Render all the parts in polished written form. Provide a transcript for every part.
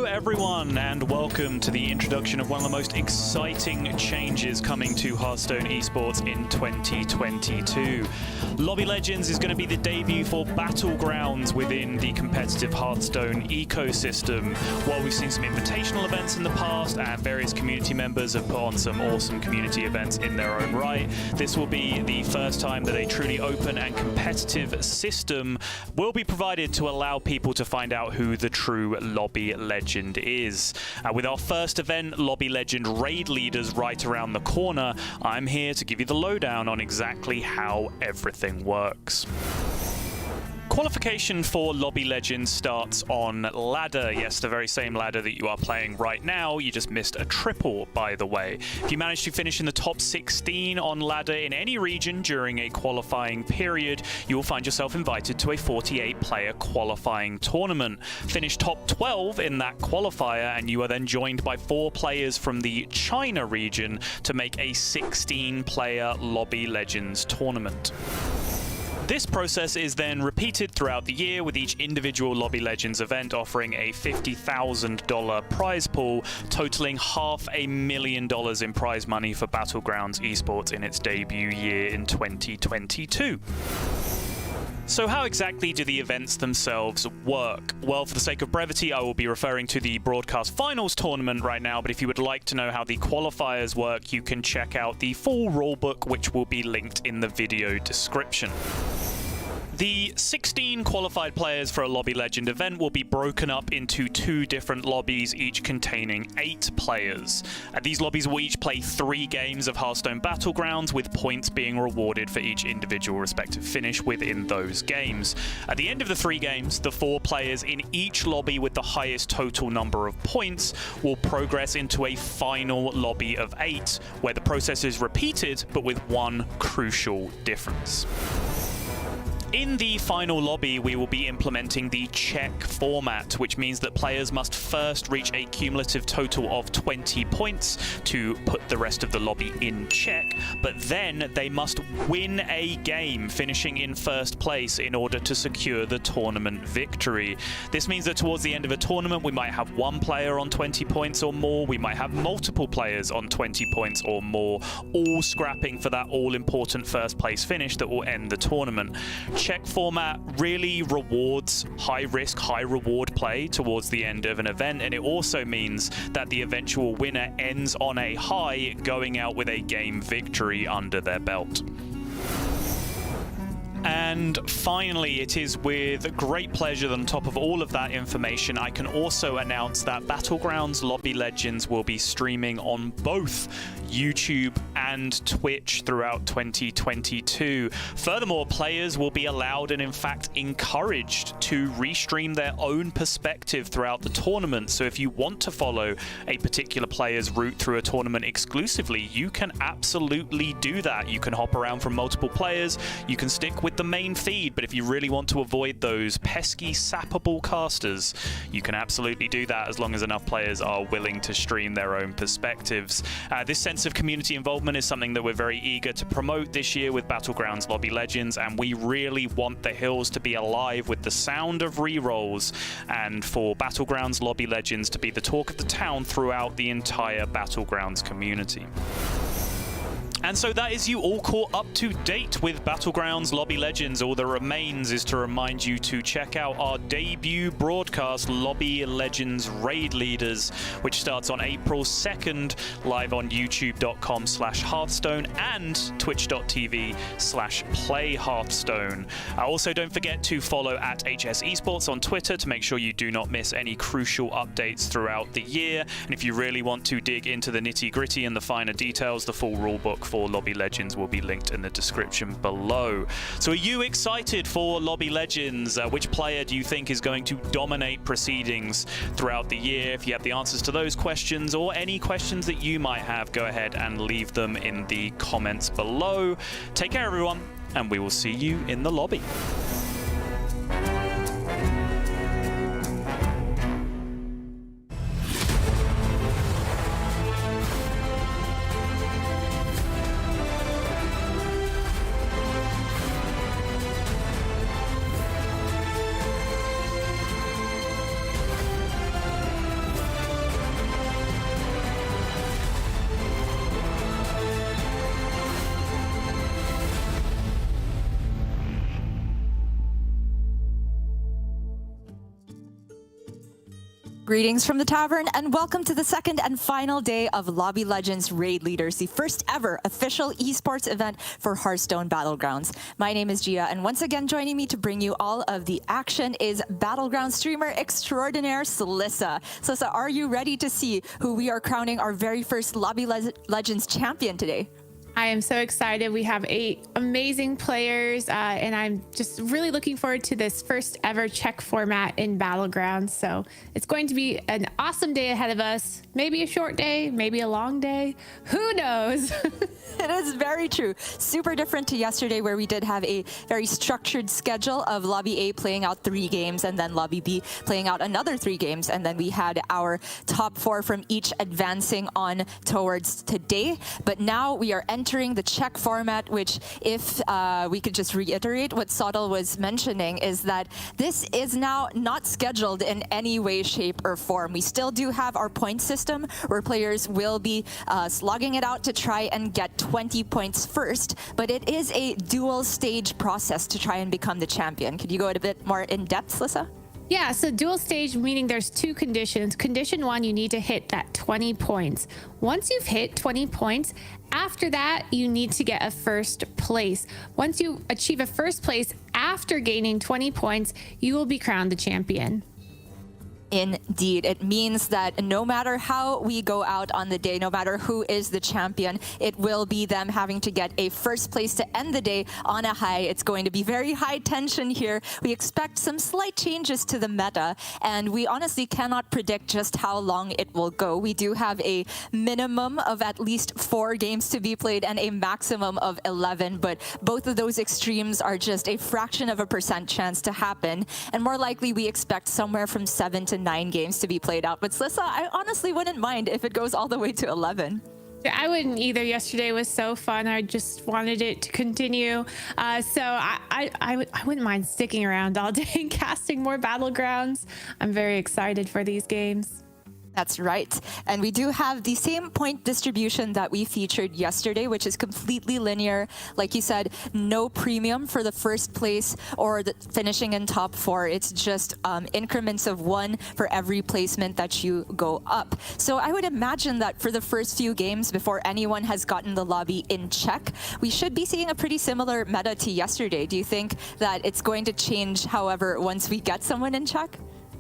everyone, and welcome to the introduction of one of the most exciting changes coming to Hearthstone Esports in 2022. Lobby Legends is going to be the debut for Battlegrounds within the competitive Hearthstone ecosystem. While we've seen some invitational events in the past and various community members have put on some awesome community events in their own right, this will be the first time that a truly open and competitive system will be provided to allow people to find out who the true Lobby Legend is. With our first event, Lobby Legend Raid Leaders, right around the corner, I'm here to give you the lowdown on exactly how everything works. Qualification for Lobby Legends starts on ladder. Yes, the very same ladder that you are playing right now. You just missed a triple, by the way. If you manage to finish in the top 16 on ladder in any region during a qualifying period, you will find yourself invited to a 48-player qualifying tournament. Finish top 12 in that qualifier, and you are then joined by 4 players from the China region to make a 16-player Lobby Legends tournament. This process is then repeated throughout the year, with each individual Lobby Legends event offering a $50,000 prize pool, totaling $500,000 in prize money for Battlegrounds Esports in its debut year in 2022. So how exactly do the events themselves work? Well, for the sake of brevity, I will be referring to the Broadcast Finals tournament right now, but if you would like to know how the qualifiers work, you can check out the full rulebook, which will be linked in the video description. The 16 qualified players for a Lobby Legend event will be broken up into 2 different lobbies, each containing 8 players. These lobbies will each play 3 games of Hearthstone Battlegrounds, with points being rewarded for each individual respective finish within those games. At the end of the 3 games, the 4 players in each lobby with the highest total number of points will progress into a final lobby of 8, where the process is repeated, but with one crucial difference. In the final lobby, we will be implementing the check format, which means that players must first reach a cumulative total of 20 points to put the rest of the lobby in check, but then they must win a game, finishing in first place in order to secure the tournament victory. This means that towards the end of a tournament, we might have 1 player on 20 points or more, we might have multiple players on 20 points or more, all scrapping for that all-important first place finish that will end the tournament. Check format really rewards high-risk, high-reward play towards the end of an event, and it also means that the eventual winner ends on a high, going out with a game victory under their belt. And finally, it is with great pleasure that on top of all of that information, I can also announce that Battlegrounds Lobby Legends will be streaming on both YouTube and Twitch throughout 2022. Furthermore, players will be allowed and in fact encouraged to restream their own perspective throughout the tournament. So if you want to follow a particular player's route through a tournament exclusively, you can absolutely do that. You can hop around from multiple players, you can stick with the main feed, but if you really want to avoid those pesky sappable casters, you can absolutely do that as long as enough players are willing to stream their own perspectives. This sense of community involvement is something that we're very eager to promote this year with Battlegrounds Lobby Legends, and we really want the hills to be alive with the sound of rerolls, and for Battlegrounds Lobby Legends to be the talk of the town throughout the entire Battlegrounds community. And so that is you all caught up to date with Battlegrounds Lobby Legends. All that remains is to remind you to check out our debut broadcast, Lobby Legends Raid Leaders, which starts on April 2nd, live on youtube.com/Hearthstone and twitch.tv/PlayHearthstone. Also, don't forget to follow at HS Esports on Twitter to make sure you do not miss any crucial updates throughout the year. And if you really want to dig into the nitty-gritty and the finer details, the full rulebook for Lobby Legends will be linked in the description below. So are you excited for Lobby Legends? Which player do you think is going to dominate proceedings throughout the year? If you have the answers to those questions or any questions that you might have, go ahead and leave them in the comments below. Take care, everyone, and we will see you in the lobby. Greetings from the tavern and welcome to the second and final day of Lobby Legends Raid Leaders, the first ever official esports event for Hearthstone Battlegrounds. My name is Gia, and once again joining me to bring you all of the action is Battleground streamer extraordinaire Slissa. Slissa, are you ready to see who we are crowning our very first Lobby Legends champion today? I am so excited. We have 8 amazing players, and I'm just really looking forward to this first ever Czech format in Battlegrounds. So it's going to be an awesome day ahead of us. Maybe a short day, maybe a long day. Who knows? It is very true. Super different to yesterday, where we did have a very structured schedule of Lobby A playing out 3 games and then Lobby B playing out another 3 games. And then we had our top 4 from each advancing on towards today. But now we are entering the Czech format, which, if we could just reiterate what Sottle was mentioning, is that this is now not scheduled in any way, shape, or form. We still do have our point system where players will be slogging it out to try and get 20 points first, but it is a dual stage process to try and become the champion. Could you go a bit more in depth, Slissa? Yeah, so dual stage, meaning there's 2 conditions. Condition 1, you need to hit that 20 points. Once you've hit 20 points, after that, you need to get a first place. Once you achieve a first place after gaining 20 points, you will be crowned the champion. Indeed. It means that no matter how we go out on the day, no matter who is the champion, it will be them having to get a first place to end the day on a high. It's going to be very high tension here. We expect some slight changes to the meta, and we honestly cannot predict just how long it will go. We do have a minimum of at least 4 games to be played and a maximum of 11, but both of those extremes are just a fraction of a % chance to happen, and more likely we expect somewhere from 7 to 9 games to be played out. But Slissa, I honestly wouldn't mind if it goes all the way to 11. I wouldn't either. Yesterday was so fun. I just wanted it to continue. So I wouldn't mind sticking around all day and casting more Battlegrounds. I'm very excited for these games. That's right. And we do have the same point distribution that we featured yesterday, which is completely linear. Like you said, no premium for the first place or the finishing in top 4. It's just increments of 1 for every placement that you go up. So I would imagine that for the first few games, before anyone has gotten the lobby in check, we should be seeing a pretty similar meta to yesterday. Do you think that it's going to change, however, once we get someone in check?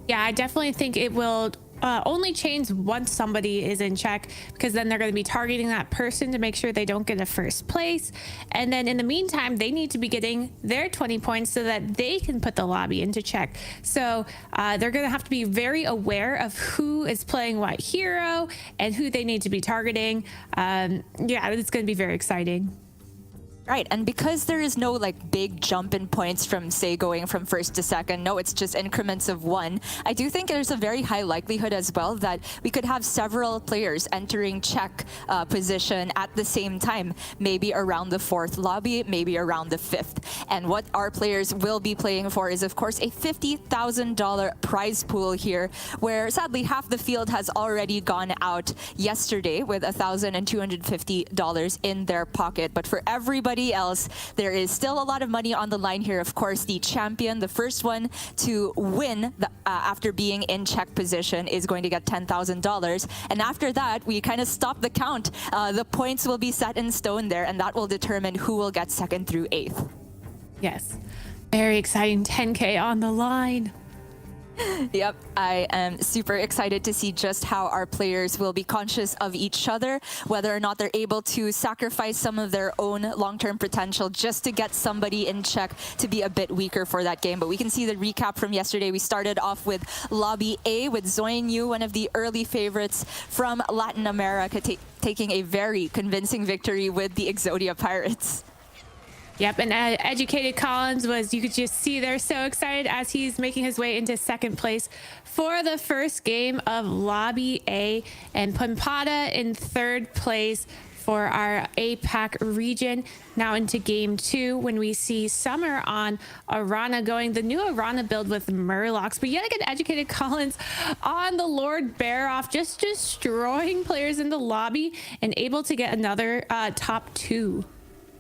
Yeah, I definitely think it will only change once somebody is in check, because then they're going to be targeting that person to make sure they don't get a first place. And then in the meantime, they need to be getting their 20 points so that they can put the lobby into check. So they're going to have to be very aware of who is playing what hero and who they need to be targeting. Yeah, it's going to be very exciting. Right, and because there is no like big jump in points from, say, going from first to second, no, it's just increments of 1, I do think there's a very high likelihood as well that we could have several players entering check position at the same time, maybe around the 4th lobby, maybe around the 5th. And what our players will be playing for is, of course, a $50,000 prize pool here, where sadly half the field has already gone out yesterday with $1,250 in their pocket. But for everybody else, there is still a lot of money on the line here. Of course, the champion, the first one to win after being in check position, is going to get $10,000. And after that, we kind of stop the count. The points will be set in stone there, and that will determine who will get 2nd through 8th. Yes, very exciting. 10K on the line. Yep, I am super excited to see just how our players will be conscious of each other, whether or not they're able to sacrifice some of their own long-term potential just to get somebody in check to be a bit weaker for that game. But we can see the recap from yesterday. We started off with Lobby A with Zoin Yu, one of the early favorites from Latin America, taking a very convincing victory with the Exodia Pirates. Yep, and Educated Collins you could just see they're so excited as he's making his way into 2nd place for the first game of Lobby A, and Pampada in 3rd place for our APAC region. Now into game 2, when we see Summer on Arana going the new Arana build with Murlocs, but yet again Educated Collins on the Lord Baroff, just destroying players in the lobby and able to get another top 2.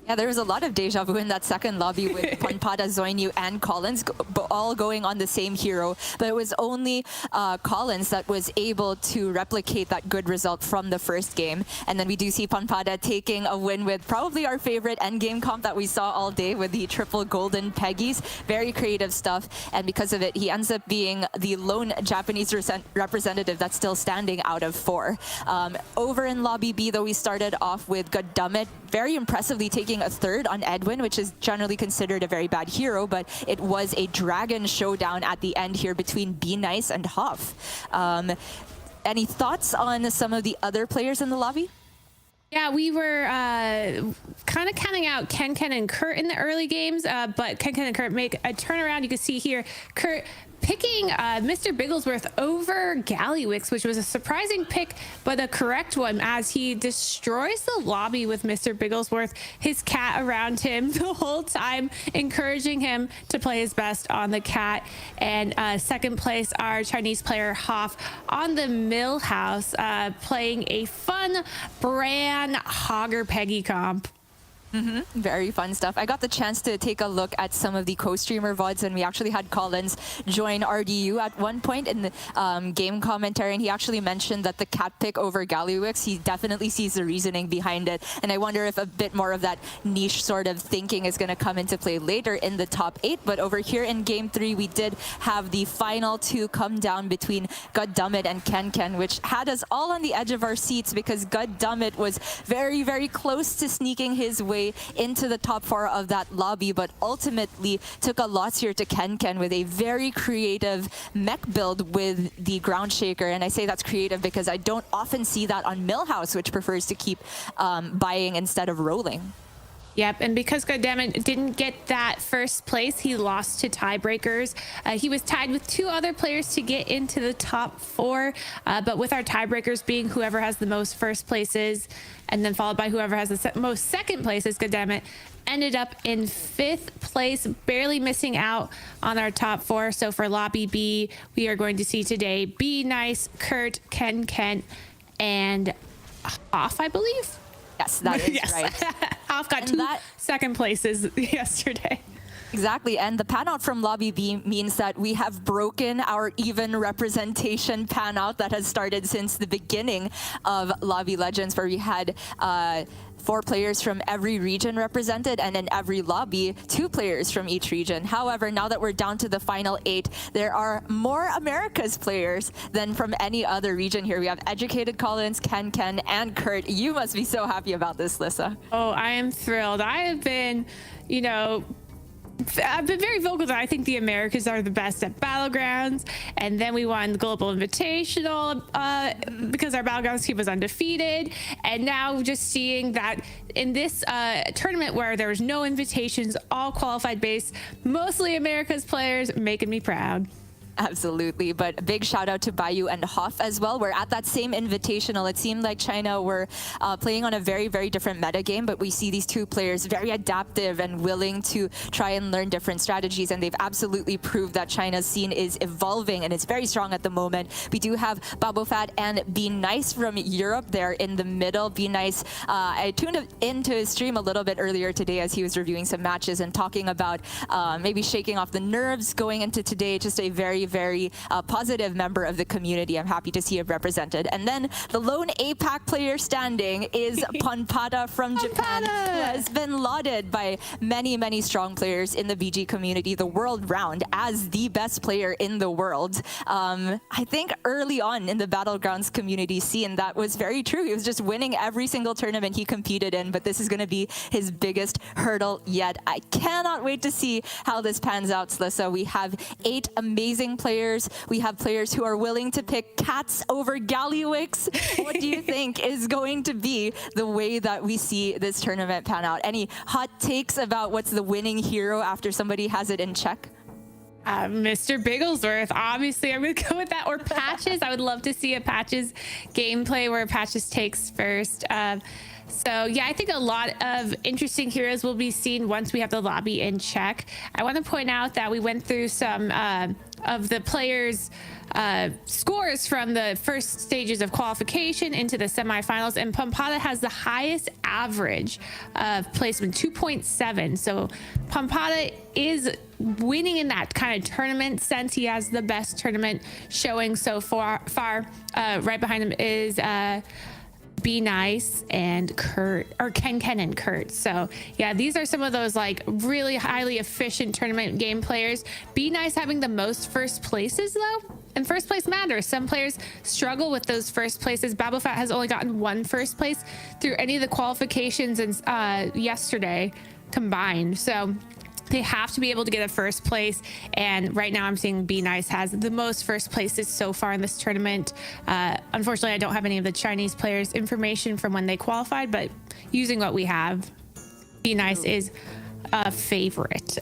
Yeah, there was a lot of deja vu in that second lobby with Ponpada, Zoinyu, and Collins all going on the same hero. But it was only Collins that was able to replicate that good result from the first game. And then we do see Ponpada taking a win with probably our favorite endgame comp that we saw all day with the triple golden Peggies. Very creative stuff. And because of it, he ends up being the lone Japanese representative that's still standing out of 4. Over in Lobby B, though, we started off with Goddammit very impressively taking a third on Edwin, which is generally considered a very bad hero, but it was a dragon showdown at the end here between Be Nice and Huff. Any thoughts on some of the other players in the lobby? Yeah, we were kind of counting out Ken and Kurt in the early games, but Ken and Kurt make a turnaround. You can see here, Kurt picking Mr. Bigglesworth over Gallywix, which was a surprising pick, but a correct one, as he destroys the lobby with Mr. Bigglesworth, his cat around him the whole time, encouraging him to play his best on the cat. And second place, our Chinese player Hoff on the Millhouse, playing a fun Bran Hogger Peggy comp. Very fun stuff. I got the chance to take a look at some of the co-streamer VODs, and we actually had Collins join RDU at one point in the game commentary, and he actually mentioned that the cat pick over Gallywix, he definitely sees the reasoning behind it. And I wonder if a bit more of that niche sort of thinking is going to come into play later in the top 8. But over here in Game 3, we did have the final 2 come down between Goddammit and Ken, which had us all on the edge of our seats because Goddammit was very, very close to sneaking his way into the top 4 of that lobby, but ultimately took a loss here to Ken with a very creative mech build with the ground shaker. And I say that's creative because I don't often see that on Millhouse, which prefers to keep buying instead of rolling. Yep, and because Goddammit didn't get that first place, he lost to tiebreakers. He was tied with 2 other players to get into the top 4, but with our tiebreakers being whoever has the most first places, and then followed by whoever has the most second places, Goddammit ended up in 5th place, barely missing out on our top 4. So for Lobby B, we are going to see today Be Nice, Kurt, Ken, and Hoff, I believe. Yes, that is yes. right. Hoff got 2 second places yesterday. Exactly, and the pan out from Lobby B means that we have broken our even representation pan out that has started since the beginning of Lobby Legends, where we had 4 players from every region represented, and in every lobby, 2 players from each region. However, now that we're down to the final 8, there are more Americas players than from any other region here. We have Educated Collins, Ken, and Kurt. You must be so happy about this, Lissa. Oh, I am thrilled. I have been, I've been very vocal that I think the Americas are the best at Battlegrounds, and then we won the Global Invitational because our Battlegrounds team was undefeated, and now just seeing that in this tournament where there was no invitations, all qualified base, mostly Americas players, making me proud. Absolutely, but a big shout out to Bayou and Hoff as well. We're at that same invitational. It seemed like China were playing on a very, very different meta game, but we see these 2 players very adaptive and willing to try and learn different strategies, and they've absolutely proved that China's scene is evolving and it's very strong at the moment. We do have Babofat and Be Nice from Europe there in the middle. Be Nice, I tuned into his stream a little bit earlier today as he was reviewing some matches and talking about maybe shaking off the nerves going into today. Just a very, very positive member of the community. I'm happy to see him represented. And then the lone APAC player standing is Ponpada from Japan, who has been lauded by many, many strong players in the BG community the world round as the best player in the world. I think early on in the Battlegrounds community scene, that was very true. He was just winning every single tournament he competed in, but this is going to be his biggest hurdle yet. I cannot wait to see how this pans out, Slissa. We have 8 amazing players. We have players who are willing to pick cats over Gallywix. What do you think is going to be the way that we see this tournament pan out? Any hot takes about what's the winning hero after somebody has it in check? Mr. Bigglesworth, obviously I'm going to go with that, or Patches. I would love to see a Patches gameplay where Patches takes first. So yeah, I think a lot of interesting heroes will be seen once we have the lobby in check. I want to point out that we went through some of the players' scores from the first stages of qualification into the semifinals, and Pampada has the highest average of placement, 2.7. So Pampada is winning in that kind of tournament sense. He has the best tournament showing so far. Right behind him is Be Nice and Kurt, or Ken and Kurt. So yeah, these are some of those like really highly efficient tournament game players. Be Nice having the most first places though, and first place matters. Some players struggle with those first places. Babofat has only gotten one first place through any of the qualifications and yesterday combined. So they have to be able to get a first place, and right now I'm seeing Be Nice has the most first places so far in this tournament. Unfortunately, I don't have any of the Chinese players' information from when they qualified, but using what we have, Be Nice is a favorite.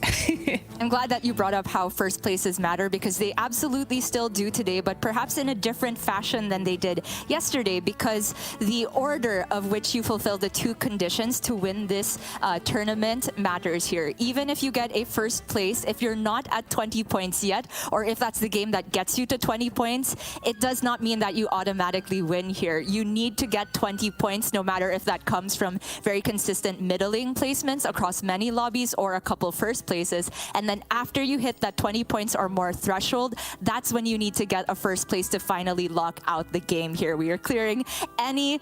I'm glad that you brought up how first places matter, because they absolutely still do today, but perhaps in a different fashion than they did yesterday, because the order of which you fulfill the two conditions to win this tournament matters here. Even if you get a first place, if you're not at 20 points yet, or if that's the game that gets you to 20 points, it does not mean that you automatically win here. You need to get 20 points, no matter if that comes from very consistent middling placements across many lobbies or a couple first places. And then after you hit that 20 points or more threshold, that's when you need to get a first place to finally lock out the game here. We are clearing any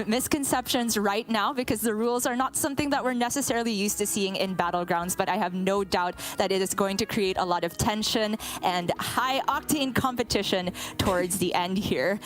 misconceptions right now, because the rules are not something that we're necessarily used to seeing in Battlegrounds, but I have no doubt that it is going to create a lot of tension and high octane competition towards the end here.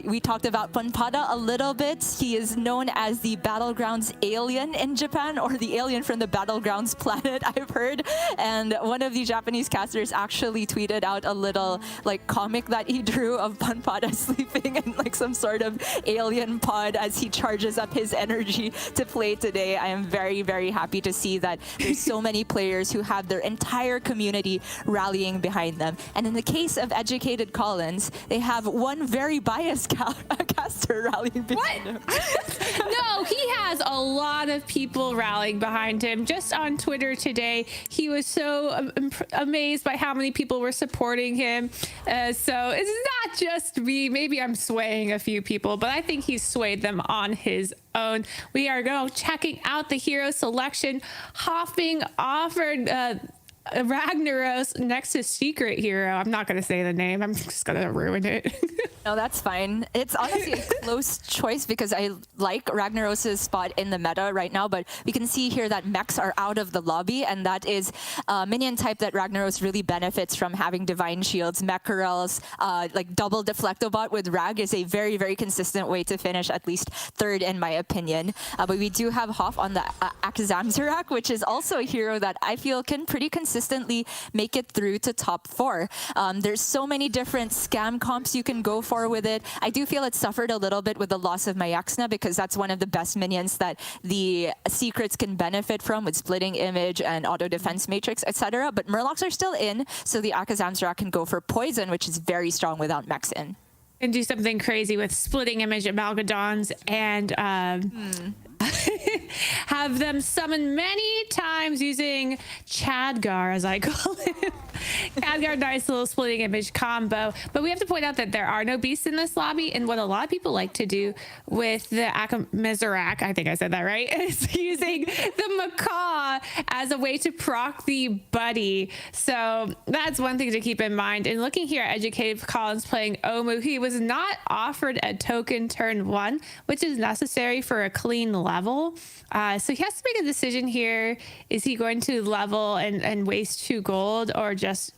We talked about Pampada a little bit. He is known as the Battlegrounds alien in Japan, or the alien from the Battlegrounds planet, I've heard. And one of the Japanese casters actually tweeted out a little like comic that he drew of Pampada sleeping in like some sort of alien pod as he charges up his energy to play today. I am very, very happy to see that there's so many players who have their entire community rallying behind them. And in the case of Educated Collins, they have one very biased caster rallying behind him. No, he has a lot of people rallying behind him. Just on Twitter today, he was so amazed by how many people were supporting him. So it's not just me. Maybe I'm swaying a few people, but I think he swayed them on his own. We are now checking out the hero selection. Hoffing offered Ragnaros next to Secret Hero. I'm not going to say the name. I'm just going to ruin it. No, that's fine. It's honestly a close choice, because I like Ragnaros' spot in the meta right now, but we can see here that mechs are out of the lobby, and that is a minion type that Ragnaros really benefits from, having Divine Shields, Mecharels, like double Deflectobot with Rag is a very, very consistent way to finish at least third, in my opinion. But we do have Hoff on the Akazamzarak, which is also a hero that I feel can pretty consistently make it through to top 4. There's so many different scam comps you can go for with it. I do feel it suffered a little bit with the loss of Mayaxna, because that's one of the best minions that the secrets can benefit from, with splitting image and auto defense matrix, etc. But Murlocs are still in, so the Akazamzarak can go for poison, which is very strong without mechs in. And do something crazy with splitting image Amalgadons and have them summon many times using Chadgar, as I call him. Chadgar, nice little splitting image combo. But we have to point out that there are no beasts in this lobby, and what a lot of people like to do with the Akamizarak, I think I said that right, is using the Macaw as a way to proc the buddy. So that's one thing to keep in mind. And looking here at Educated Collins playing Omu, he was not offered a token turn 1, which is necessary for a clean level. So he has to make a decision here. Is he going to level and waste 2 gold, or just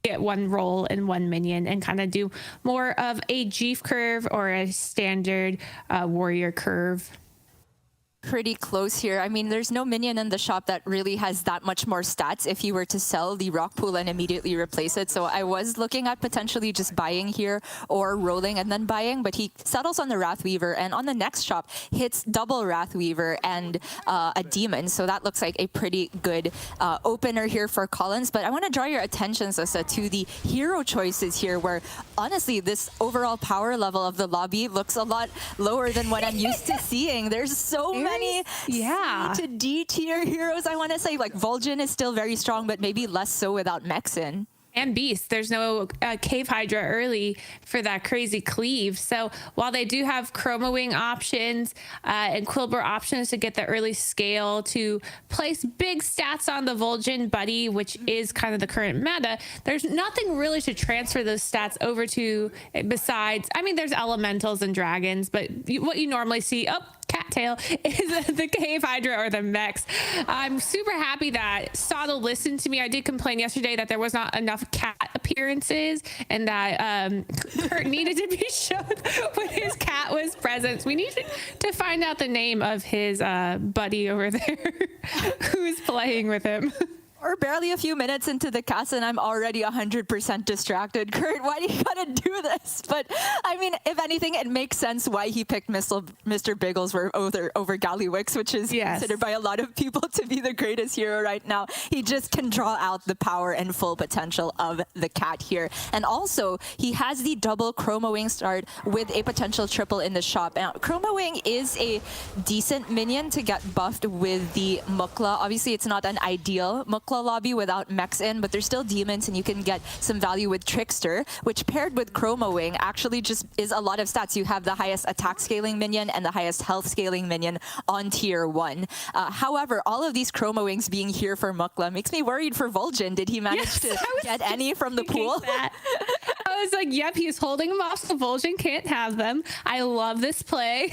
get 1 roll and 1 minion and kind of do more of a Jeef curve or a standard warrior curve? Pretty close here. I mean, there's no minion in the shop that really has that much more stats if you were to sell the rock pool and immediately replace it. So I was looking at potentially just buying here or rolling and then buying, but he settles on the Wrathweaver, and on the next shop hits double Wrathweaver and a demon. So that looks like a pretty good opener here for Collins. But I want to draw your attention, Sasa, to the hero choices here, where honestly this overall power level of the lobby looks a lot lower than what I'm used to seeing. There's so many C to D tier heroes. I want to say like Vol'jin is still very strong, but maybe less so without Mexin. And Beast. There's no Cave Hydra early for that crazy cleave. So while they do have Chroma Wing options and Quilbur options to get the early scale to place big stats on the Vol'jin buddy, which is kind of the current meta, there's nothing really to transfer those stats over to besides, I mean, there's elementals and dragons, but what you normally see, cattail, is the Cave Hydra or the mechs. I'm super happy that Sottle listened to me. I did complain yesterday that there was not enough cat appearances and that Kurt needed to be shown when his cat was present. We need to find out the name of his buddy over there who's playing with him. We're barely a few minutes into the cast and I'm already 100% distracted. Kurt, why do you gotta do this? But I mean, if anything, it makes sense why he picked Mr. Biggles over Gallywix, which is considered by a lot of people to be the greatest hero right now. He just can draw out the power and full potential of the cat here. And also, he has the double Chroma Wing start with a potential triple in the shop. Now, Chroma Wing is a decent minion to get buffed with the Mukla. Obviously, it's not an ideal Mukla lobby without mechs in, but there's still demons and you can get some value with Trickster, which paired with Chroma Wing actually just is a lot of stats. You have the highest attack scaling minion and the highest health scaling minion on tier 1. However, all of these Chroma Wings being here for Mukla makes me worried for Vol'jin. Did he manage to get any from the pool? I was like, yep, he's holding them off so Vol'jin can't have them. I love this play.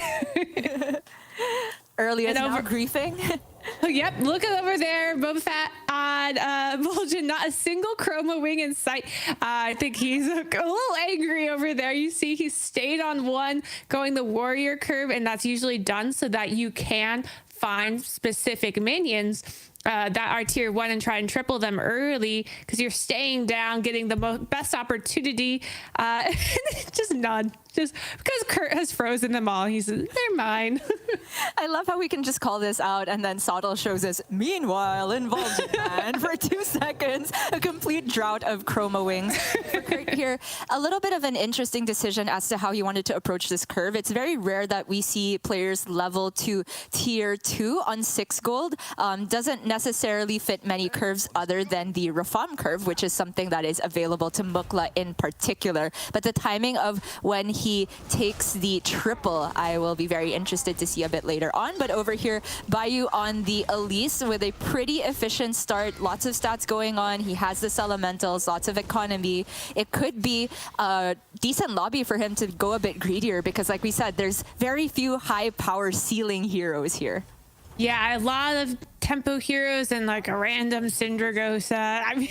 Early is now griefing. Yep, look over there, Boba Fett on Vol'jin, not a single Chroma Wing in sight. I think he's a little angry over there. You see he stayed on one going the warrior curve, and that's usually done so that you can find specific minions that are tier 1 and try and triple them early because you're staying down, getting the best opportunity. Just none. Just because Kurt has frozen them all. He's, they're mine. I love how we can just call this out and then Sottle shows us, meanwhile, in Vol'jin land for 2 seconds, a complete drought of Chroma Wings. For Kurt here, a little bit of an interesting decision as to how he wanted to approach this curve. It's very rare that we see players level to tier 2 on 6 gold. Doesn't necessarily fit many curves other than the Rafam curve, which is something that is available to Mukla in particular. But the timing of when he takes the triple, I will be very interested to see a bit later on. But over here, Bayou on the Elise with a pretty efficient start, lots of stats going on. He has this elementals, lots of economy. It could be a decent lobby for him to go a bit greedier because, like we said, there's very few high power ceiling heroes here. Yeah, a lot of tempo heroes and like a random Syndragosa. I mean,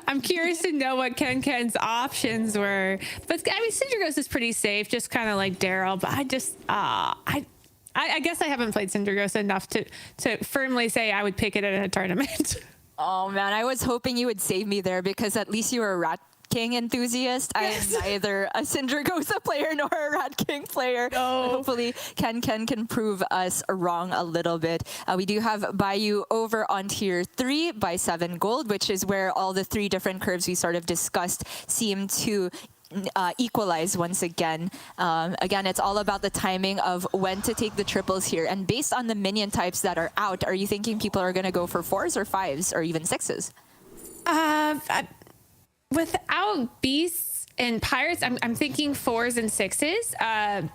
I'm curious to know what Ken's options were. But I mean, Syndragosa is pretty safe, just kind of like Daryl. But I just, I guess I haven't played Syndragosa enough to firmly say I would pick it at a tournament. Oh man, I was hoping you would save me there because at least you were a Rat King enthusiast. Yes. I am neither a Syndragosa player nor a Rat King player. No. Hopefully Ken can prove us wrong a little bit. We do have Bayou over on tier 3 by 7 gold, which is where all the 3 different curves we sort of discussed seem to equalize once again. Again, it's all about the timing of when to take the triples here. And based on the minion types that are out, are you thinking people are going to go for 4s or 5s or even 6s? Without beasts and pirates, I'm thinking 4s and 6s.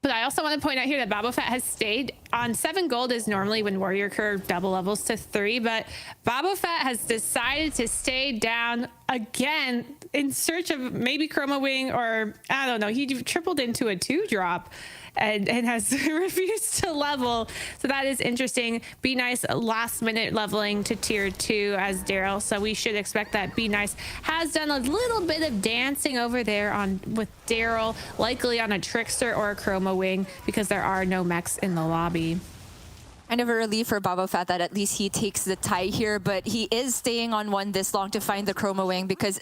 But I also want to point out here that Boba Fett has stayed on 7 gold is normally when warrior curve double levels to 3, but Boba Fett has decided to stay down again in search of maybe Chroma Wing or I don't know. He tripled into a 2-drop and has refused to level. So that is interesting. Be Nice last minute leveling to tier 2 as Daryl. So we should expect that Be Nice has done a little bit of dancing over there with Daryl, likely on a Trickster or a Chroma Wing because there are no mechs in the lobby. Kind of a relief for Boba Fett that at least he takes the tie here, but he is staying on one this long to find the Chroma Wing because,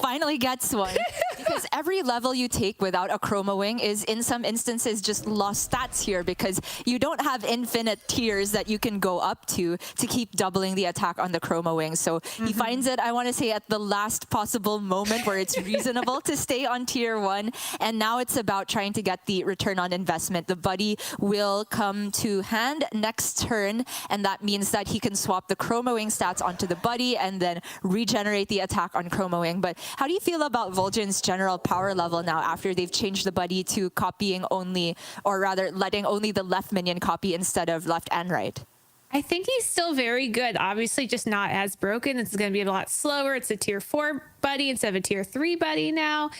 finally gets one. Because every level you take without a Chroma Wing is in some instances just lost stats here because you don't have infinite tiers that you can go up to keep doubling the attack on the Chroma Wing. So he finds it, I want to say, at the last possible moment where it's reasonable to stay on tier 1. And now it's about trying to get the return on investment. The buddy will come to hand next next turn, and that means that he can swap the Chroma Wing stats onto the buddy and then regenerate the attack on Chroma Wing. But how do you feel about Vol'jin's general power level now after they've changed the buddy to copying only, or rather letting only the left minion copy instead of left and right? I think he's still very good. Obviously, just not as broken. It's going to be a lot slower. It's a tier 4 buddy instead of a tier 3 buddy now.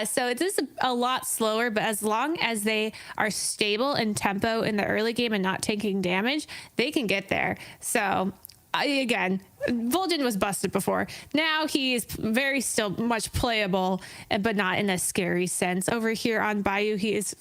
So it is a lot slower, but as long as they are stable in tempo in the early game and not taking damage, they can get there. So again, Vol'jin was busted before. Now he is very still much playable, but not in a scary sense. Over here on Bayou, he is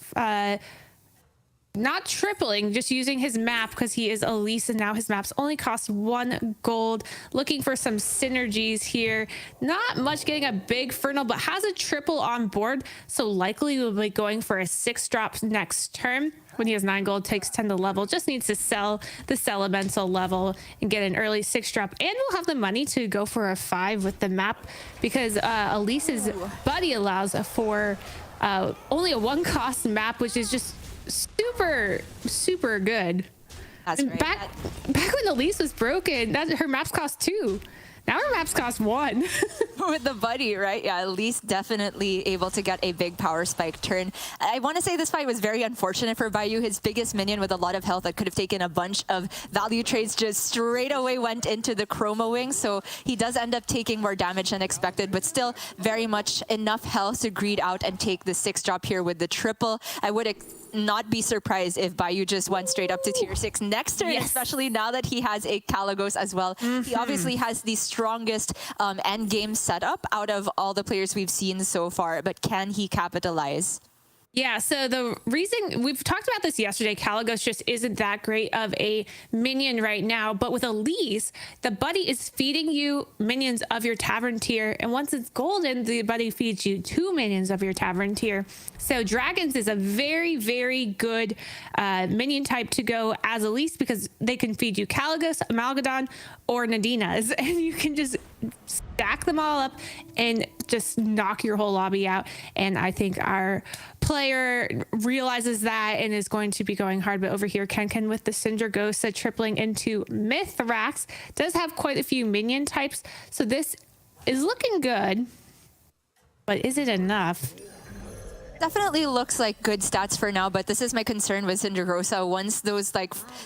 not tripling, just using his map because he is Elise, and now his maps only cost 1 gold. Looking for some synergies here. Not much getting a big Fernal, but has a triple on board, so likely will be going for a 6-drop next turn. When he has 9 gold, takes 10 to level, just needs to sell the Elemental level and get an early 6-drop, and we'll have the money to go for a 5 with the map because Elise's buddy allows for only a 1-cost map, which is just super good. That's great. Back when Elise was broken, her maps cost 2. Now her maps cost 1. With the buddy, right? Yeah, at least definitely able to get a big power spike turn. I want to say this fight was very unfortunate for Bayou. His biggest minion with a lot of health that could have taken a bunch of value trades just straight away went into the Chroma Wing. So he does end up taking more damage than expected, but still very much enough health to greed out and take the 6-drop here with the triple. I would not be surprised if Bayou just went straight up to tier 6 next turn, especially now that he has a Kalagos as well. He obviously has the strongest end game setup out of all the players we've seen so far, but can he capitalize? Yeah, so the reason we've talked about this yesterday, Kalagos just isn't that great of a minion right now. But with Elise, the buddy is feeding you minions of your tavern tier. And once it's golden, the buddy feeds you 2 minions of your tavern tier. So dragons is a very good minion type to go as Elise because they can feed you Kalagos, Amalgadon, or Nadinas. And you can just stack them all up and just knock your whole lobby out. And I think our player realizes that and is going to be going hard. But over here, Ken with the Syndragosa tripling into Mithrax does have quite a few minion types. So this is looking good, but is it enough? Definitely looks like good stats for now, but this is my concern with Syndragosa. Once those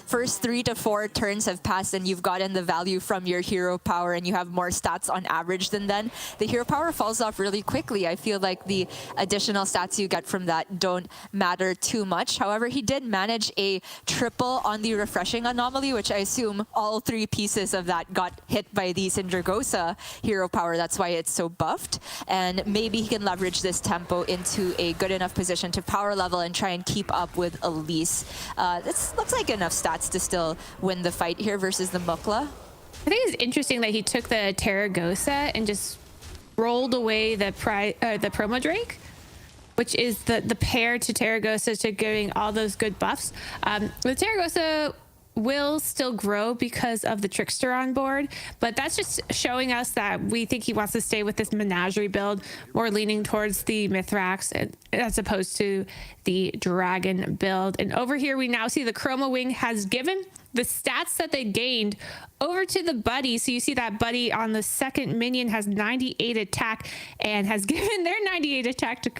first 3 to 4 turns have passed and you've gotten the value from your hero power and you have more stats on average than then, the hero power falls off really quickly. I feel like the additional stats you get from that don't matter too much. However, he did manage a triple on the refreshing anomaly, which I assume all 3 pieces of that got hit by the Syndragosa hero power. That's why it's so buffed. And maybe he can leverage this tempo into a good enough position to power level and try and keep up with Elise. This looks like enough stats to still win the fight here versus the Mukla. I think it's interesting that he took the Terragosa and just rolled away the Promo Drake, which is the pair to Terragosa to giving all those good buffs. The Terragosa will still grow because of the Trickster on board, but that's just showing us that we think he wants to stay with this menagerie build, more leaning towards the Mithrax as opposed to the Dragon build. And over here we now see the Chroma Wing has given the stats that they gained over to the buddy. So you see that buddy on the second minion has 98 attack and has given their 98 attack to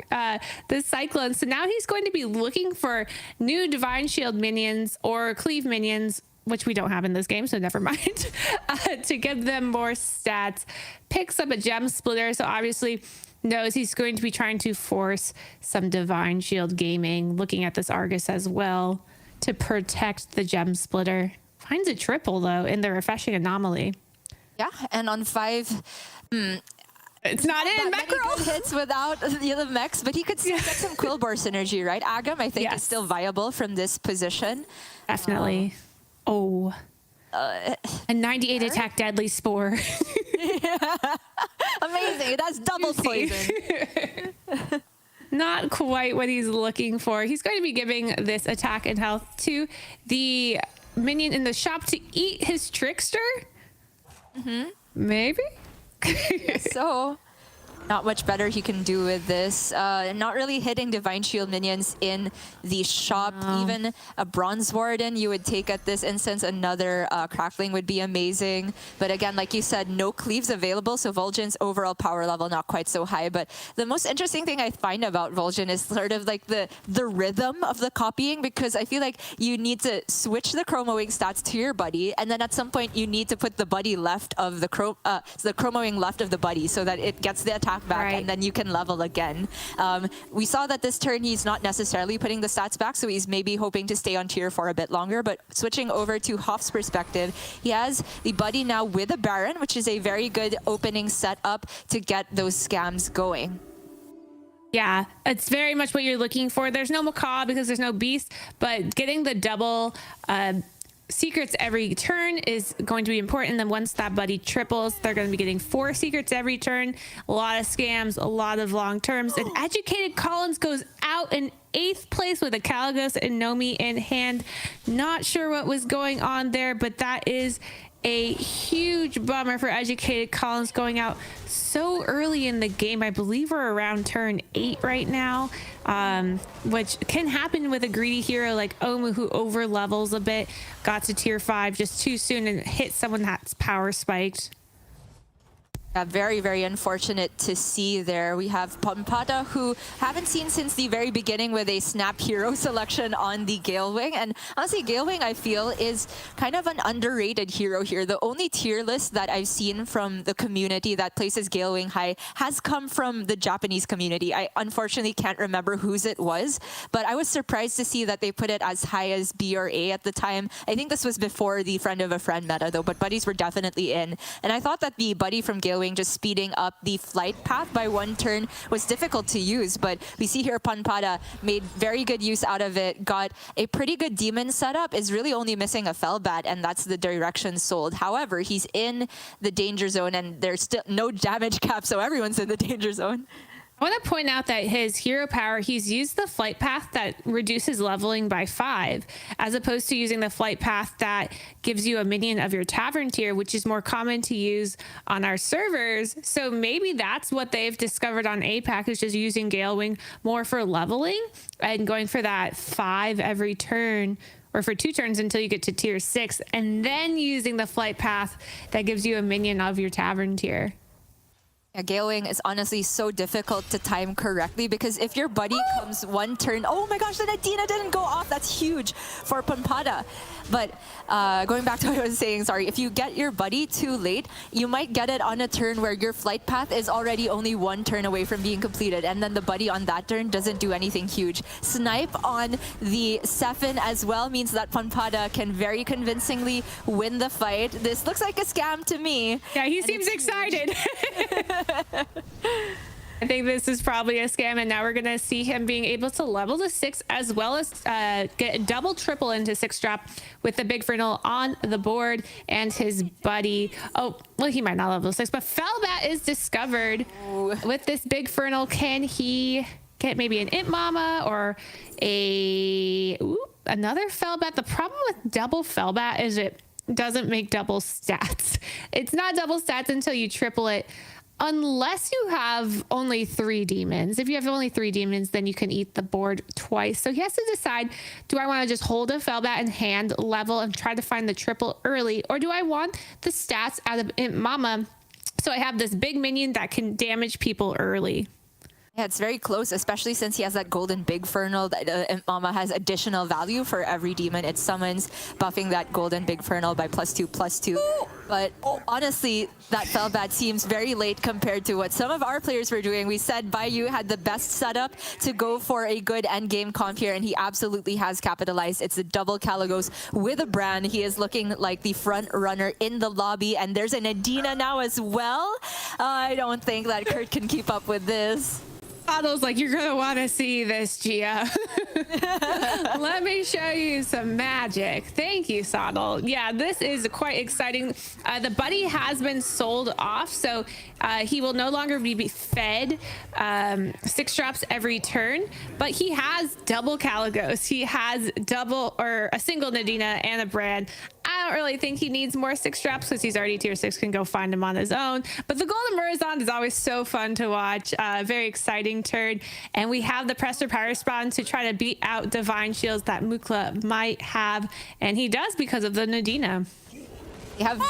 the Cyclone. So now he's going to be looking for new Divine Shield minions or Cleave minions, which we don't have in this game, so never mind, to give them more stats. Picks up a Gem Splitter, so obviously knows he's going to be trying to force some Divine Shield gaming, looking at this Argus as well to protect the Gem Splitter. Finds a triple, though, in the refreshing anomaly. Yeah, and on 5... It's not in Mackerel. Hits without the other mechs, but he could still get some Quillbore synergy, right? Agam, I think, is still viable from this position. Definitely. A 98 attack deadly spore. Amazing. That's double poison. Not quite what he's looking for. He's going to be giving this attack and health to the minion in the shop to eat his Trickster. Maybe. So Not much better he can do with this. Not really hitting Divine Shield minions in the shop. Even a Bronze Warden you would take at this instance. Another Crackling would be amazing. But again, like you said, no cleaves available, so Vol'jin's overall power level not quite so high. But the most interesting thing I find about Vol'jin is sort of like the rhythm of the copying, because I feel like you need to switch the Chroma Wing stats to your buddy, and then at some point you need to put the buddy left of the Chroma Wing left of the buddy so that it gets the attack back, and then you can level again. We saw that this turn he's not necessarily putting the stats back, so he's maybe hoping to stay on tier 4 a bit longer. But switching over to Hoff's perspective, he has the buddy now with a Baron, which is a very good opening setup to get those scams going. Yeah, it's very much what you're looking for. There's no Macaw because there's no Beast, but getting the double secrets every turn is going to be important. Then once that buddy triples, they're going to be getting 4 secrets every turn. A lot of scams, a lot of long terms. And Educated Collins goes out in 8th place with a Kalagos and Nomi in hand. Not sure what was going on there, but that is a huge bummer for Educated Collins going out so early in the game. I believe we're around turn 8 right now, which can happen with a greedy hero like Omu, who over levels a bit, got to tier 5 just too soon and hit someone that's power spiked. Very, very unfortunate to see there. We have Pampada, who haven't seen since the very beginning with a snap hero selection on the Gale Wing. And honestly, Gale Wing, I feel, is kind of an underrated hero here. The only tier list that I've seen from the community that places Gale Wing high has come from the Japanese community. I unfortunately can't remember whose it was, but I was surprised to see that they put it as high as B or A at the time. I think this was before the friend of a friend meta, though, but buddies were definitely in. And I thought that the buddy from Gale Wing just speeding up the flight path by 1 turn was difficult to use, but we see here Panpada made very good use out of it, got a pretty good demon setup, is really only missing a Fellbat, and that's the direction sold. However, he's in the danger zone and there's still no damage cap, so everyone's in the danger zone. I want to point out that his hero power, he's used the flight path that reduces leveling by 5, as opposed to using the flight path that gives you a minion of your tavern tier, which is more common to use on our servers. So maybe that's what they've discovered on APAC, is just using Gale Wing more for leveling and going for that 5 every turn, or for 2 turns until you get to tier 6, and then using the flight path that gives you a minion of your tavern tier. Yeah, Gale Wing is honestly so difficult to time correctly, because if your buddy comes 1 turn, oh my gosh, the Nadina didn't go off. That's huge for Pampada. But going back to what I was saying, sorry, if you get your buddy too late, you might get it on a turn where your flight path is already only 1 turn away from being completed, and then the buddy on that turn doesn't do anything huge. Snipe on the Sephon as well means that Pampada can very convincingly win the fight. This looks like a scam to me. Yeah, he seems excited. I think this is probably a scam, and now we're going to see him being able to level to 6, as well as get a double triple into 6 drop with the Big Fernal on the board and his buddy. Oh, well, he might not level 6, but Fellbat is discovered. Ooh. With this Big Fernal. Can he get maybe an Imp Mama or another Fellbat? The problem with double Fellbat is it doesn't make double stats. It's not double stats until you triple it, unless you have only 3 demons. If you have only 3 demons, then you can eat the board twice. So he has to decide, do I want to just hold a Fellbat in hand, level, and try to find the triple early? Or do I want the stats out of Imp Mama so I have this big minion that can damage people early? Yeah, it's very close, especially since he has that golden Big Fernal. That Imp Mama has additional value for every demon it summons, buffing that golden Big Fernal by +2/+2. But honestly, that Fellbat seems very late compared to what some of our players were doing. We said Bayu had the best setup to go for a good endgame comp here, and he absolutely has capitalized. It's a double Kalagos with a Bran. He is looking like the front runner in the lobby, and there's an Adina now as well. I don't think that Kurt can keep up with this. Soddle's like, you're going to want to see this, Gia. Let me show you some magic. Thank you, Soddle. Yeah, this is quite exciting. The buddy has been sold off, so he will no longer be fed 6 drops every turn, but he has double Kalagos. He has double, or a single Nadina and a Brand. I don't really think he needs more 6 drops because he's already tier 6, can go find him on his own. But the Golden Murazon is always so fun to watch. Very exciting turn. And we have the Pressure Power Spawn to try to beat out Divine Shields that Mukla might have. And he does because of the Nadina. Have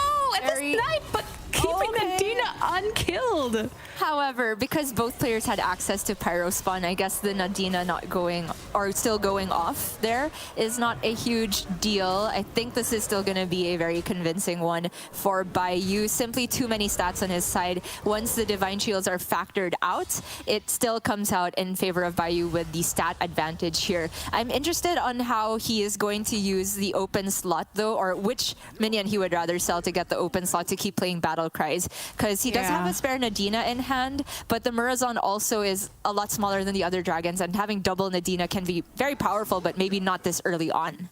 and the snipe, but keeping Nadina unkilled. However, because both players had access to Pyro Spawn, I guess the Nadina not going or still going off there is not a huge deal. I think this is still going to be a very convincing one for Bayou. Simply too many stats on his side. Once the Divine Shields are factored out, it still comes out in favor of Bayou with the stat advantage here. I'm interested on how he is going to use the open slot though, or which minion he would rather sell to get the open slot to keep playing Battle Cries, because he does have a spare Nadina in hand, but the Murazon also is a lot smaller than the other dragons, and having double Nadina can be very powerful, but maybe not this early on.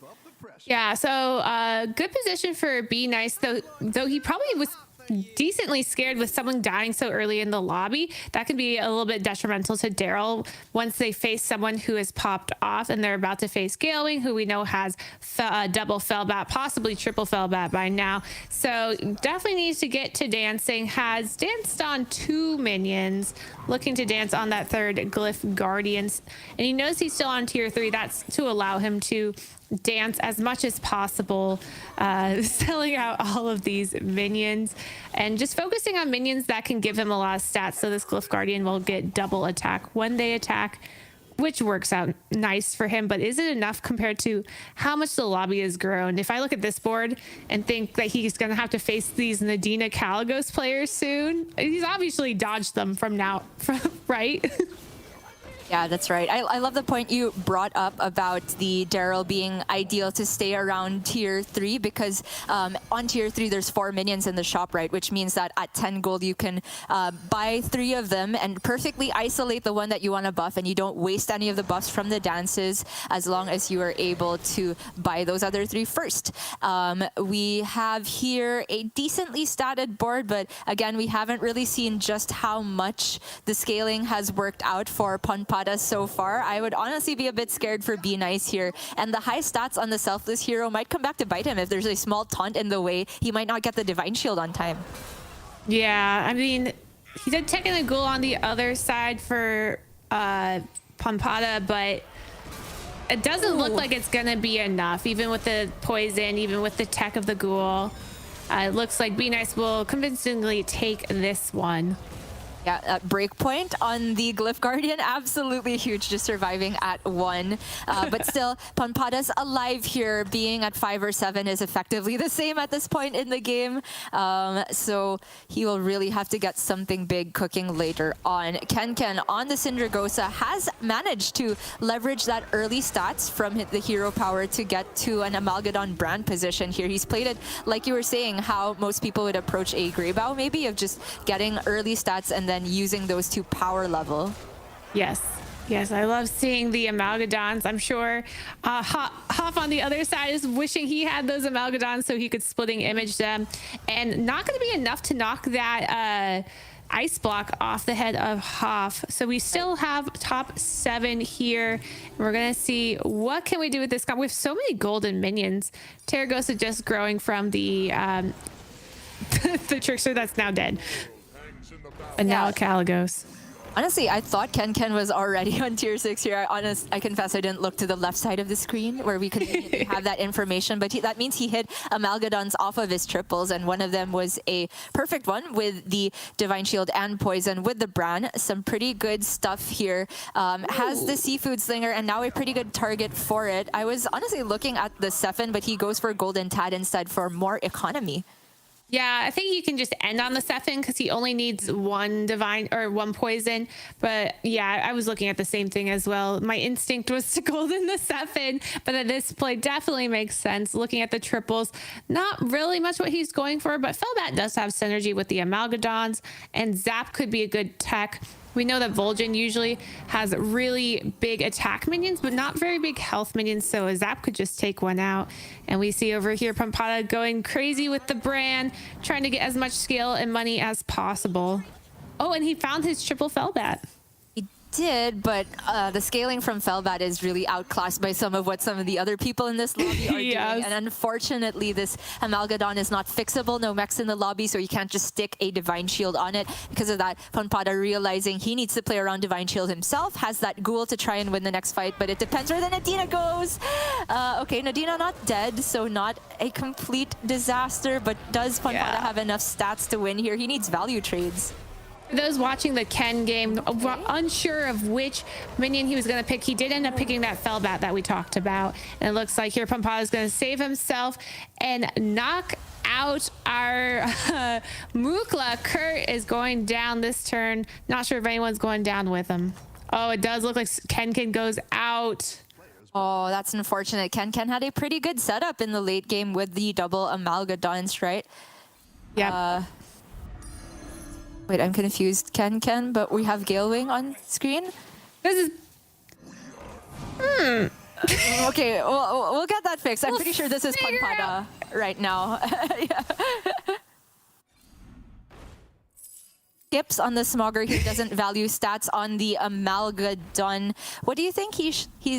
Yeah, so good position for Be Nice, though he probably was decently scared with someone dying so early in the lobby. That could be a little bit detrimental to Daryl once they face someone who is popped off and they're about to face Galewing, who we know has double Fellbat, possibly triple Fellbat by now. So definitely needs to get to dancing. Has danced on 2 minions, looking to dance on that third Glyph Guardians. And he knows he's still on tier 3. That's to allow him to dance as much as possible, selling out all of these minions and just focusing on minions that can give him a lot of stats. So this Glyph Guardian will get double attack when they attack, which works out nice for him. But is it enough compared to how much the lobby has grown? If I look at this board and think that he's going to have to face these Nadina Caligos players soon, he's obviously dodged them from now, right? Yeah, that's right. I love the point you brought up about the Daryl being ideal to stay around tier 3, because on tier 3 there's 4 minions in the shop, right? Which means that at 10 gold you can buy 3 of them and perfectly isolate the one that you want to buff, and you don't waste any of the buffs from the dances as long as you are able to buy those other 3 first. We have here a decently statted board, but again, we haven't really seen just how much the scaling has worked out for Ponpada so far. I would honestly be a bit scared for Be Nice here, and the high stats on the Selfless hero might come back to bite him. If there's a small taunt in the way, he might not get the Divine Shield on time. Yeah, I mean, he did take in a ghoul on the other side for Ponpada, but it doesn't look like it's gonna be enough, even with the poison, even with the tech of the ghoul. It looks like Be Nice will convincingly take this one. Yeah, breakpoint on the Glyph Guardian, absolutely huge, just surviving at 1. But still, Ponpada's alive here. Being at 5 or 7 is effectively the same at this point in the game. So he will really have to get something big cooking later on. Ken on the Syndragosa has managed to leverage that early stats from the hero power to get to an Amalgadon brand position here. He's played it, like you were saying, how most people would approach a Greybao, maybe, of just getting early stats and then using those to power level. Yes, I love seeing the Amalgadons. I'm sure Hoff on the other side is wishing he had those Amalgadons so he could splitting image them, and not going to be enough to knock that ice block off the head of Hoff. So we still have top 7 here. We're going to see what can we do with this comp. We have so many golden minions. Terragosa just growing from the the trickster that's now dead. And now a Caligos. Honestly, I thought Ken was already on tier 6 here. I confess I didn't look to the left side of the screen where we could have that information, but that means he hit Amalgadons off of his triples, and one of them was a perfect one with the Divine Shield and Poison with the Bran. Some pretty good stuff here. Has the Seafood Slinger, and now a pretty good target for it. I was honestly looking at the Sephin, but he goes for Golden Tad instead for more economy. Yeah, I think you can just end on the Sephin because he only needs 1 divine or 1 poison. But yeah, I was looking at the same thing as well. My instinct was to golden the Sephin, but this play definitely makes sense. Looking at the triples, not really much what he's going for, but Fellbat does have synergy with the Amalgadons, and Zap could be a good tech. We know that Vol'jin usually has really big attack minions, but not very big health minions, so a Zap could just take one out. And we see over here Ponpada going crazy with the brand, trying to get as much scale and money as possible. Oh, and he found his triple Fellbat. did, but the scaling from Felbat is really outclassed by some of the other people in this lobby are doing. And unfortunately, this Amalgadon is not fixable. No mechs in the lobby, so you can't just stick a Divine Shield on it. Because of that, Ponpada realizing he needs to play around Divine Shield himself, has that Ghoul to try and win the next fight, but it depends where the Nadina goes. Okay, Nadina not dead, so not a complete disaster, but does Ponpada have enough stats to win here? He needs value trades. For those watching the Ken game, unsure of which minion he was going to pick, he did end up picking that Felbat that we talked about. And it looks like here Ponpada is going to save himself and knock out our Mukla. Kurt is going down this turn. Not sure if anyone's going down with him. Oh, it does look like Ken goes out. Oh, that's unfortunate. Ken had a pretty good setup in the late game with the double Amalgadons, right? Yeah. Wait, I'm confused. Ken, but we have Galewing on screen. This is... Okay, we'll get that fixed. I'm pretty sure this is Ponpada right now. Skips on the Smogger here, doesn't value stats on the Amalgadon. What do you think he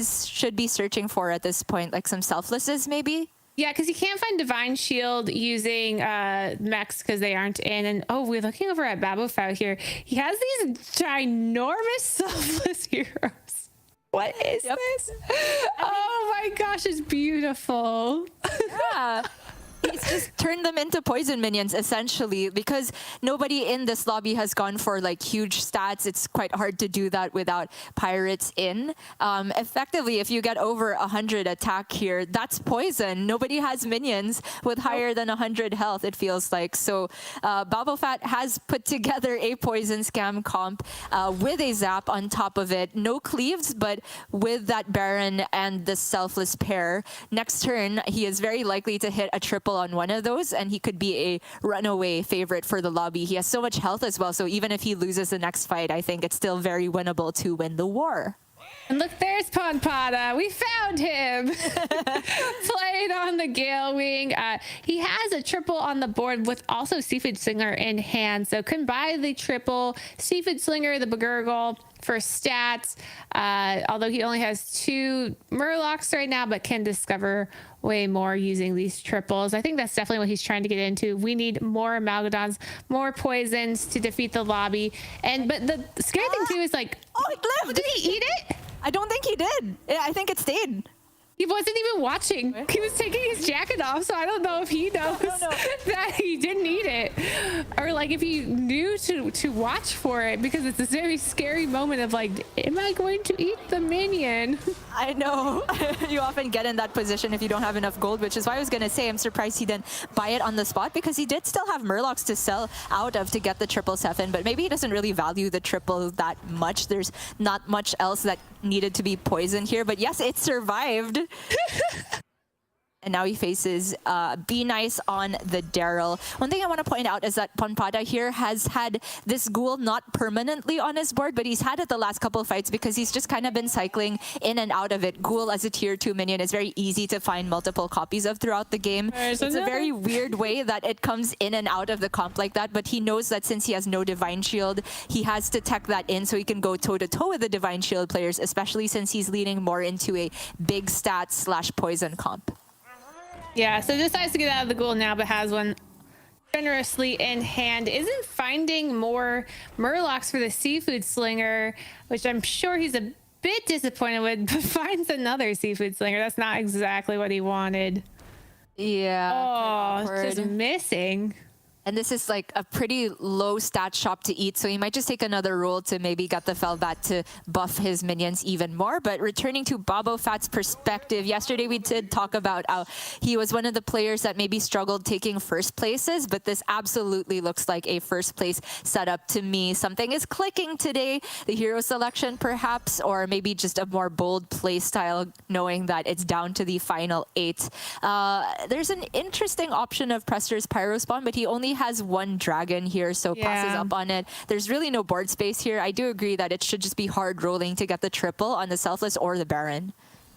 should be searching for at this point? Like some selflesses, maybe? Yeah, because you can't find Divine Shield using mechs because they aren't in. And oh, we're looking over at Babofau here. He has these ginormous selfless heroes. What is this? Oh my gosh, it's beautiful. Yeah. He's just turned them into poison minions, essentially, because nobody in this lobby has gone for like huge stats. It's quite hard to do that without pirates in. Effectively, if you get over 100 attack here, that's poison. Nobody has minions with higher than 100 health, it feels like. So Babofat has put together a poison scam comp with a zap on top of it. No cleaves, but with that Baron and the selfless pair. Next turn, he is very likely to hit a triple on one of those, and he could be a runaway favorite for the lobby. He has so much health as well, so even if he loses the next fight, I think it's still very winnable to win the war. And look, there's Ponpada. We found him. Played on the Gale Wing. He has a triple on the board with also Seafood Slinger in hand. So couldn't buy the triple. Seafood Slinger, the Begurgle for stats. Although he only has 2 Murlocs right now, but can discover way more using these triples. I think that's definitely what he's trying to get into. We need more Amalgadons, more poisons to defeat the lobby. But the scary thing too is like, oh, it lived. Did he eat it? I don't think he did. I think it stayed. He wasn't even watching. He was taking his jacket off, so I don't know if he knows that he didn't eat it. Or like if he knew to watch for it, because it's this very scary moment of like, am I going to eat the minion? I know. You often get in that position if you don't have enough gold, which is why I was going to say I'm surprised he didn't buy it on the spot, because he did still have Murlocs to sell out of to get the 777, but maybe he doesn't really value the triple that much. There's not much else that needed to be poisoned here, but yes, it survived. And now he faces Be Nice on the Daryl. One thing I want to point out is that Ponpada here has had this Ghoul not permanently on his board, but he's had it the last couple of fights because he's just kind of been cycling in and out of it. Ghoul as a tier 2 minion is very easy to find multiple copies of throughout the game. It's a very weird way that it comes in and out of the comp like that, but he knows that since he has no Divine Shield, he has to tech that in so he can go toe-to-toe with the Divine Shield players, especially since he's leaning more into a big stats / poison comp. Yeah, so decides to get out of the Ghoul now, but has one generously in hand. Isn't finding more Murlocs for the Seafood Slinger, which I'm sure he's a bit disappointed with, but finds another Seafood Slinger. That's not exactly what he wanted. Yeah. Oh, just missing. And this is like a pretty low stat shop to eat, so he might just take another roll to maybe get the Felbat to buff his minions even more. But returning to Babofat's perspective, yesterday we did talk about how he was one of the players that maybe struggled taking first places, but this absolutely looks like a first place setup to me. Something is clicking today, the hero selection perhaps, or maybe just a more bold play style, knowing that it's down to the final 8. There's an interesting option of Prester's Pyro Spawn, but he only has 1 dragon here, so passes up on it. There's really no board space here. I do agree that it should just be hard rolling to get the triple on the Selfless or the Baron.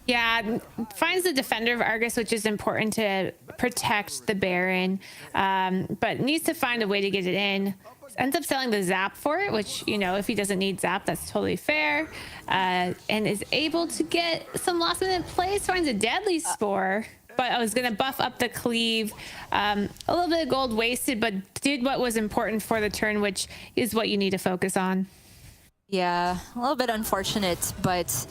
Yeah, finds the Defender of Argus, which is important to protect the Baron, but needs to find a way to get it in. ends up selling the Zap for it, which, you know, if he doesn't need Zap, that's totally fair. And is able to get some last minute plays, finds a Deadly Spore. But I was going to buff up the cleave. A little bit of gold wasted, but did what was important for the turn, which is what you need to focus on. Yeah, a little bit unfortunate, but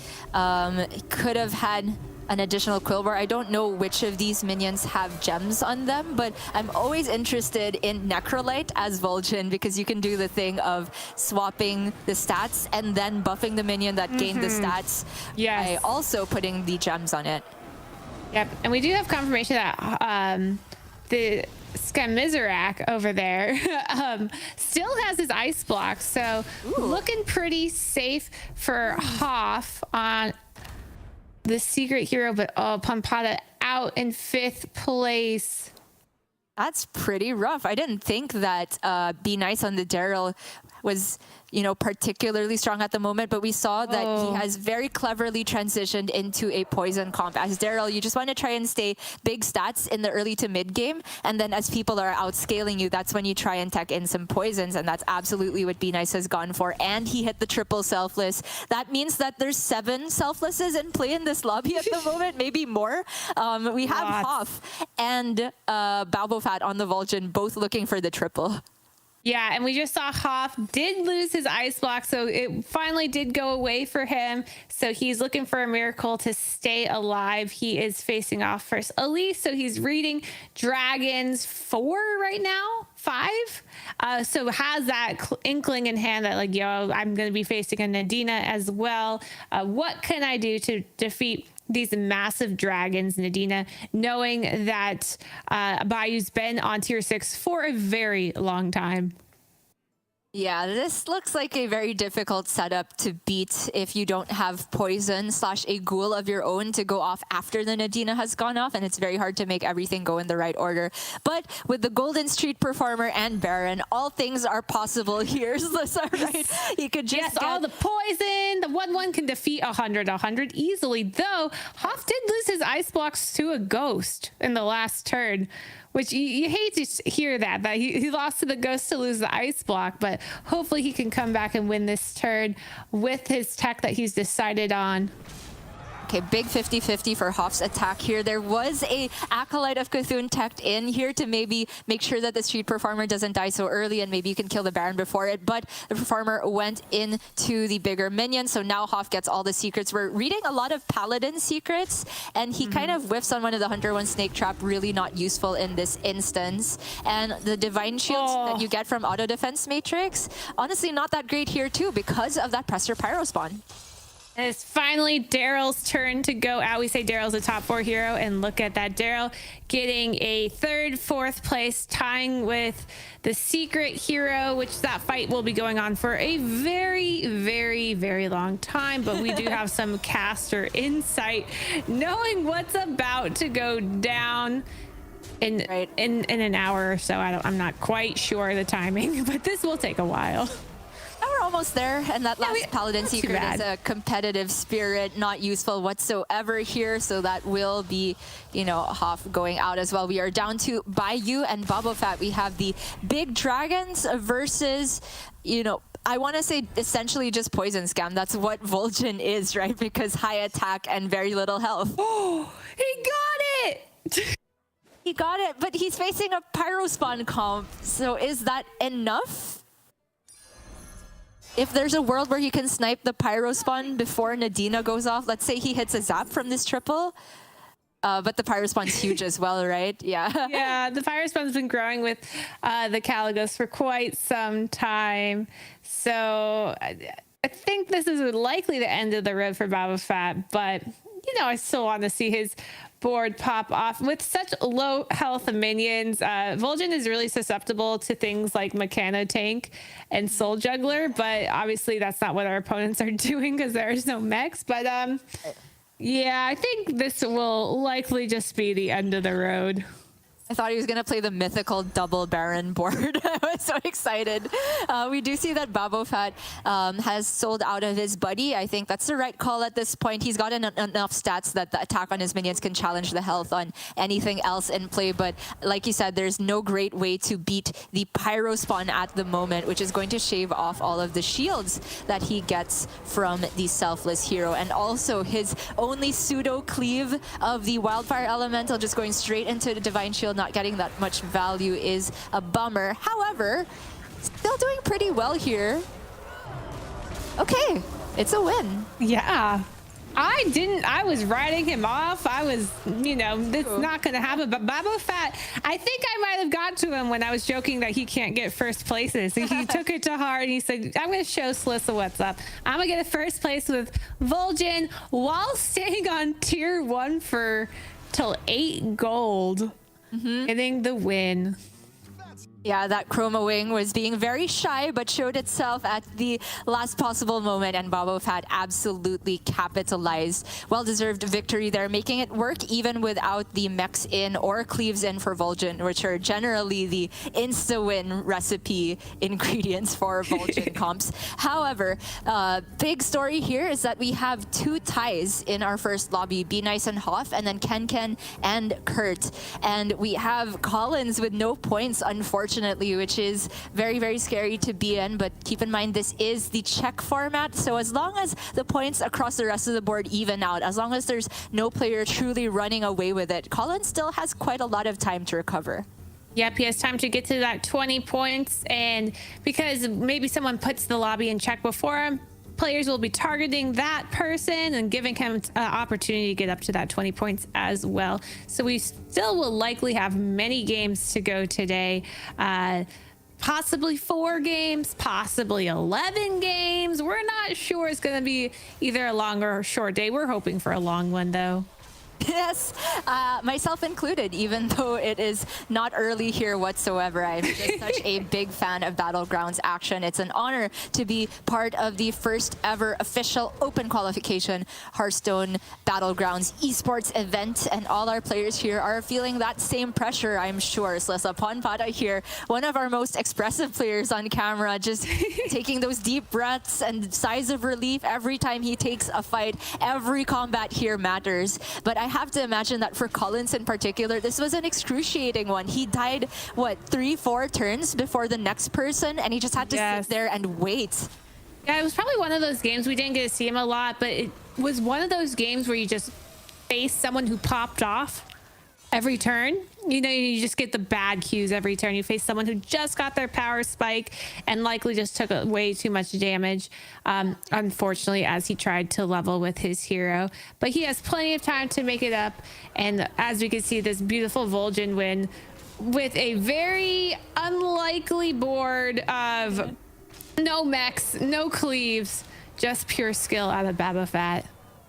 could have had an additional Quill Bar. I don't know which of these minions have gems on them, but I'm always interested in Necrolite as Vol'jin because you can do the thing of swapping the stats and then buffing the minion that gained the stats by also putting the gems on it. Yep, and we do have confirmation that the Scamizarak over there still has his ice block, so looking pretty safe for Hoff on the secret hero, but Pampada out in 5th place. That's pretty rough. I didn't think that Be Nice on the Daryl was, you know, particularly strong at the moment, but we saw that he has very cleverly transitioned into a poison comp. As Daryl, you just want to try and stay big stats in the early to mid game, and then as people are outscaling you, that's when you try and tech in some poisons, and that's absolutely what Be Nice has gone for. And he hit the triple selfless. That means that there's 7 selflesses in play in this lobby at the moment, maybe more. We have Hoff and Balbofat on the Vol'jin, both looking for the triple. Yeah, and we just saw Hoff did lose his ice block, so it finally did go away for him. So he's looking for a miracle to stay alive. He is facing off first Elise, so he's reading Dragons 4 right now, 5. So has that inkling in hand that like, yo, I'm going to be facing a Nadina as well. What can I do to defeat these massive dragons, Nadina, knowing that Bayou's been on tier 6 for a very long time? Yeah, this looks like a very difficult setup to beat if you don't have poison / a ghoul of your own to go off after the Nadina has gone off, and it's very hard to make everything go in the right order. But with the Golden Street Performer and Baron, all things are possible here, Lisa, right? You could just get all the poison. The 1/1 can defeat 100 easily, though Hoff did lose his ice blocks to a ghost in the last turn, which you hate to hear that he lost to the ghost to lose the ice block, but hopefully he can come back and win this turn with his tech that he's decided on. Okay, big 50-50 for Hoff's attack here. There was a Acolyte of Cthulhu teched in here to maybe make sure that the Street Performer doesn't die so early and maybe you can kill the Baron before it, but the Performer went into the bigger minion, so now Hoff gets all the secrets. We're reading a lot of Paladin secrets, and he kind of whiffs on one of the Hunter 1 Snake Trap, really not useful in this instance. And the Divine Shield that you get from Auto Defense Matrix, honestly not that great here too because of that Pressure Pyro spawn. And it's finally Daryl's turn to go out. We say Daryl's a top 4 hero, and look at that. Daryl getting a 3rd, 4th place, tying with the secret hero, which that fight will be going on for a very, very, very long time. But we do have some caster insight, knowing what's about to go down in an hour or so. I'm not quite sure the timing, but this will take a while. We're almost there, and that last Paladin secret is a competitive spirit, not useful whatsoever here, so that will be, you know, Hoff going out as well. We are down to Bayou and Babofat. We have the big dragons versus, you know, I want to say essentially just poison scam. That's what Vol'jin is, right? Because high attack and very little health. Oh, he got it! He got it, but he's facing a Pyro Spawn comp, so is that enough? If there's a world where he can snipe the Pyro Spawn before Nadina goes off, let's say he hits a Zap from this triple, but the Pyro Spawn's huge as well, right? Yeah. Yeah, the Pyro Spawn's been growing with the Caligos for quite some time. So I think this is likely the end of the road for Babofat, but, you know, I still want to see his board pop off. With such low health minions, Vol'jin is really susceptible to things like Mechano Tank and Soul Juggler, but obviously that's not what our opponents are doing because there is no mechs. But yeah, I think this will likely just be the end of the road. I thought he was going to play the mythical double Baron board. I was so excited. We do see that Babofat has sold out of his buddy. I think that's the right call at this point. He's got enough stats that the attack on his minions can challenge the health on anything else in play. But like you said, there's no great way to beat the Pyro spawn at the moment, which is going to shave off all of the shields that he gets from the Selfless hero. And also his only pseudo cleave of the Wildfire Elemental just going straight into the Divine Shield, not getting that much value is a bummer. However, still doing pretty well here. Okay, it's a win. Yeah. I was writing him off. I was, it's not going to happen. But Babofat, I think I might have got to him when I was joking that he can't get first places. He took it to heart and he said, I'm going to show Slissa what's up. I'm going to get a first place with Vol'jin while staying on tier 1 for till 8 gold. Getting the win. Yeah, that Chroma Wing was being very shy, but showed itself at the last possible moment, and Babofat absolutely capitalized. Well-deserved victory there, making it work even without the mechs in or cleaves in for Vol'jin, which are generally the insta-win recipe ingredients for Vol'jin comps. However, big story here is that we have 2 ties in our first lobby, Be Nice and Hoff, and then Ken and Kurt. And we have Collins with no points, unfortunately, which is very, very scary to be in. But keep in mind, this is the check format. So as long as the points across the rest of the board even out, as long as there's no player truly running away with it, Colin still has quite a lot of time to recover. Yep, he has time to get to that 20 points. And because maybe someone puts the lobby in check before him, players will be targeting that person and giving him an opportunity to get up to that 20 points as well. So we still will likely have many games to go today. Possibly 4 games, possibly 11 games. We're not sure. It's going to be either a long or a short day. We're hoping for a long one, though. Yes, myself included, even though it is not early here whatsoever. I'm just such a big fan of Battlegrounds action. It's an honor to be part of the first ever official open qualification Hearthstone Battlegrounds esports event, and all our players here are feeling that same pressure, I'm sure. Slissa Ponpada here, one of our most expressive players on camera, just taking those deep breaths and sighs of relief every time he takes a fight. Every combat here matters. But I have to imagine that for Collins in particular, this was an excruciating one. He died, what, 3-4 turns before the next person, and he just had to sit there and wait. Yeah, it was probably one of those games we didn't get to see him a lot, but it was one of those games where you just face someone who popped off every turn. You just get the bad cues every turn. You face someone who just got their power spike and likely just took way too much damage, unfortunately, as he tried to level with his hero. But he has plenty of time to make it up. And as we can see, this beautiful Vol'jin win with a very unlikely board of no mechs, no cleaves, just pure skill out of Babofat.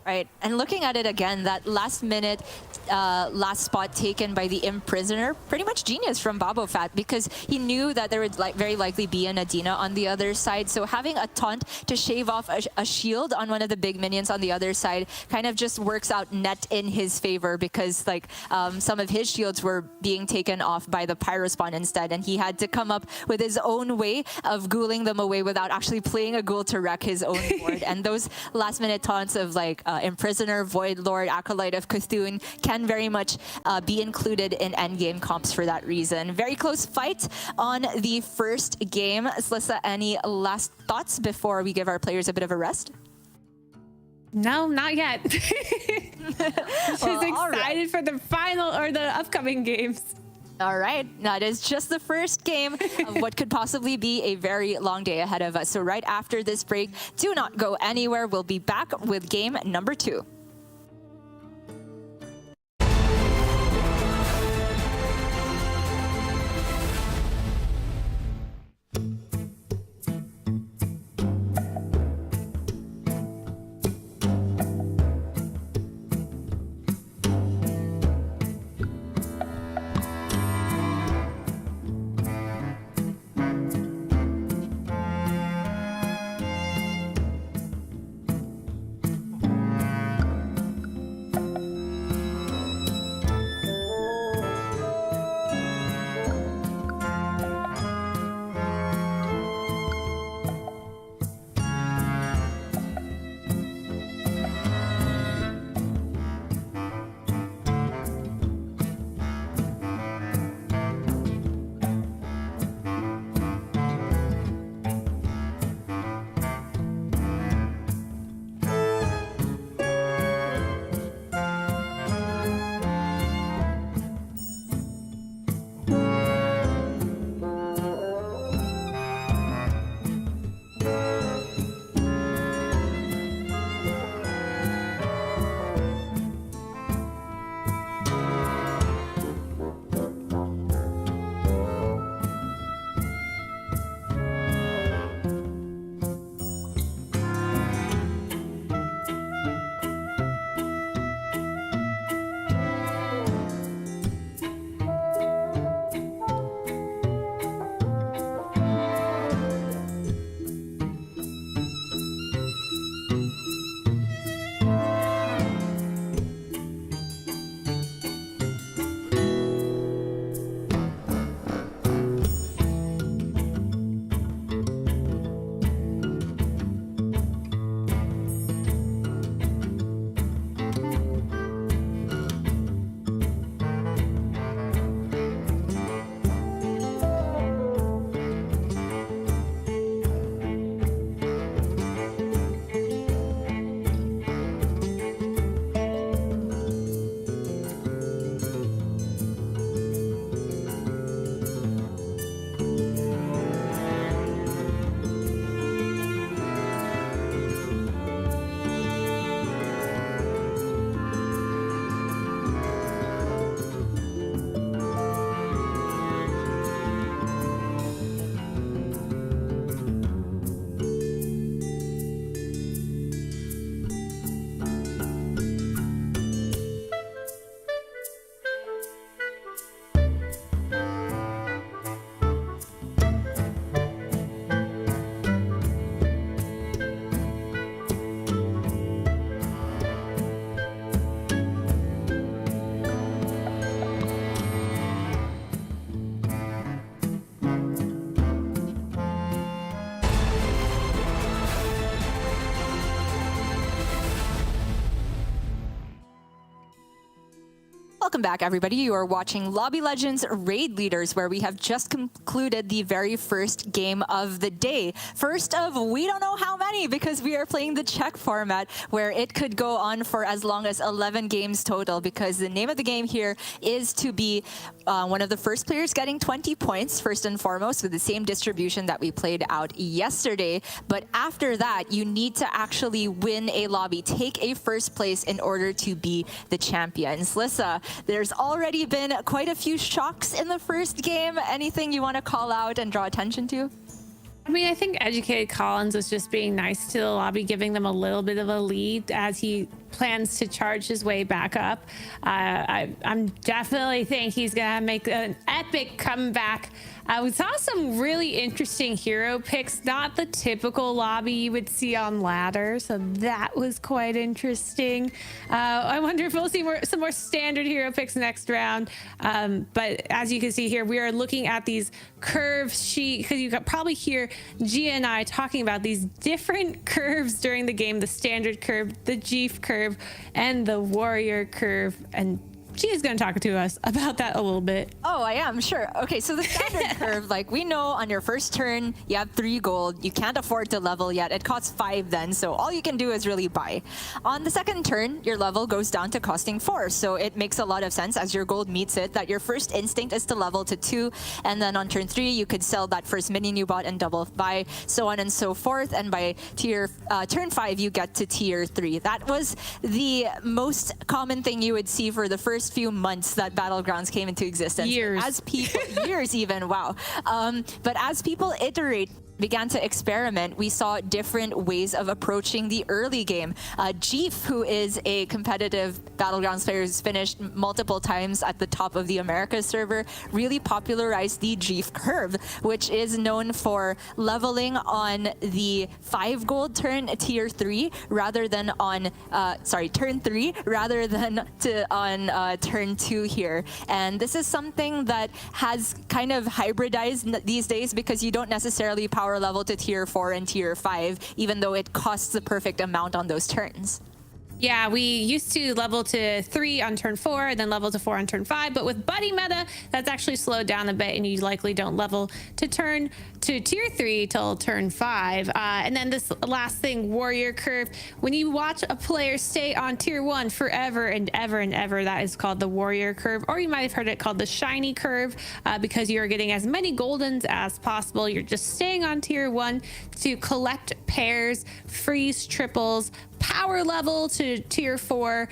Right, and looking at it again, that last minute, last spot taken by the Imprisoner, pretty much genius from Babofat, because he knew that there would very likely be an Adina on the other side. So having a taunt to shave off a shield on one of the big minions on the other side kind of just works out net in his favor, because some of his shields were being taken off by the Pyro spawn instead, and he had to come up with his own way of ghouling them away without actually playing a ghoul to wreck his own board. And those last minute taunts of Imprisoner, Void Lord, Acolyte of Cthulhu can very much be included in endgame comps for that reason. Very close fight on the first game. Slissa, any last thoughts before we give our players a bit of a rest? No, not yet. Just excited for the final or the upcoming games. All right, that is just the first game of what could possibly be a very long day ahead of us. So right after this break, do not go anywhere. We'll be back with game number 2. Welcome back, everybody. You are watching Lobby Legends Raid Leaders, where we have just concluded the very first game of the day. First of we don't know how many, because we are playing the check format, where it could go on for as long as 11 games total, because the name of the game here is to be one of the first players getting 20 points, first and foremost, with the same distribution that we played out yesterday. But after that, you need to actually win a lobby, take a first place in order to be the champions. Lissa, there's already been quite a few shocks in the first game. Anything you want to call out and draw attention to? I mean, I think Educated Collins was just being nice to the lobby, giving them a little bit of a lead as he plans to charge his way back up. I'm definitely think he's gonna make an epic comeback. We saw some really interesting hero picks, not the typical lobby you would see on ladder, so that was quite interesting. I wonder if we'll see some more standard hero picks next round. But as you can see here, we are looking at these curves sheet, because you could probably hear Gia and I talking about these different curves during the game: the standard curve, the Jeef curve, and the warrior curve. And Gia's going to talk to us about that a little bit. Oh, I am, sure. Okay, so the standard curve, like we know on your first turn, you have 3 gold. You can't afford to level yet. It costs 5 then, so all you can do is really buy. On the second turn, your level goes down to costing 4, so it makes a lot of sense as your gold meets it that your first instinct is to level to 2, and then on turn 3, you could sell that first minion you bought and double buy, so on and so forth, and by turn 5, you get to tier 3. That was the most common thing you would see for the first few months that Battlegrounds came into existence. Years. As people, years even, wow. But as people began to experiment, we saw different ways of approaching the early game. Jeef, who is a competitive Battlegrounds player who's finished multiple times at the top of the Americas server, really popularized the Jeef curve, which is known for leveling on the 5 gold turn tier 3 rather than on, turn 3 rather than on turn 2 here. And this is something that has kind of hybridized these days, because you don't necessarily power level to tier 4 and tier 5, even though it costs the perfect amount on those turns. Yeah, we used to level to 3 on turn 4 and then level to 4 on turn 5, but with buddy meta, that's actually slowed down a bit, and you likely don't level to tier 3 till turn 5. And then this last thing, warrior curve. When you watch a player stay on tier 1 forever and ever and ever, that is called the warrior curve, or you might have heard it called the shiny curve, because you're getting as many goldens as possible. You're just staying on tier 1 to collect pairs, freeze triples, power level to tier 4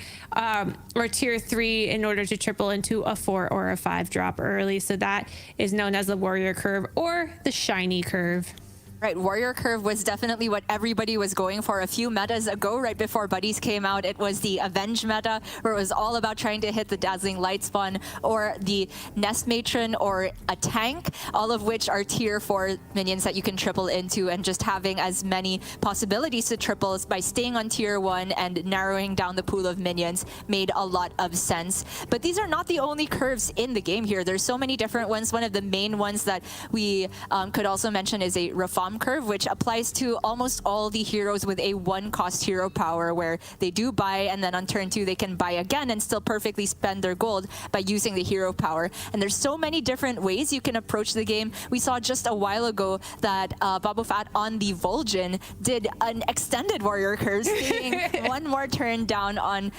or tier 3 in order to triple into a 4 or a 5 drop early. So that is known as the warrior curve or the shiny curve. Right, warrior curve was definitely what everybody was going for a few metas ago, right before buddies came out. It was the avenge meta, where it was all about trying to hit the dazzling light spawn or the nest matron or a tank, all of which are tier 4 minions that you can triple into, and just having as many possibilities to triples by staying on tier 1 and narrowing down the pool of minions made a lot of sense. But these are not the only curves in the game here. There's so many different ones. One of the main ones that we could also mention is a Reform curve, which applies to almost all the heroes with a 1-cost hero power, where they do buy, and then on turn 2 they can buy again and still perfectly spend their gold by using the hero power. And there's so many different ways you can approach the game. We saw just a while ago that Babu Fat on the Vol'jin did an extended warrior curve, staying 1 more turn down on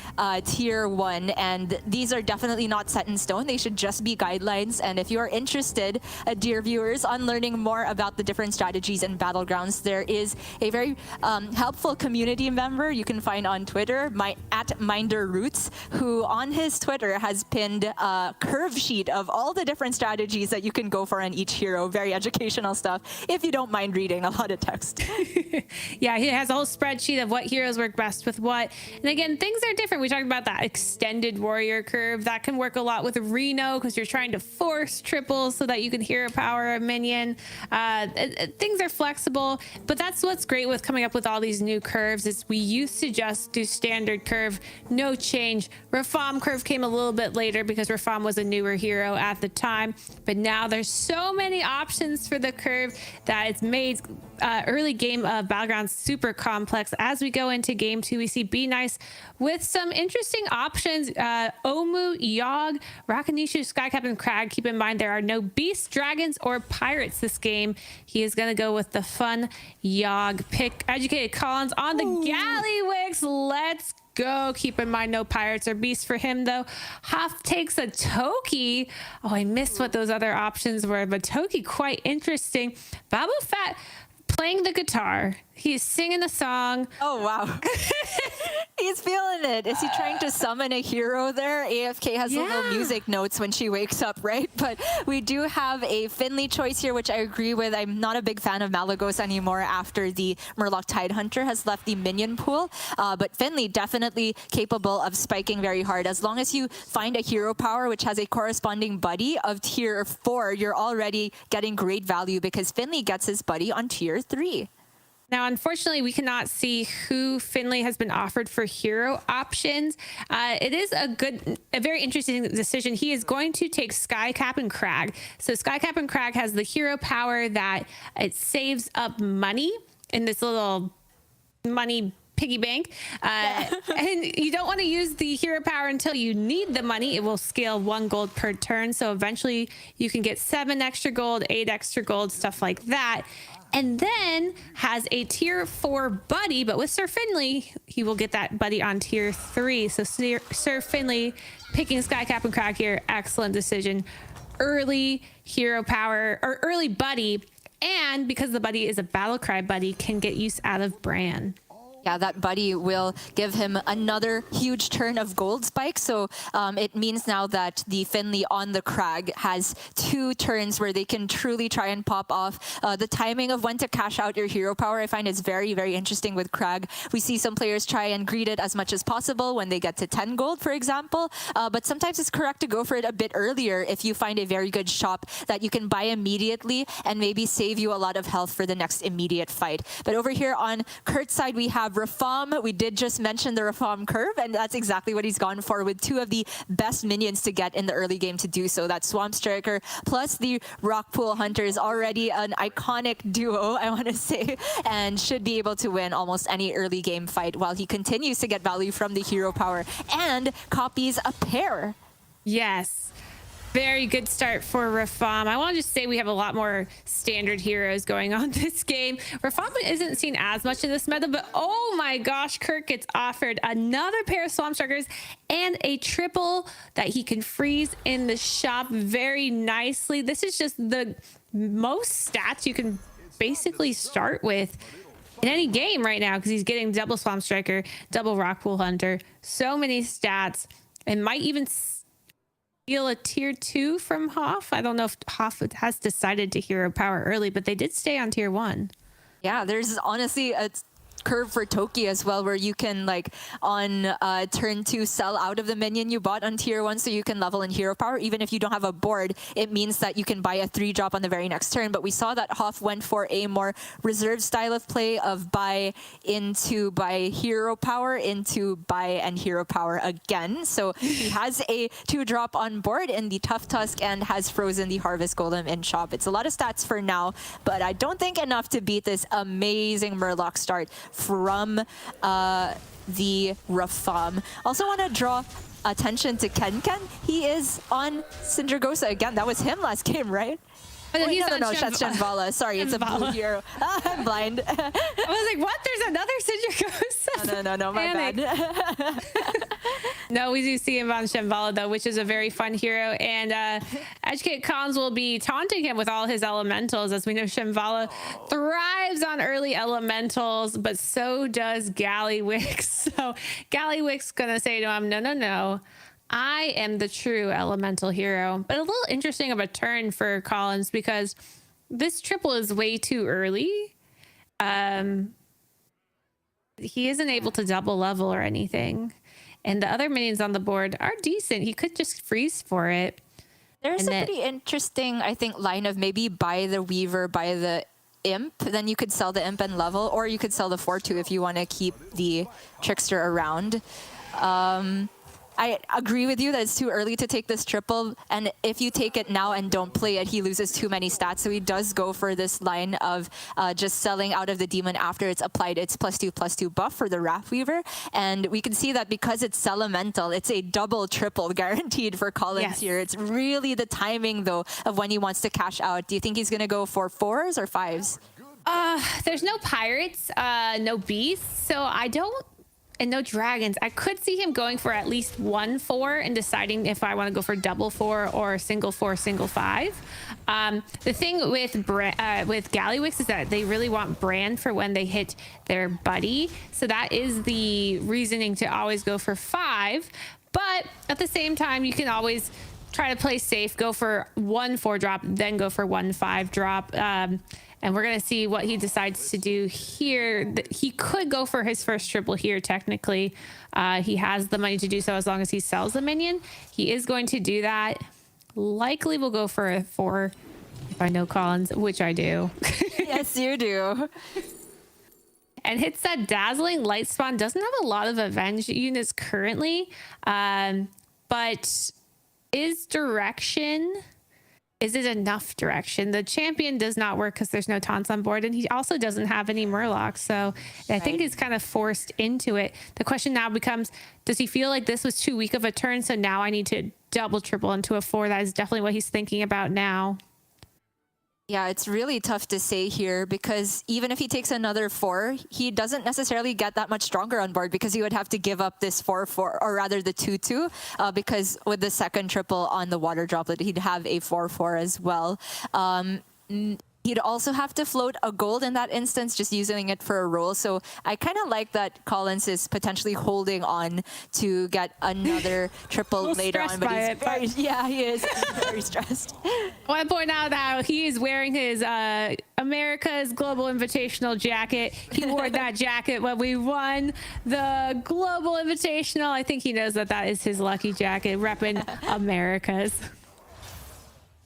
tier 1, and these are definitely not set in stone. They should just be guidelines. And if you are interested, dear viewers, on learning more about the different strategies and Battlegrounds, there is a very helpful community member you can find on Twitter, @MinderRoots, who on his Twitter has pinned a curve sheet of all the different strategies that you can go for on each hero. Very educational stuff, if you don't mind reading a lot of text. Yeah, he has a whole spreadsheet of what heroes work best with what. And again, things are different. We talked about that extended warrior curve. That can work a lot with Reno, because you're trying to force triples so that you can hero power a minion. Things are flexible, but that's what's great with coming up with all these new curves. Is we used to just do standard curve, no change. Reform curve came a little bit later because Reform was a newer hero at the time, but now there's so many options for the curve that it's made early game of Battlegrounds super complex. As we go into game 2, we see Be Nice with some interesting options. Omu, Yogg, Rakanishu, Skycap, and Crag. Keep in mind there are no beasts, dragons, or pirates this game. He is going to go with the fun Yogg pick. Educated Collins on the Gallywix. Let's go. Keep in mind no pirates or beasts for him though. Huff takes a Toki. Oh, I missed what those other options were, but Toki quite interesting. Babu Fat playing the guitar. He's singing the song. Oh, wow. He's feeling it. Is he trying to summon a hero there? AFK has little music notes when she wakes up, right? But we do have a Finley choice here, which I agree with. I'm not a big fan of Malagos anymore after the Murloc Tidehunter has left the minion pool. But Finley definitely capable of spiking very hard. As long as you find a hero power, which has a corresponding buddy of tier 4, you're already getting great value because Finley gets his buddy on tier 3. Now, unfortunately, we cannot see who Finley has been offered for hero options. It is a very interesting decision. He is going to take Skycap and Crag. So Skycap and Crag has the hero power that it saves up money in this little money piggy bank. And you don't want to use the hero power until you need the money. It will scale 1 gold per turn. So eventually you can get 7 extra gold, 8 extra gold, stuff like that. And then has a tier 4 buddy, but with Sir Finley, he will get that buddy on tier 3. So Sir Finley picking Skycap and Crag here, excellent decision. Early hero power, or early buddy, and because the buddy is a Battlecry buddy, can get use out of Bran. Yeah, that buddy will give him another huge turn of gold spike. So it means now that the Finley on the Crag has 2 turns where they can truly try and pop off. The timing of when to cash out your hero power, I find is very, very interesting with Crag. We see some players try and greed it as much as possible when they get to 10 gold, for example. But sometimes it's correct to go for it a bit earlier if you find a very good shop that you can buy immediately and maybe save you a lot of health for the next immediate fight. But over here on Kurt's side, we have Rafam. We did just mention the Rafam curve, and that's exactly what he's gone for with 2 of the best minions to get in the early game to do so. That Swamp Striker plus the Rockpool Hunter is already an iconic duo, I want to say, and should be able to win almost any early game fight while he continues to get value from the hero power and copies a pair. Yes. Very good start for Rafam. I want to just say we have a lot more standard heroes going on this game. Rafam isn't seen as much in this meta, but oh my gosh, Kirk gets offered another pair of Swamp Strikers and a triple that he can freeze in the shop very nicely. This is just the most stats you can basically start with in any game right now because he's getting double Swamp Striker, double Rockpool Hunter, so many stats, and might even steal a tier 2 from Hoff. I don't know if Hoff has decided to hero power early, but they did stay on tier 1. Yeah, there's honestly a curve for Toki as well, where you can like on turn 2 sell out of the minion you bought on tier 1 so you can level in hero power. Even if you don't have a board, it means that you can buy a 3-drop on the very next turn. But we saw that Hoff went for a more reserved style of play of buy into buy hero power into buy and hero power again. So he has a 2-drop on board in the Tough Tusk and has frozen the Harvest Golem in shop. It's a lot of stats for now, but I don't think enough to beat this amazing Murloc start from the Rafam. Also want to draw attention to Ken. He is on Syndragosa again. That was him last game, right? But Wait, no, that's Shenvala. Sorry, it's a blue hero. I'm blind. I was like, what? There's another Syndragosa. No, my bad. No, we do see him on Shenvala, though, which is a very fun hero. And Educated Collins will be taunting him with all his elementals. As we know, Shenvala thrives on early elementals, but so does Gallywix. So Gallywix going to say to him, no. I am the true elemental hero. But a little interesting of a turn for Collins because this triple is way too early. He isn't able to double level or anything. And the other minions on the board are decent. He could just freeze for it. There's a pretty interesting, I think, line of maybe buy the Weaver, buy the Imp. Then you could sell the Imp and level, or you could sell the 4-2 if you want to keep the Trickster around. I agree with you that it's too early to take this triple, and if you take it now and don't play it, he loses too many stats. So he does go for this line of just selling out of the demon after it's applied its +2/+2 buff for the Wrathweaver, and we can see that because it's Elemental, it's a double triple guaranteed for Collins here. It's really the timing though of when he wants to cash out. Do you think he's gonna go for 4s or 5s? There's no pirates, no beasts, so I don't, and no dragons. I could see him going for at least 1 4 and deciding if I want to go for double 4 or single 4, single 5. The thing with Gallywix is that they really want brand for when they hit their buddy, so that is the reasoning to always go for 5. But at the same time, you can always try to play safe, go for 1 4 drop, then go for 1 5 drop. And we're going to see what he decides to do here. He could go for his first triple here, technically. He has the money to do so as long as he sells the minion. He is going to do that. Likely will go for a 4 if I know Collins, which I do. Yes, you do. And hits that Dazzling Light Spawn. Doesn't have a lot of Avenge units currently. But is direction... Is it enough direction? The champion does not work because there's no taunts on board, and he also doesn't have any Murlocs. So I think he's kind of forced into it. The question now becomes, does he feel like this was too weak of a turn? So now I need to double triple into a 4. That is definitely what he's thinking about now. Yeah, it's really tough to say here because even if he takes another 4, he doesn't necessarily get that much stronger on board because he would have to give up this 4/4, or rather the 2/2, because with the second triple on the water droplet, he'd have a 4/4 as well. He'd also have to float a gold in that instance, just using it for a roll. So I kind of like that Collins is potentially holding on to get another triple later on. But he's he is very stressed. I want to point out that he is wearing his America's Global Invitational jacket. He wore that jacket when we won the Global Invitational. I think he knows that that is his lucky jacket, repping America's.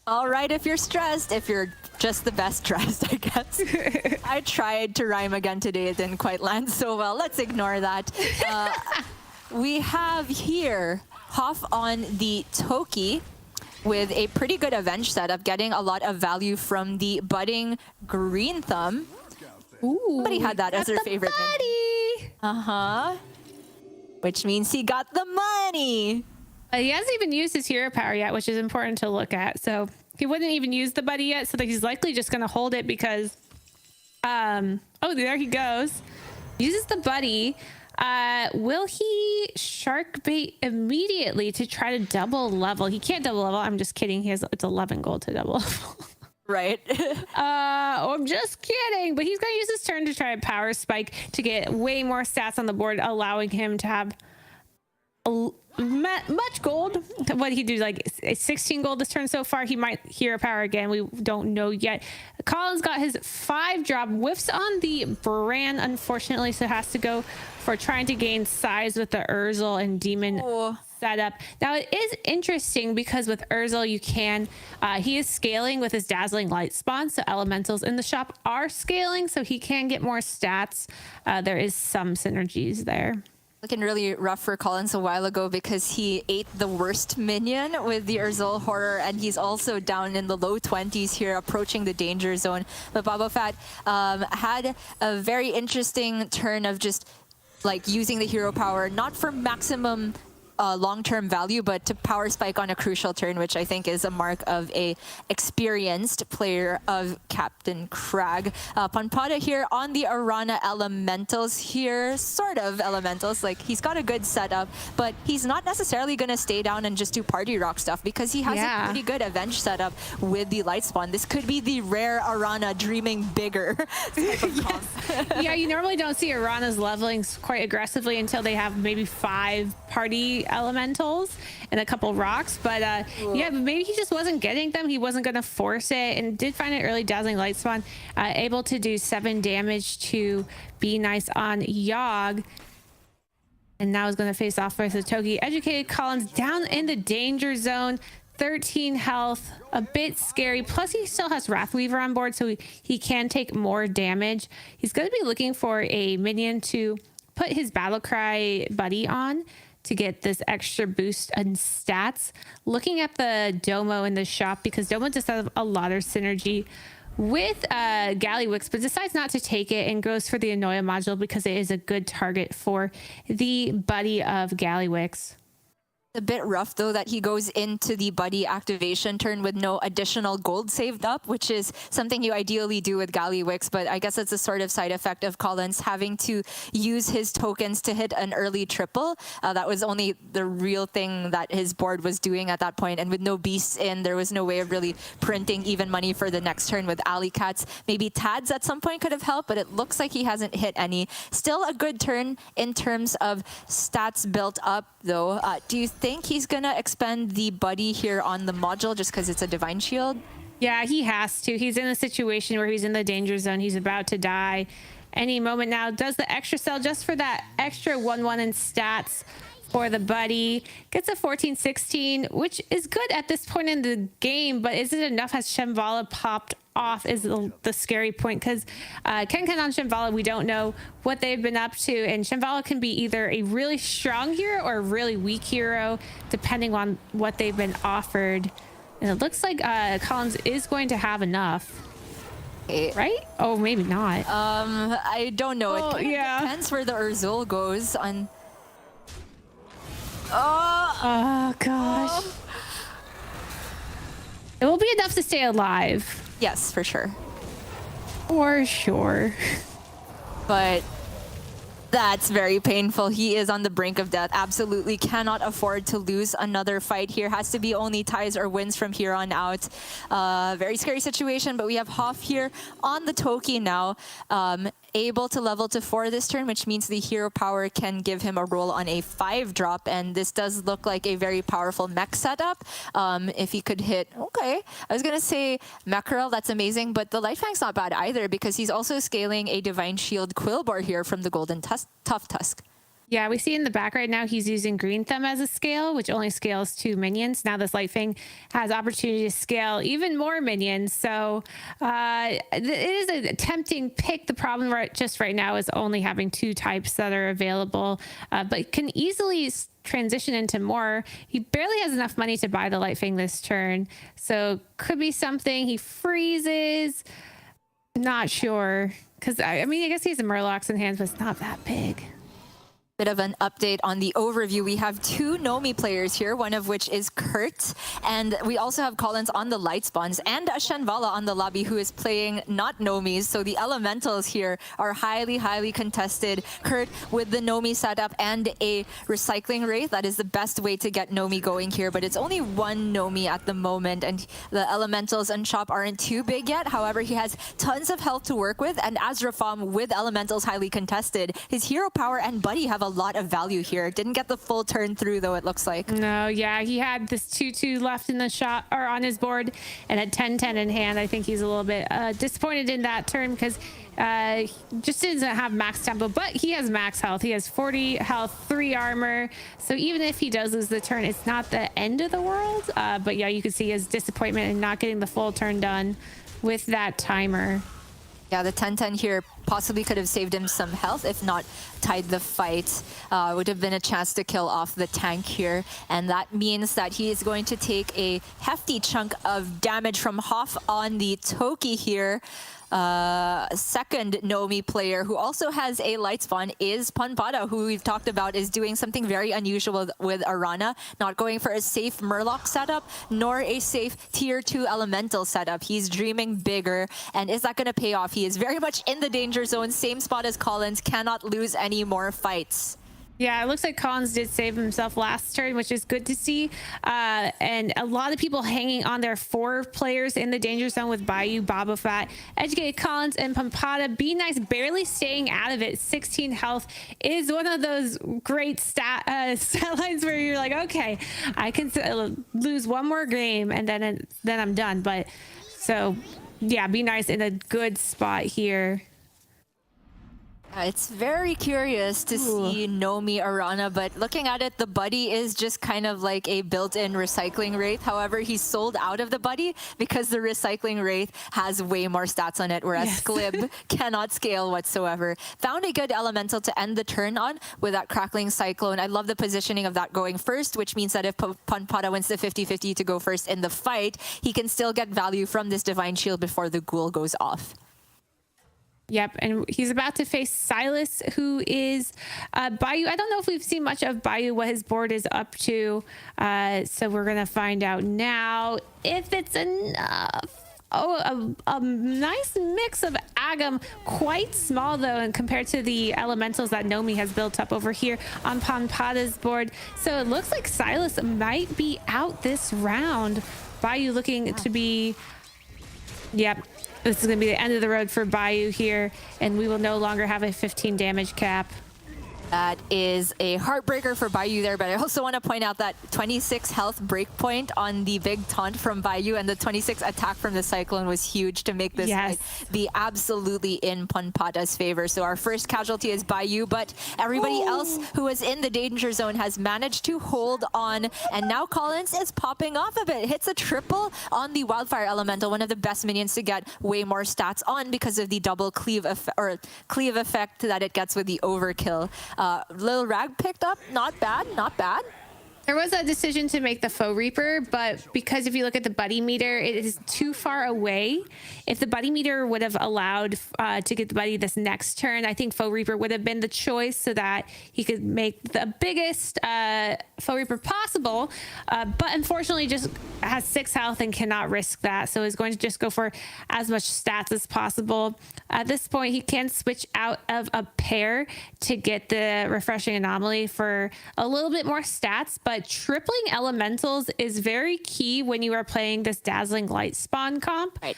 All right, if you're stressed, if you're just the best dressed, I guess. I tried to rhyme again today. It didn't quite land so well. Let's ignore that. We have here Hoff on the Toki with a pretty good Avenge setup, getting a lot of value from the budding Green Thumb. Ooh, somebody had that as their favorite. Buddy. Which means he got the money. He hasn't even used his hero power yet, which is important to look at. So he wouldn't even use the buddy yet, so that he's likely just going to hold it because... oh, there he goes. Uses the buddy. Will he shark bait immediately to try to double level? He can't double level. I'm just kidding. It's 11 gold to double level. Right. I'm just kidding. But he's going to use his turn to try a power spike to get way more stats on the board, allowing him to have... much gold. What did he do? Like 16 gold this turn so far. He might hero power again. We don't know yet. Collins got his 5 drop, whiffs on the brand, unfortunately, so has to go for trying to gain size with the Urzel and Demon setup. Now it is interesting because with Urzel you can he is scaling with his Dazzling Light Spawn, so elementals in the shop are scaling, so he can get more stats. There is some synergies there. Looking really rough for Collins a while ago because he ate the worst minion with the Urzel Horror, and he's also down in the low 20s here, approaching the danger zone. But Babofat had a very interesting turn of just like using the hero power, not for maximum long-term value, but to power spike on a crucial turn, which I think is a mark of a experienced player of Captain Crag. Panpada here on the Arana Elementals here, sort of Elementals. Like, he's got a good setup, but he's not necessarily going to stay down and just do party rock stuff because he has a pretty good Avenge setup with the Light Spawn. This could be the rare Arana dreaming bigger type of comp. Yeah, you normally don't see Arana's leveling quite aggressively until they have maybe 5 party elementals and a couple rocks, but yeah, maybe he just wasn't getting them. He wasn't going to force it, and did find it early. Dazzling Light Spawn able to do 7 damage to be nice on Yogg, and now is going to face off with the Toki. Educated Collins down in the danger zone, 13 health, a bit scary, plus he still has Wrathweaver on board, so he can take more damage. He's going to be looking for a minion to put his Battlecry buddy on to get this extra boost in stats. Looking at the Domo in the shop, because Domo just has a lot of synergy with Gallywix, but decides not to take it and goes for the Anoia module because it is a good target for the buddy of Gallywix. A bit rough though that he goes into the buddy activation turn with no additional gold saved up, which is something you ideally do with Gallywix, but I guess it's a sort of side effect of Collins having to use his tokens to hit an early triple. That was only the real thing that his board was doing at that point, and with no beasts in, there was no way of really printing even money for the next turn with alley cats. Maybe Tads at some point could have helped, but it looks like he hasn't hit any. Still a good turn in terms of stats built up though. Do you think he's gonna expend the buddy here on the module just because it's a divine shield? Yeah, he has to. He's in a situation where he's in the danger zone. He's about to die any moment now. Does the extra sell just for that extra 1-1 in stats for the buddy. Gets a 14-16, which is good at this point in the game, but is it enough? Has Shambhala popped off is the scary point, because Ken on Shambhala, we don't know what they've been up to, and Shambhala can be either a really strong hero or a really weak hero depending on what they've been offered. And it looks like Collins is going to have enough, right? Oh, maybe not. I don't know. Oh, it yeah, depends where the Urzul goes on. Oh gosh. It will be enough to stay alive. Yes, for sure. For sure. But that's very painful. He is on the brink of death. Absolutely cannot afford to lose another fight here. Has to be only ties or wins from here on out. Very scary situation, but we have Hoff here on the Toki now. Able to level to 4 this turn, which means the hero power can give him a roll on a 5-drop, and this does look like a very powerful mech setup. If he could hit, okay, I was gonna say Mackerel, that's amazing, but the Lightfang's not bad either, because he's also scaling a Divine Shield Quillbore here from the Golden Tough Tusk. Yeah, we see in the back right now he's using Green Thumb as a scale, which only scales 2 minions. Now this Lightfang has opportunity to scale even more minions. So it is a tempting pick. The problem just right now is only having 2 types that are available, but can easily transition into more. He barely has enough money to buy the Lightfang this turn. So could be something. He freezes. Not sure. Because, I mean, I guess he has a Murlocs in hand, but it's not that big. Bit of an update on the overview. We have 2 Nomi players here, one of which is Kurt, and we also have Collins on the light spawns and a Shanvala on the lobby who is playing not Nomis. So the elementals here are highly contested. Kurt with the Nomi setup and a recycling wraith. That is the best way to get Nomi going here, but it's only 1 Nomi at the moment, and the elementals and shop aren't too big yet. However, he has tons of health to work with, and as Rafam with elementals highly contested, his hero power and buddy have a lot of value here. Didn't get the full turn through though, it looks like. No, yeah, he had this 2-2 left in the shot or on his board and a 10-10 in hand. I think he's a little bit disappointed in that turn because just doesn't have max tempo, but he has max health. He has 40 health, 3 armor. So even if he does lose the turn, it's not the end of the world. But yeah, you can see his disappointment in not getting the full turn done with that timer. Yeah, the 10-10 here possibly could have saved him some health, if not tied the fight. Would have been a chance to kill off the tank here. And that means that he is going to take a hefty chunk of damage from Hoff on the Toki here. Second Nomi player who also has a light spawn is Panpada, who we've talked about is doing something very unusual with Arana, not going for a safe Murloc setup nor a safe tier 2 elemental setup. He's dreaming bigger, and is that going to pay off? He is very much in the danger zone, same spot as Collins, cannot lose any more fights. Yeah, it looks like Collins did save himself last turn, which is good to see. And a lot of people hanging on their 4 players in the danger zone with Bayou, Boba Fett, Educated Collins, and Pampada. Be Nice barely staying out of it. 16 health is one of those great stat lines where you're like, okay, I can lose 1 more game and then I'm done. But so, yeah, Be Nice in a good spot here. It's very curious to see Nomi Arana, but looking at it, the buddy is just kind of like a built-in recycling wraith. However, he's sold out of the buddy because the recycling wraith has way more stats on it, whereas Sklib cannot scale whatsoever. Found a good elemental to end the turn on with that crackling cyclone. I love the positioning of that going first, which means that if Panpada wins the 50-50 to go first in the fight, he can still get value from this Divine Shield before the ghoul goes off. Yep, and he's about to face Silas, who is Bayou. I don't know if we've seen much of Bayou, what his board is up to. So we're going to find out now if it's enough. Oh, a nice mix of Agam, quite small though, and compared to the elementals that Nomi has built up over here on Panpada's board. So it looks like Silas might be out this round. Bayou looking to be, yep. This is going to be the end of the road for Bayou here, and we will no longer have a 15 damage cap. That is a heartbreaker for Bayou there, but I also want to point out that 26 health breakpoint on the big taunt from Bayou, and the 26 attack from the Cyclone was huge to make this fight be absolutely in Panpada's favor. So our first casualty is Bayou, but everybody else who was in the danger zone has managed to hold on, and now Collins is popping off a bit. Hits a triple on the Wildfire Elemental, one of the best minions to get way more stats on because of the double cleave effect that it gets with the overkill. Lil Rag picked up, not bad, not bad. There was a decision to make the Foe Reaper, but because if you look at the buddy meter, it is too far away. If the buddy meter would have allowed to get the buddy this next turn, I think Foe Reaper would have been the choice so that he could make the biggest Foe Reaper possible. But unfortunately, just has 6 health and cannot risk that. So he's going to just go for as much stats as possible. At this point, he can switch out of a pair to get the Refreshing Anomaly for a little bit more stats, but tripling elementals is very key when you are playing this Dazzling Light spawn comp. Right.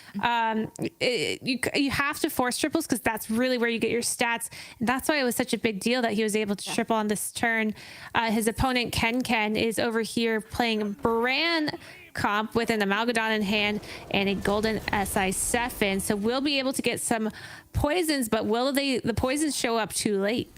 You have to force triples because that's really where you get your stats. And that's why it was such a big deal that he was able to triple on this turn. His opponent, Ken, is over here playing Bran comp with an Amalgadon in hand and a golden SI7. So we'll be able to get some poisons, but will the poisons show up too late?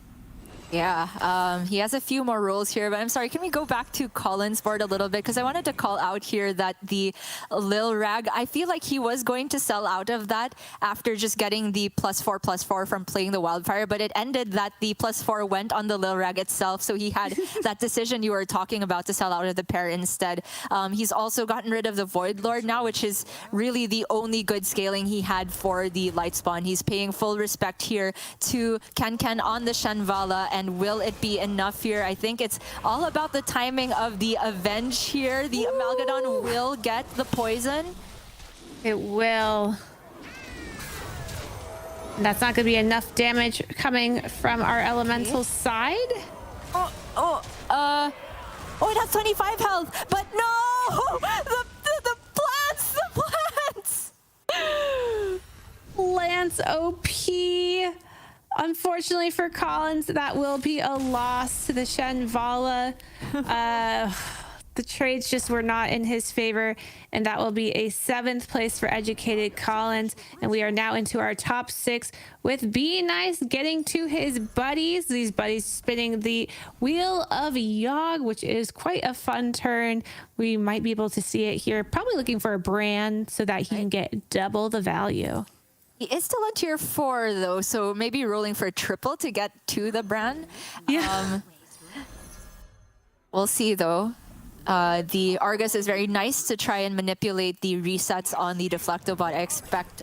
Yeah, he has a few more rolls here, but I'm sorry, can we go back to Colin's board a little bit? Because I wanted to call out here that the Lil Rag, I feel like he was going to sell out of that after just getting the +4/+4 from playing the Wildfire, but it ended that the +4 went on the Lil Rag itself, so he had that decision you were talking about to sell out of the pair instead. He's also gotten rid of the Void Lord now, which is really the only good scaling he had for the Light Spawn. He's paying full respect here to Ken on the Shenvala, and will it be enough here? I think it's all about the timing of the Avenge here. The Amalgadon will get the poison. It will. That's not going to be enough damage coming from our elemental side. Oh, it has 25 health, but no! The plants! Lance OP. Unfortunately for Collins, that will be a loss to the Shenvala. The trades just were not in his favor, and that will be a 7th place for Educated Collins. And we are now into our top 6 with Be Nice getting to his buddies. These buddies spinning the Wheel of Yogg, which is quite a fun turn. We might be able to see it here. Probably looking for a brand so that he can get double the value. He is still on tier 4 though, so maybe rolling for a triple to get to the brand. Yeah. We'll see though. The Argus is very nice to try and manipulate the resets on the Deflectobot.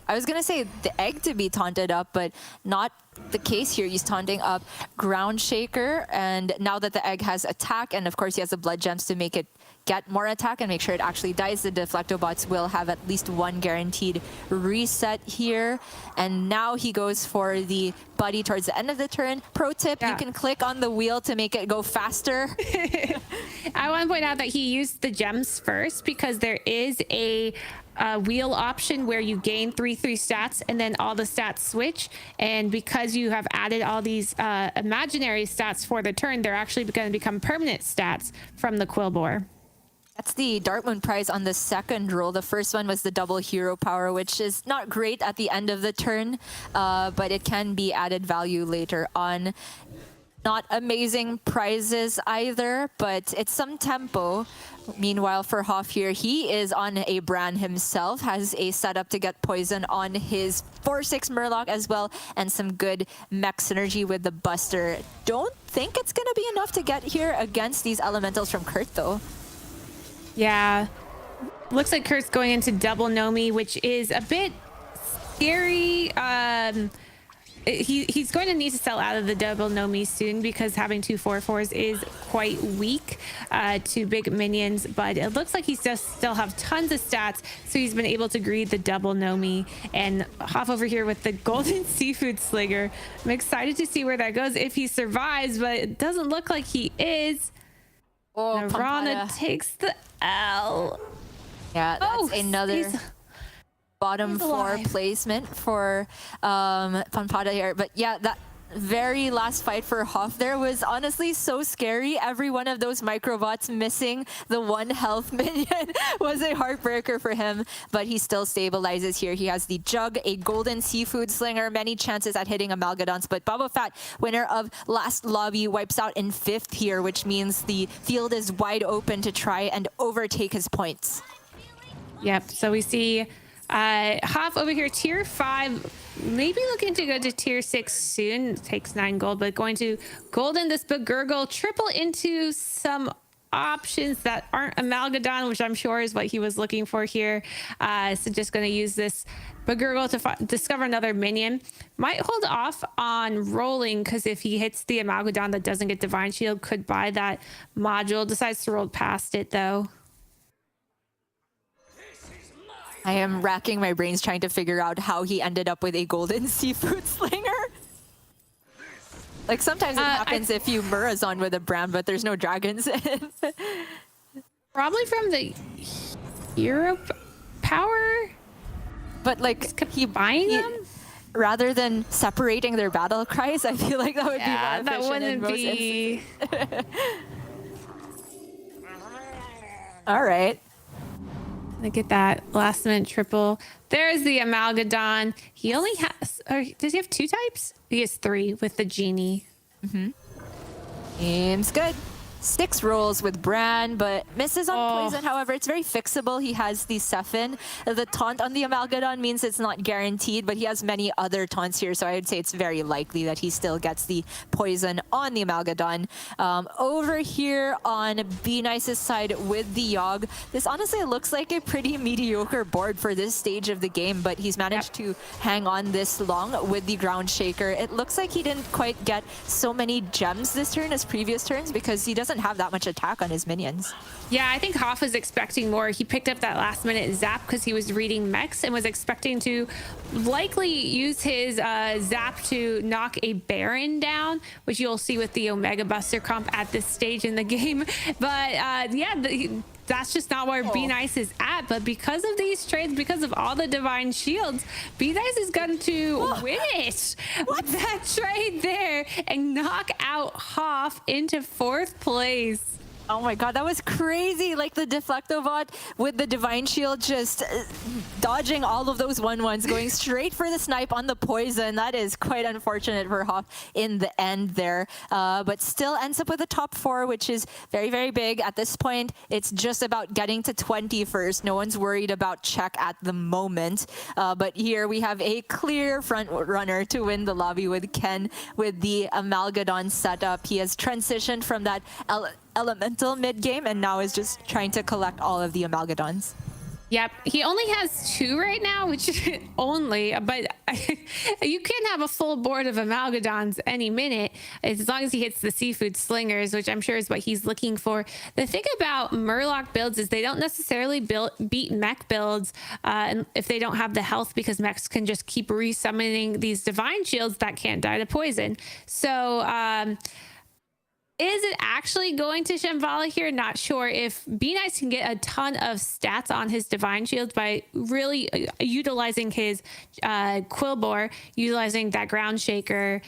I was gonna say the egg to be taunted up, but not the case here. He's taunting up Ground Shaker, and now that the egg has attack, and of course he has the blood gems to make it get more attack and make sure it actually dies, the Deflectobots will have at least 1 guaranteed reset here. And now he goes for the buddy towards the end of the turn. Pro tip, you can click on the wheel to make it go faster. I want to point out that he used the gems first because there is a wheel option where you gain 3/3 stats and then all the stats switch. And because you have added all these imaginary stats for the turn, they're actually going to become permanent stats from the Quillbore. That's the Dartmoon prize on the second roll. The first one was the double hero power, which is not great at the end of the turn, but it can be added value later on. Not amazing prizes either, but it's some tempo. Meanwhile, for Hoff here, he is on a Bran himself, has a setup to get poison on his 4/6 Murloc as well, and some good mech synergy with the Buster. Don't think it's going to be enough to get here against these elementals from Kurt, though. Yeah. Looks like Kurt's going into double Nomi, which is a bit scary. He's going to need to sell out of the double Nomi soon because having 2 4/4s is quite weak to big minions, but it looks like he still have tons of stats, so he's been able to greed the double Nomi and hop over here with the golden seafood slinger. I'm excited to see where that goes if he survives, but it doesn't look like he is. Oh, Rana takes the L. Yeah, that's another bottom 4 alive. placement for Pampada here. But yeah, that very last fight for Hoff there was honestly so scary. Every one of those microbots missing the 1 health minion was a heartbreaker for him, but he still stabilizes here. He has the jug, a golden seafood slinger, many chances at hitting Amalgadons, but Bubba Fat, winner of last lobby, wipes out in 5th here, which means the field is wide open to try and overtake his points. Yep, so we see Hoff over here, tier 5, maybe looking to go to tier 6 soon. Takes 9 gold, but going to golden this Begurgle, triple into some options that aren't Amalgadon, which I'm sure is what he was looking for here. So just going to use this Begurgle to discover another minion. Might hold off on rolling, because if he hits the Amalgadon that doesn't get Divine Shield, could buy that module. Decides to roll past it, though. I am racking my brains trying to figure out how he ended up with a golden seafood slinger. Like, sometimes it happens if you Murazon with a Bram, but there's no dragons in. Probably from the hero power. But like, He buying them? Rather than separating their battle cries, I feel like that would be more efficient. That wouldn't in most be. All right. Look at that last minute triple. There's the Amalgadon. He only has, or does he have 2 types? He has 3 with the genie. Seems good. 6 rolls with Bran, but misses on poison. However, it's very fixable. He has the Sephin. The taunt on the Amalgadon means it's not guaranteed, but he has many other taunts here, so I would say it's very likely that he still gets the poison on the Amalgadon. Over here on B-Nice's side with the Yogg, this honestly looks like a pretty mediocre board for this stage of the game, but he's managed to hang on this long with the Ground Shaker. It looks like he didn't quite get so many gems this turn as previous turns because he doesn't have that much attack on his minions. Yeah, I think Hoff was expecting more. He picked up that last minute zap because he was reading mechs and was expecting to likely use his zap to knock a Baron down, which you'll see with the Omega Buster comp at this stage in the game. But yeah, that's just not where B-Nice is at. But because of these trades, because of all the Divine Shields, B-Nice is going to win it with that trade there and knock out Hoff into 4th place. Oh my god, that was crazy. Like the Deflectobot with the Divine Shield just dodging all of those 1/1s, going straight for the snipe on the poison. That is quite unfortunate for Hoff in the end there. But still ends up with a top 4, which is very, very big. At this point, it's just about getting to 20 first. No one's worried about check at the moment. But here we have a clear front runner to win the lobby with Ken with the Amalgadon setup. He has transitioned from that elemental mid game and now is just trying to collect all of the Amalgadons. Yep, he only has 2 right now, which only, but you can have a full board of Amalgadons any minute as long as he hits the seafood slingers, which I'm sure is what he's looking for. The thing about Murloc builds is they don't necessarily beat mech builds if they don't have the health, because mechs can just keep resummoning these Divine Shields that can't die to poison. So is it actually going to Shambhala here? Not sure. If B-Nice can get a ton of stats on his Divine Shields by really utilizing his Quillbore, utilizing that Ground Shaker,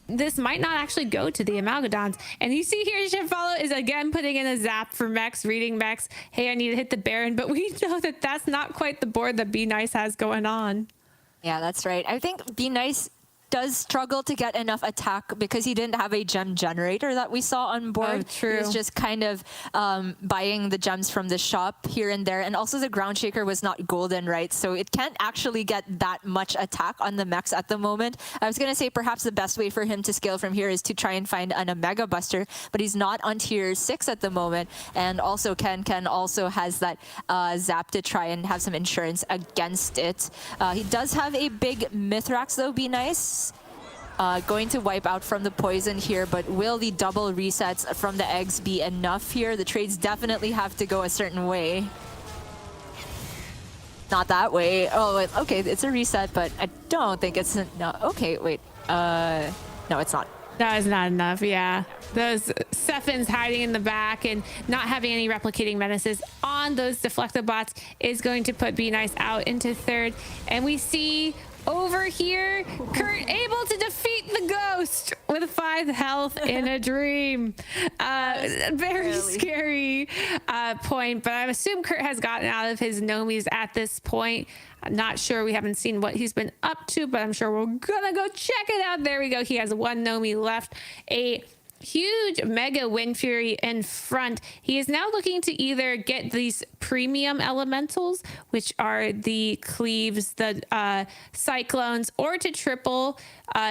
this might not actually go to the Amalgadons. And you see here, Shivalo is again putting in a zap for Mex, reading Mex. Hey, I need to hit the Baron, but we know that that's not quite the board that Be Nice has going on. Yeah, that's right. I think Be Nice does struggle to get enough attack because he didn't have a gem generator that we saw on board. Oh, true. He was just kind of buying the gems from the shop here and there. And also the ground shaker was not golden, right? So it can't actually get that much attack on the mechs at the moment. I was going to say perhaps the best way for him to scale from here is to try and find an Omega Buster, but he's not on tier 6 at the moment. And also Ken also has that zap to try and have some insurance against it. He does have a big Mithrax though, Be Nice. Going to wipe out from the poison here, but will the double resets from the eggs be enough here? The trades definitely have to go a certain way. Not that way. Oh, wait, okay, it's a reset, but I don't think it's... No, okay, wait. No, it's not. That is not enough, yeah. Those Sephins hiding in the back and not having any replicating menaces on those deflected bots is going to put Be Nice out into third. And we see over here, Kurt able to defeat the ghost with 5 health in a dream. Very scary point, but I assume Kurt has gotten out of his Nomis at this point. I'm not sure. We haven't seen what he's been up to, but I'm sure we're gonna go check it out. There we go. He has 1 Nomi left. A huge Mega Wind Fury in front. He is now looking to either get these premium elementals, which are the cleaves, the cyclones, or to triple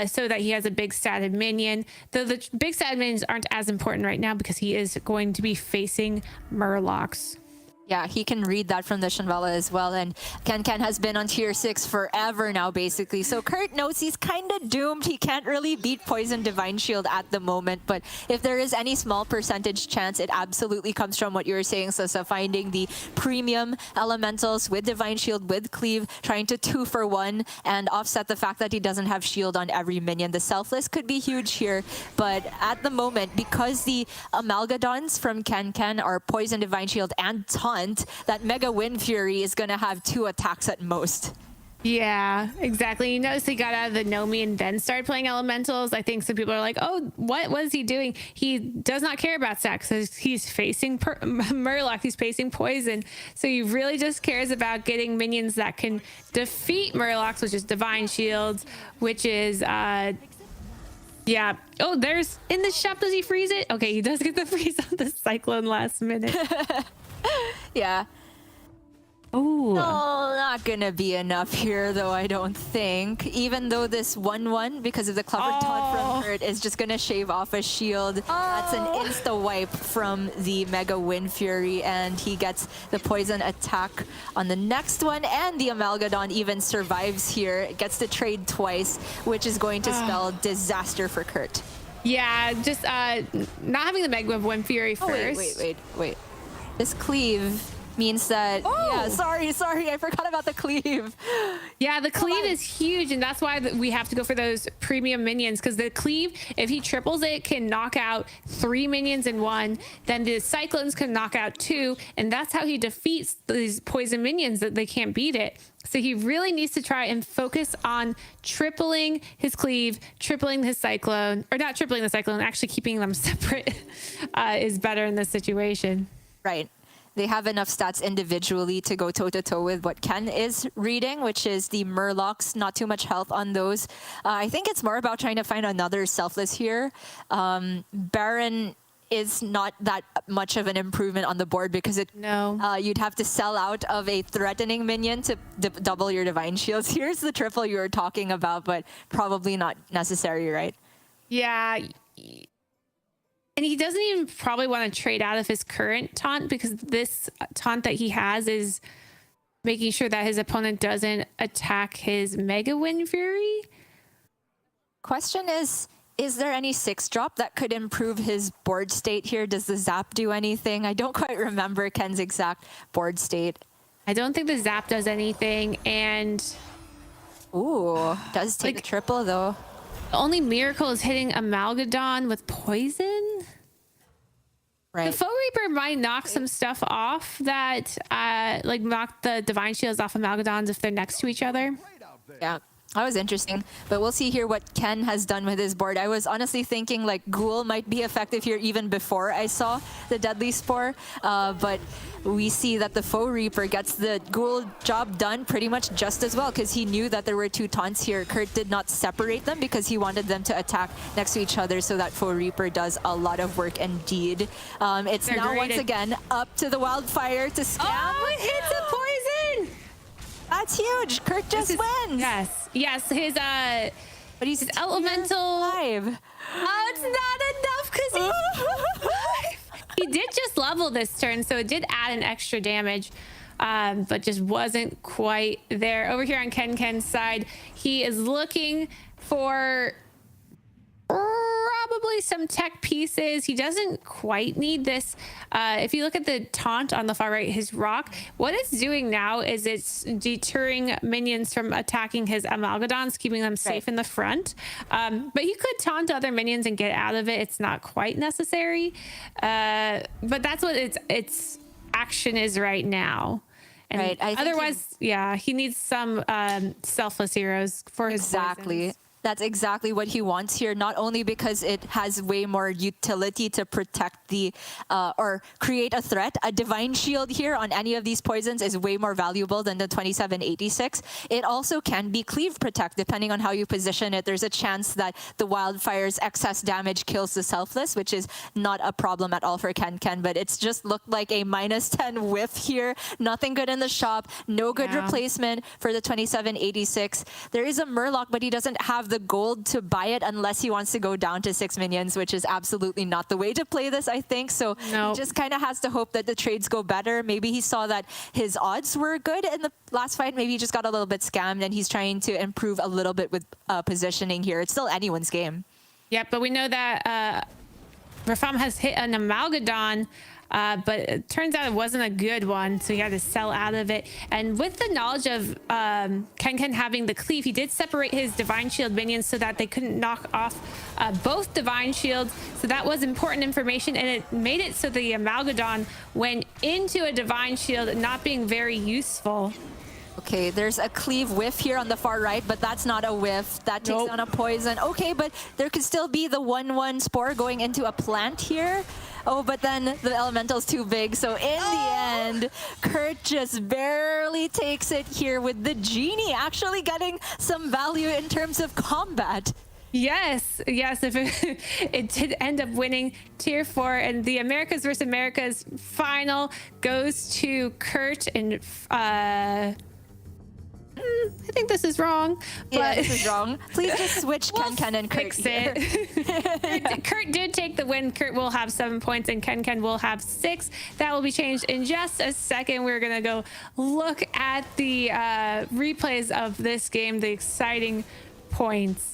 so that he has a big statted minion. Though the big statted minions aren't as important right now because he is going to be facing Murlocs. Yeah, he can read that from the Shinvala as well. And Ken has been on tier 6 forever now, basically. So Kurt knows he's kind of doomed. He can't really beat Poison Divine Shield at the moment. But if there is any small percentage chance, it absolutely comes from what you were saying, Sasa, finding the premium elementals with Divine Shield, with Cleave, trying to 2-for-1 and offset the fact that he doesn't have shield on every minion. The Selfless could be huge here. But at the moment, because the Amalgadons from Ken are Poison Divine Shield and Taunt, that Mega Wind Fury is going to have 2 attacks at most. Yeah, exactly. You notice he got out of the Nomi and then started playing elementals. I think some people are like, oh, what was he doing? He does not care about stacks. He's facing Murloc. He's facing poison. So he really just cares about getting minions that can defeat Murlocs, which is Divine Shields, which is... yeah. Oh, there's... In the shop, does he freeze it? Okay, he does get the freeze on the Cyclone last minute. Yeah. Oh, not gonna be enough here, though, I don't think. Even though this 1-1, because of the clever taunt from Kurt, is just gonna shave off a shield. That's an insta-wipe from the Mega Wind Fury, and he gets the poison attack on the next one, and the Amalgadon even survives here. It gets to trade twice, which is going to spell disaster for Kurt. yeah, just not having the Mega Wind Fury first. Wait. This cleave means that... Yeah, sorry, I forgot about the cleave. Yeah, the cleave is huge, and that's why we have to go for those premium minions, because the cleave, if he triples it, can knock out 3 minions in 1. Then the Cyclones can knock out 2, and that's how he defeats these poison minions, that they can't beat it. So he really needs to try and focus on tripling his cleave, tripling his cyclone, or not tripling the cyclone, actually keeping them separate is better in this situation. Right. They have enough stats individually to go toe-to-toe with what Ken is reading, which is the Murlocs. Not too much health on those. I think it's more about trying to find another Selfless here. Baron is not that much of an improvement on the board because you'd have to sell out of a threatening minion to double your Divine Shields. Here's the triple you were talking about, but probably not necessary, right? Yeah. And he doesn't even probably want to trade out of his current taunt, because this taunt that he has is making sure that his opponent doesn't attack his Mega Wind Fury. Question is there any 6-drop that could improve his board state here? Does the Zap do anything? I don't quite remember Ken's exact board state. I don't think the Zap does anything, and... Ooh, does take a triple, though. The only miracle is hitting Amalgadon with poison. Right. The Foe Reaper might knock some stuff off that, like knock the Divine Shields off Amalgadons if they're next to each other. Yeah. That was interesting, but we'll see here what Ken has done with his board. I was honestly thinking like Ghoul might be effective here even before I saw the Deadly Spore, but we see that the Foe Reaper gets the Ghoul job done pretty much just as well because he knew that there were two taunts here. Kurt did not separate them because he wanted them to attack next to each other, so that Foe Reaper does a lot of work indeed. It's They're now great once again up to the Wildfire to scam. Oh, it hits a poison! That's huge. Kurt just wins. Yes, his But he's elemental. alive. Oh, it's not enough because he did just level this turn, so it did add an extra damage, but just wasn't quite there. Over here on Ken's side, he is looking for probably some tech pieces. He doesn't quite need this. If you look at the taunt on the far right, his rock, what it's doing now is it's deterring minions from attacking his Amalgadons, keeping them safe in the front. But he could taunt other minions and get out of it. It's not quite necessary. But that's what its action is right now. And Right. I think otherwise, he needs some selfless heroes for his poisons. That's exactly what he wants here, not only because it has way more utility to protect the, or create a threat. A Divine Shield here on any of these poisons is way more valuable than the 2786. It also can be Cleave Protect, depending on how you position it. There's a chance that the Wildfire's excess damage kills the Selfless, which is not a problem at all for Ken, but it's just looked like a -10 whiff here. Nothing good in the shop, no good replacement for the 2786. There is a Murloc, but he doesn't have the gold to buy it unless he wants to go down to 6 minions, which is absolutely not the way to play this, I think. So he just kind of has to hope that the trades go better. Maybe he saw that his odds were good in the last fight. Maybe he just got a little bit scammed and he's trying to improve a little bit with positioning here. It's still anyone's game. Yeah, but we know that Rafam has hit an Amalgadon, but it turns out it wasn't a good one, so he had to sell out of it. And with the knowledge of Ken having the cleave, he did separate his Divine Shield minions so that they couldn't knock off both Divine Shields. So that was important information, and it made it so the Amalgadon went into a Divine Shield, not being very useful. Okay, there's a cleave whiff here on the far right, but that's not a whiff. That takes down a poison. Okay, but there could still be the 1/1 spore going into a plant here. Oh, but then the elemental's too big. So in the end, Kurt just barely takes it here with the Genie actually getting some value in terms of combat. Yes, if it did end up winning tier 4, and the Americas versus Americas final goes to Kurt and I think this is wrong. Yeah, this is wrong. Please just switch Ken and Kurt. Fix it. Kurt did take the win. Kurt will have 7 points and Ken will have 6. That will be changed in just a second. We're going to go look at the replays of this game, the exciting points.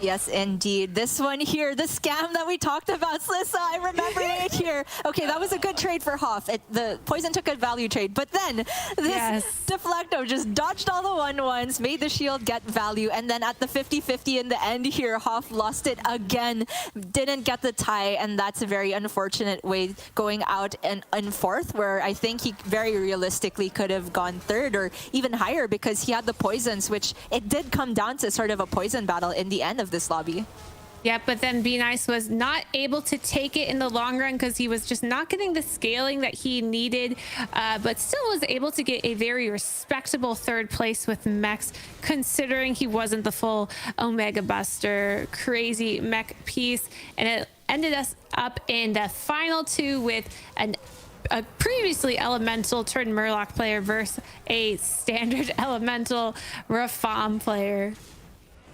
Yes, indeed. This one here, the scam that we talked about, Slissa, I remember it here. Okay, that was a good trade for Hoff. The poison took a value trade, but then this Deflecto just dodged all the 1/1s, made the shield get value, and then at the 50-50 in the end here, Hoff lost it again, didn't get the tie, and that's a very unfortunate way going out in fourth, where I think he very realistically could have gone third or even higher because he had the poisons, which it did come down to sort of a poison battle in the end of this lobby. Yeah, but then Be Nice was not able to take it in the long run because he was just not getting the scaling that he needed, but still was able to get a very respectable 3rd place with mechs, considering he wasn't the full Omega Buster crazy mech piece. And it ended us up in the final 2 with a previously elemental turned Murloc player versus a standard elemental Rafam player.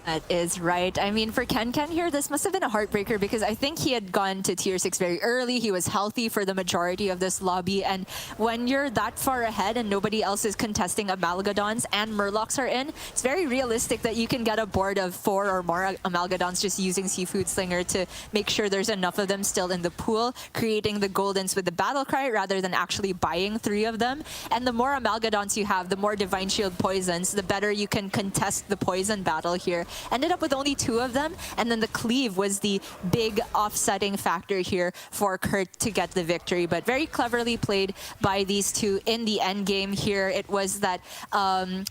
That is right. I mean, for Ken here, this must have been a heartbreaker because I think he had gone to tier 6 very early. He was healthy for the majority of this lobby. And when you're that far ahead and nobody else is contesting Amalgadons and Murlocs are in, it's very realistic that you can get a board of 4 or more Amalgadons just using Seafood Slinger to make sure there's enough of them still in the pool, creating the Goldens with the Battle Cry rather than actually buying 3 of them. And the more Amalgadons you have, the more Divine Shield poisons, the better you can contest the poison battle here. ended up with only 2 of them, and then the cleave was the big offsetting factor here for Kurt to get the victory. But very cleverly played by these two in the end game here. It was that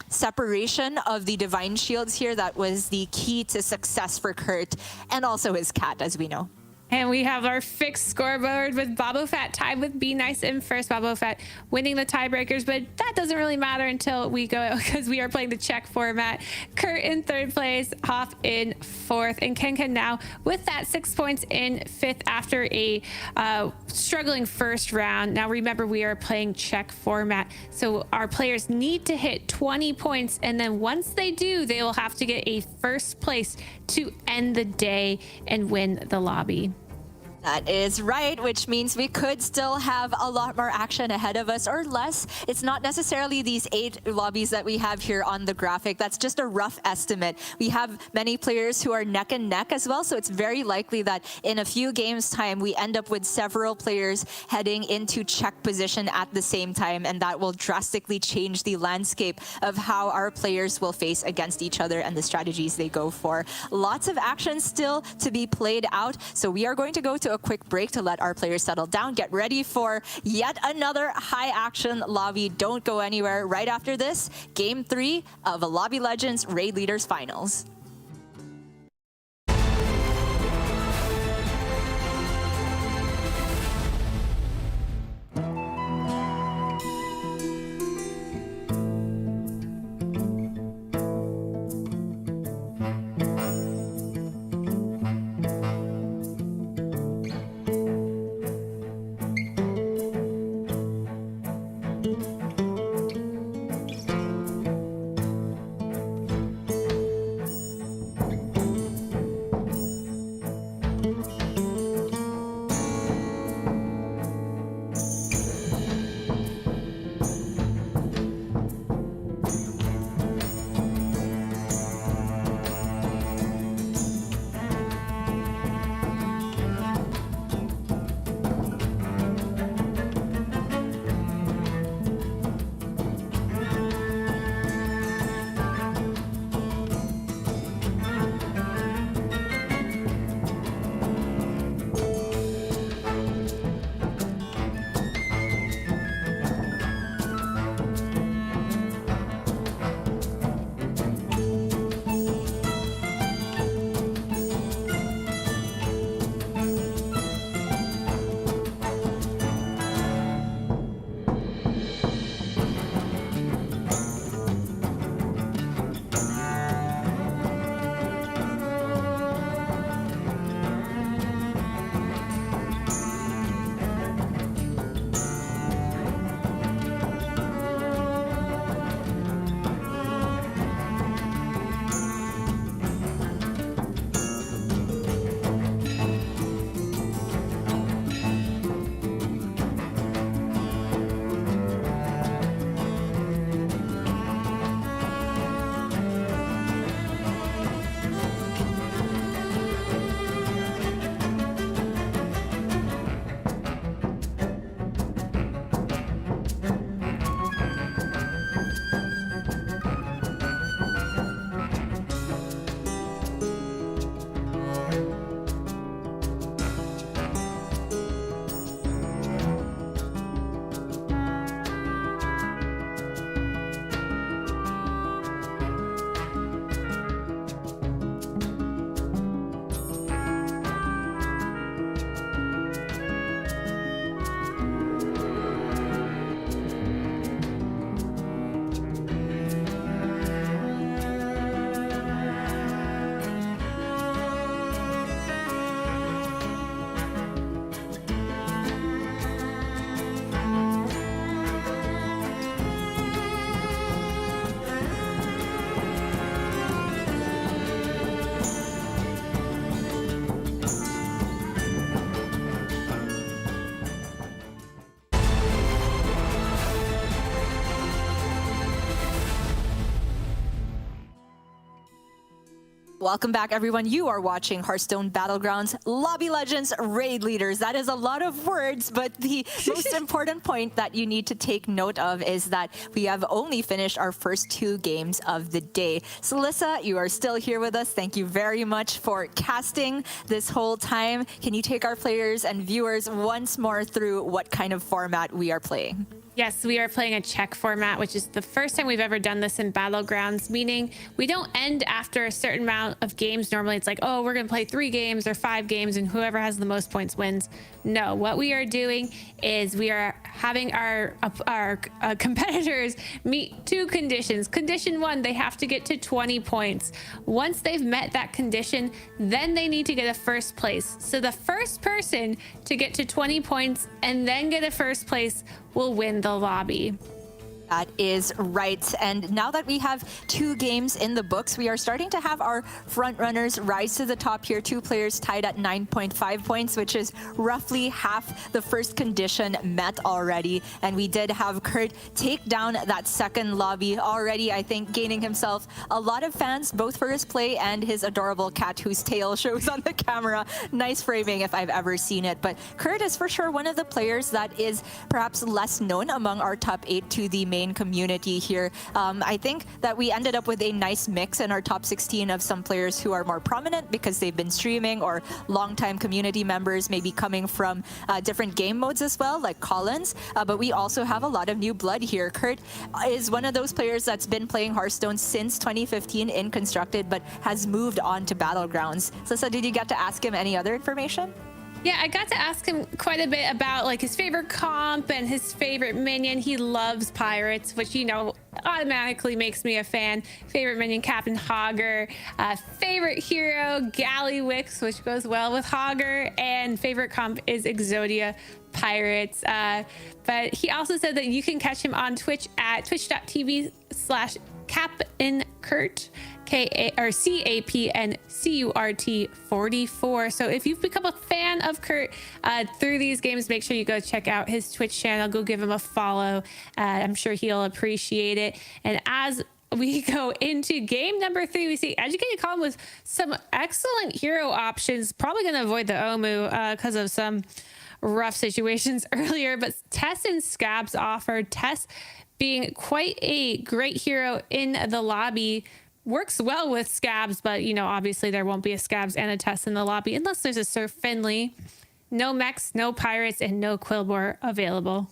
separation of the Divine Shields here that was the key to success for Kurt, and also his cat, as we know. And we have our fixed scoreboard with Bobo Fett tied with Be Nice in first. Bobo Fett winning the tiebreakers, but that doesn't really matter until we go, because we are playing the check format. Kurt in third place, Hoff in fourth, and Ken now with that 6 points in fifth after a struggling first round. Now remember, we are playing check format, so our players need to hit 20 points, and then once they do, they will have to get a first place to end the day and win the lobby. That is right, which means we could still have a lot more action ahead of us, or less. It's not necessarily these 8 lobbies that we have here on the graphic. That's just a rough estimate. We have many players who are neck and neck as well, so it's very likely that in a few games' time, we end up with several players heading into check position at the same time, and that will drastically change the landscape of how our players will face against each other and the strategies they go for. Lots of action still to be played out, so we are going to go to a quick break to let our players settle down, get ready for yet another high action lobby. Don't go anywhere. Right after this, game 3 of a Lobby Legends Raid Leaders Finals. Welcome back, everyone. You are watching Hearthstone Battlegrounds Lobby Legends Raid Leaders. That is a lot of words, but the most important point that you need to take note of is that we have only finished our first 2 games of the day. So, Alyssa, you are still here with us. Thank you very much for casting this whole time. Can you take our players and viewers once more through what kind of format we are playing? Yes, we are playing a check format, which is the first time we've ever done this in Battlegrounds, meaning we don't end after a certain amount of games. Normally it's like, oh, we're going to play 3 games or 5 games and whoever has the most points wins. No, what we are doing is we are having our competitors meet 2 conditions. Condition 1, they have to get to 20 points. Once they've met that condition, then they need to get a first place. So the first person to get to 20 points and then get a first place will win the lobby. That is right. And now that we have 2 games in the books, we are starting to have our front runners rise to the top here. 2 players tied at 9.5 points, which is roughly half the first condition met already. And we did have Kurt take down that second lobby already, I think, gaining himself a lot of fans, both for his play and his adorable cat whose tail shows on the camera. Nice framing if I've ever seen it. But Kurt is for sure one of the players that is perhaps less known among our top 8 to the main community here. I think that we ended up with a nice mix in our top 16 of some players who are more prominent because they've been streaming, or longtime community members maybe coming from different game modes as well, like Collins. But we also have a lot of new blood here. Kurt is one of those players that's been playing Hearthstone since 2015 in Constructed, but has moved on to Battlegrounds. So did you get to ask him any other information? Yeah, I got to ask him quite a bit about like his favorite comp and his favorite minion. He loves pirates, which, you know, automatically makes me a fan. Favorite minion, Captain Hogger. Favorite hero, Gallywix, which goes well with Hogger. And favorite comp is Exodia Pirates. But he also said that you can catch him on Twitch at twitch.tv/CapNCurt. CAPNCURT 44. So if you've become a fan of Kurt through these games, make sure you go check out his Twitch channel. Go give him a follow. I'm sure he'll appreciate it. And as we go into game number 3, we see Educated Colin with some excellent hero options. Probably going to avoid the Omu because of some rough situations earlier, but Tess and Scabs offered. Tess being quite a great hero in the lobby. Works well with Scabs, but, you know, obviously there won't be a Scabs and a Tess in the lobby unless there's a Sir Finley. No mechs, no pirates, and no Quillbore available.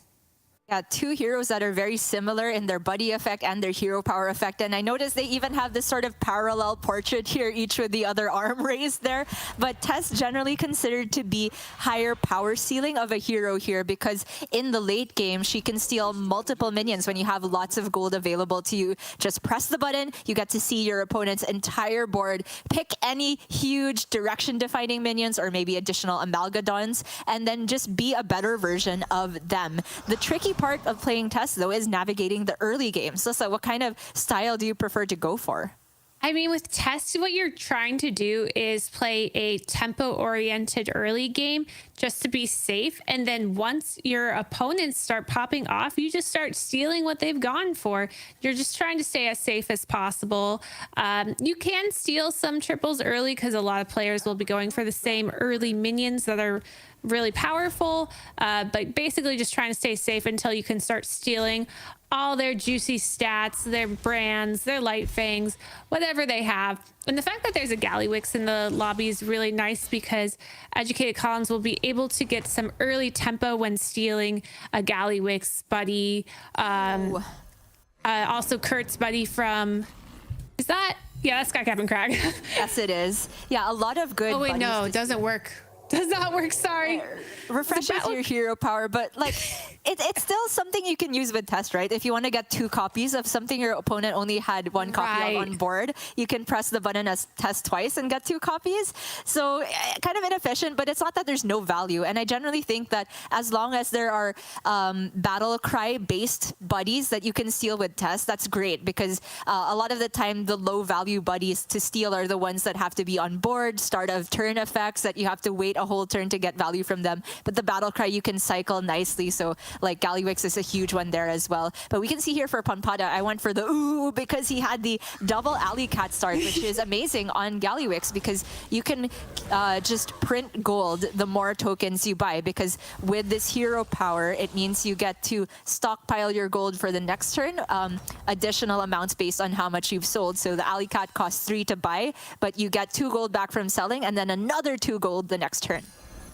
Yeah, 2 heroes that are very similar in their buddy effect and their hero power effect. And I noticed they even have this sort of parallel portrait here, each with the other arm raised there. But Tess generally considered to be higher power ceiling of a hero here, because in the late game, she can steal multiple minions when you have lots of gold available to you. Just press the button, you get to see your opponent's entire board. Pick any huge direction-defining minions or maybe additional Amalgadons, and then just be a better version of them. The tricky part of playing Tess, though, is navigating the early game. So what kind of style do you prefer to go for? I mean, with Tess, what you're trying to do is play a tempo-oriented early game just to be safe. And then once your opponents start popping off, you just start stealing what they've gone for. You're just trying to stay as safe as possible. You can steal some triples early because a lot of players will be going for the same early minions that are really powerful, but basically just trying to stay safe until you can start stealing all their juicy stats, their brands, their light fangs, whatever they have. And the fact that there's a Gallywix in the lobby is really nice because Educated Collins will be able to get some early tempo when stealing a Gallywix buddy. Also Kurt's buddy from, is that? Yeah, that's got Captain Crag. Yes, it is. Yeah, a lot of good. Oh wait, no, it doesn't work. Does not work, sorry. Refreshes your hero power, but like it's still something you can use with Test, right? If you want to get 2 copies of something your opponent only had 1 copy of on board, you can press the button as Test twice and get 2 copies. So kind of inefficient, but it's not that there's no value. And I generally think that as long as there are battle cry based buddies that you can steal with Test, that's great, because a lot of the time the low value buddies to steal are the ones that have to be on board, start of turn effects that you have to wait a whole turn to get value from them. But the battle cry you can cycle nicely. So like Galliwix is a huge one there as well. But we can see here for Pampada, I went for the ooh because he had the double alley cat start, which is amazing on Galliwix because you can just print gold the more tokens you buy, because with this hero power, it means you get to stockpile your gold for the next turn, additional amounts based on how much you've sold. So the alley cat costs 3 to buy, but you get 2 gold back from selling and then another 2 gold the next turn.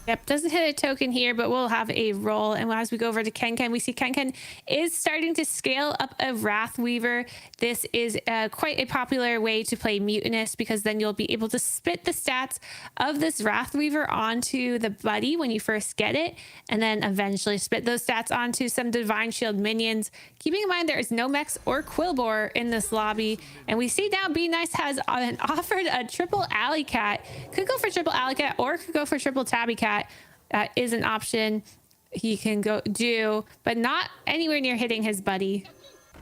Yep, doesn't hit a token here, but we'll have a roll. And as we go over to Kenken, we see Kenken is starting to scale up a Wrathweaver. This is quite a popular way to play Mutinous, because then you'll be able to spit the stats of this Wrathweaver onto the buddy when you first get it, and then eventually spit those stats onto some Divine Shield minions. Keeping in mind there is no Mex or Quillbore in this lobby. And we see now Be Nice has offered a triple Alley Cat. Could go for triple Alley Cat or could go for triple Tabby Cat. Is an option he can go do, but not anywhere near hitting his buddy.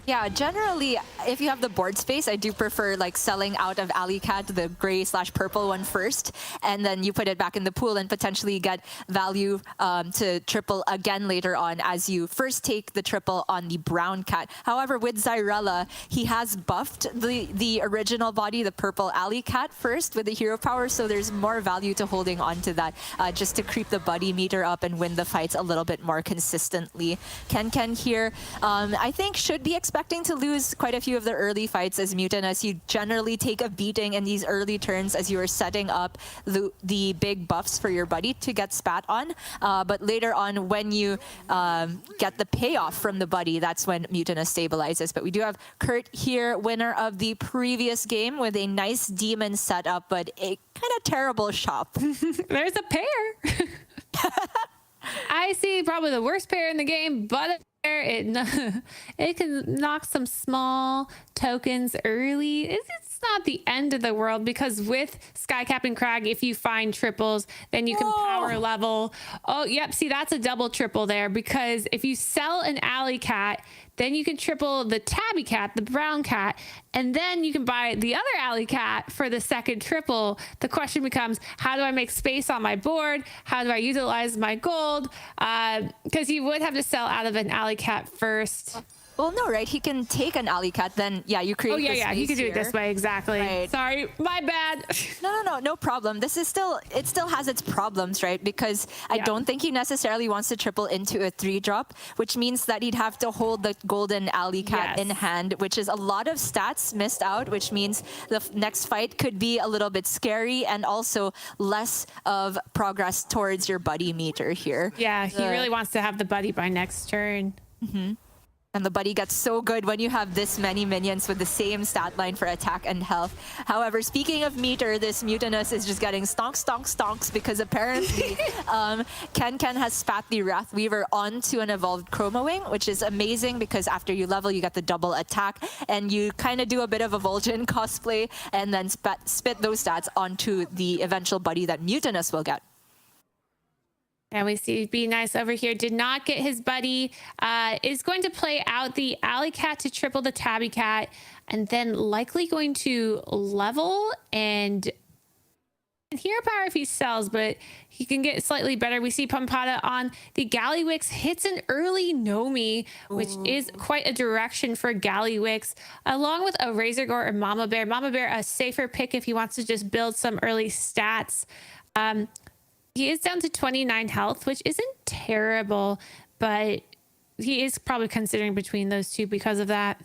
Yeah, generally, if you have the board space, I do prefer like selling out of Alley Cat, the gray/purple one first, and then you put it back in the pool and potentially get value to triple again later on as you first take the triple on the brown cat. However, with Zyrella, he has buffed the original body, the purple Alley Cat first with the hero power, so there's more value to holding on to that just to creep the buddy meter up and win the fights a little bit more consistently. Kenken here, I think should be expecting to lose quite a few of the early fights as Mutinous. You generally take a beating in these early turns as you are setting up the big buffs for your buddy to get spat on. But later on, when you get the payoff from the buddy, that's when Mutinous stabilizes. But we do have Kurt here, winner of the previous game with a nice demon setup, but a kind of terrible shop. There's a pair. I see probably the worst pair in the game, but it can knock some small tokens early. It's not the end of the world, because with Skycap and Crag, if you find triples, then you can power level. Oh, yep. See, that's a double triple there, because if you sell an Alley Cat, then you can triple the Tabby Cat, the brown cat, and then you can buy the other Alley Cat for the second triple. The question becomes, how do I make space on my board? How do I utilize my gold? Because you would have to sell out of an Alley Cat first. Well, no, right? He can take an Alley Cat, then, yeah, you create the yeah, he could do here. it this way, exactly. Right. Sorry, my bad. No problem. This is still, it still has its problems, right? Because I don't think he necessarily wants to triple into a 3-drop, which means that he'd have to hold the golden Alley Cat in hand, which is a lot of stats missed out, which means the next fight could be a little bit scary and also less of progress towards your buddy meter here. Yeah, he really wants to have the buddy by next turn. Mm-hmm. And the buddy gets so good when you have this many minions with the same stat line for attack and health. However, speaking of meter, this Mutinous is just getting stonks because apparently Kenken has spat the Wrathweaver onto an evolved Chroma Wing, which is amazing because after you level, you get the double attack and you kind of do a bit of a Vol'jin cosplay and then spit those stats onto the eventual buddy that Mutinous will get. And we see Be Nice over here did not get his buddy, is going to play out the Alley Cat to triple the Tabby Cat, and then likely going to level and hero power if he sells, but he can get slightly better. We see Pampada on the Galliwix hits an early Nomi, which is quite a direction for Galliwix, along with a Razor Gore or Mama Bear. Mama Bear, a safer pick if he wants to just build some early stats. He is down to 29 health, which isn't terrible, but he is probably considering between those two because of that.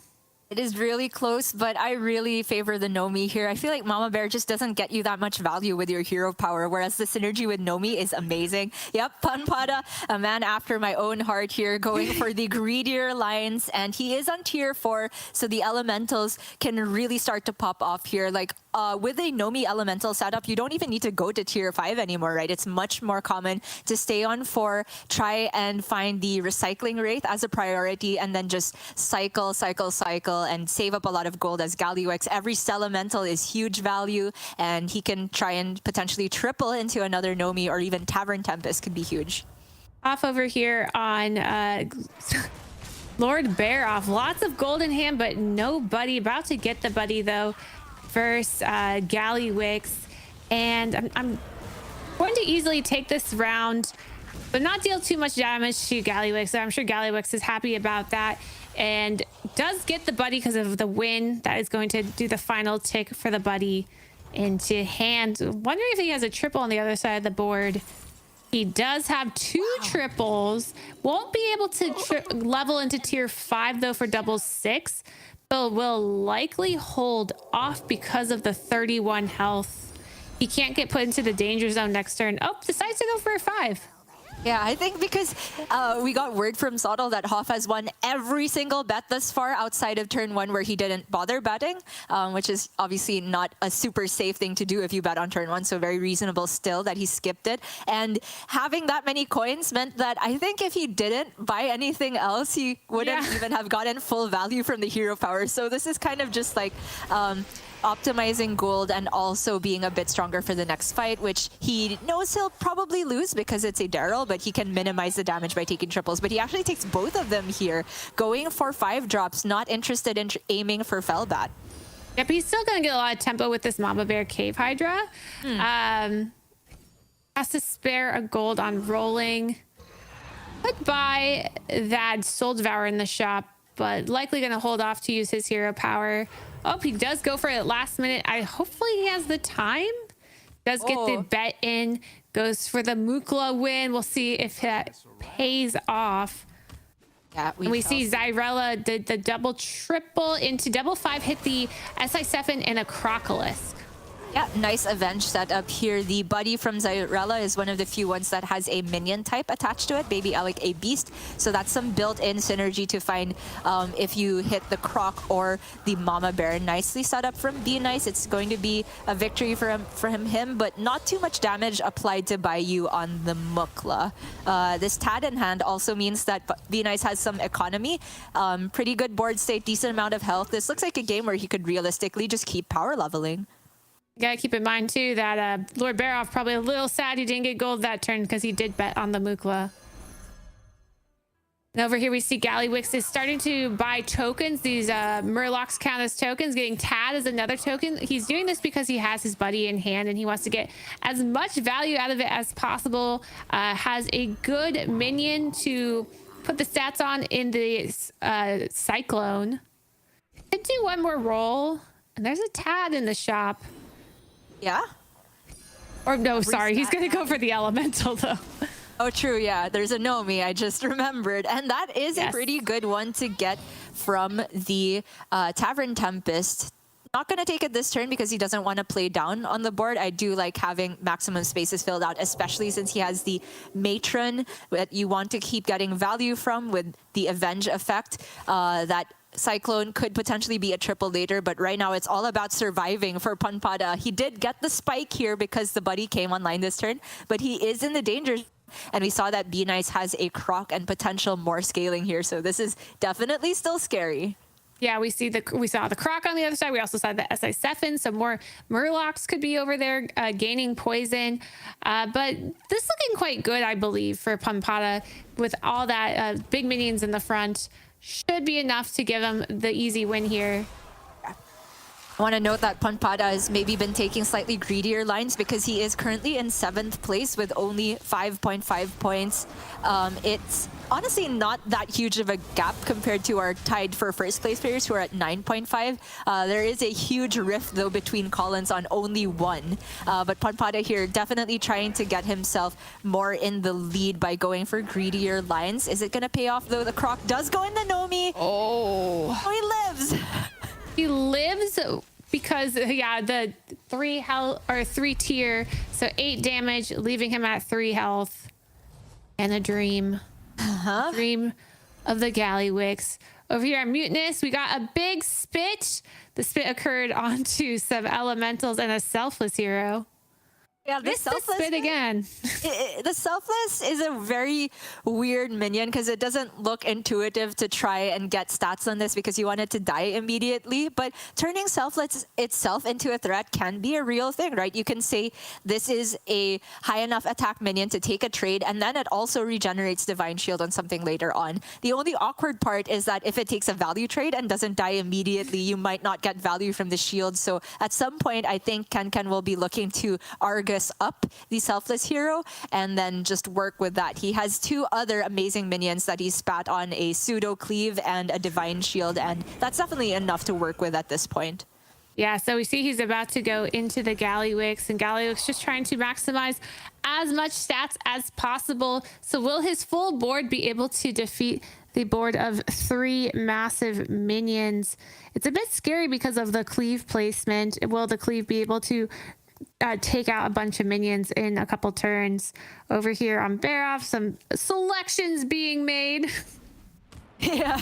It is really close, but I really favor the Nomi here. I feel like Mama Bear just doesn't get you that much value with your hero power, whereas the synergy with Nomi is amazing. Yep, Pampada, a man after my own heart here, going for the greedier lines, and he is on tier 4, so the elementals can really start to pop off here. Like, with a Nomi elemental setup, you don't even need to go to tier 5 anymore, right? It's much more common to stay on 4, try and find the recycling rate as a priority, and then just cycle, and save up a lot of gold as Galliwix. Every Elemental is huge value, and he can try and potentially triple into another Nomi, or even Tavern Tempest could be huge. Off over here on Lord Bear off. Lots of gold in hand, but no buddy. About to get the buddy, though. First, Galliwix. And I'm going to easily take this round, but not deal too much damage to Gallywix. So I'm sure Gallywix is happy about that and does get the buddy because of the win. That is going to do the final tick for the buddy into hand. Wondering if he has a triple on the other side of the board. He does have two triples. Won't be able to level into tier 5 though for double 6, but will likely hold off because of the 31 health. He can't get put into the danger zone next turn. Oh, decides to go for a 5. Yeah, I think because we got word from Sottle that Hoff has won every single bet thus far outside of turn 1 where he didn't bother betting, which is obviously not a super safe thing to do if you bet on turn 1, so very reasonable still that he skipped it. And having that many coins meant that I think if he didn't buy anything else, he wouldn't even have gotten full value from the hero power. So this is kind of just like optimizing gold and also being a bit stronger for the next fight, which he knows he'll probably lose because it's a Daryl, but he can minimize the damage by taking triples. But he actually takes both of them here, going for 5 drops, not interested in aiming for Fellbat. Yep, he's still going to get a lot of tempo with this Mama Bear Cave Hydra. Has to spare a gold on rolling. Could buy that Soul Devourer in the shop, but likely going to hold off to use his hero power. Oh, he does go for it last minute. Hopefully he has the time. Does get the bet in. Goes for the Mukla win. We'll see if that pays off. Yeah, we see Zyrella did the double triple into double 5, hit the SI7 and a Crocolisk. Yeah, nice Avenge setup here. The buddy from Zyrella is one of the few ones that has a minion type attached to it, Baby Alec a beast. So that's some built-in synergy to find if you hit the Croc or the Mama Bear. Nicely set up from Be Nice. It's going to be a victory for him, but not too much damage applied to Bayou on the Mukla. This Tad in hand also means that Be Nice has some economy. Pretty good board state, decent amount of health. This looks like a game where he could realistically just keep power leveling. Gotta keep in mind too that Lord Baroff probably a little sad he didn't get gold that turn because he did bet on the Mukla. And over here we see Gallywix is starting to buy tokens. These Murlocs count as tokens. Getting Tad as another token. He's doing this because he has his buddy in hand and he wants to get as much value out of it as possible. Has a good minion to put the stats on in the Cyclone. Could do one more roll. And there's a Tad in the shop. Yeah? Or no, sorry. He's going to go for the Elemental, though. Oh, true. Yeah, there's a Nomi. I just remembered. And that is a pretty good one to get from the Tavern Tempest. Not going to take it this turn because he doesn't want to play down on the board. I do like having maximum spaces filled out, especially since he has the Matron that you want to keep getting value from with the Avenge effect. That Cyclone could potentially be a triple later, but right now it's all about surviving for Panpada. He did get the spike here because the buddy came online this turn, but he is in the danger. And we saw that Be Nice has a Croc and potential more scaling here, so this is definitely still scary. Yeah, we saw the Croc on the other side. We also saw the SI7. Some more Murlocs could be over there gaining poison. But this looking quite good, I believe, for Panpada with all that big minions in the front. Should be enough to give him the easy win here. I want to note that Panpada has maybe been taking slightly greedier lines because he is currently in 7th place with only 5.5 points. It's honestly not that huge of a gap compared to our tied for first place players who are at 9.5. There is a huge rift though between Collins on only 1. But Panpada here definitely trying to get himself more in the lead by going for greedier lines. Is it going to pay off though? The Croc does go in the Nomi. Oh, he lives. He lives because, yeah, the 3 health or 3 tier, so 8 damage, leaving him at 3 health. And a dream. Dream of the Gallywix. Over here at Mutinous, we got a big spit. The spit occurred onto some elementals and a selfless hero. Yeah, the selfless spit again. The selfless is a very weird minion because it doesn't look intuitive to try and get stats on this because you want it to die immediately. But turning selfless itself into a threat can be a real thing, right? You can say this is a high enough attack minion to take a trade, and then it also regenerates Divine Shield on something later on. The only awkward part is that if it takes a value trade and doesn't die immediately, you might not get value from the shield. So at some point, I think Ken will be looking to Argon focus up the Selfless Hero and then just work with that. He has 2 other amazing minions that he spat on, a Pseudo Cleave and a Divine Shield, and that's definitely enough to work with at this point. Yeah, so we see he's about to go into the Gallywix, and Gallywix just trying to maximize as much stats as possible. So will his full board be able to defeat the board of 3 massive minions? It's a bit scary because of the cleave placement. Will the cleave be able to take out a bunch of minions in a couple turns? Over here on Barov, some selections being made. Yeah,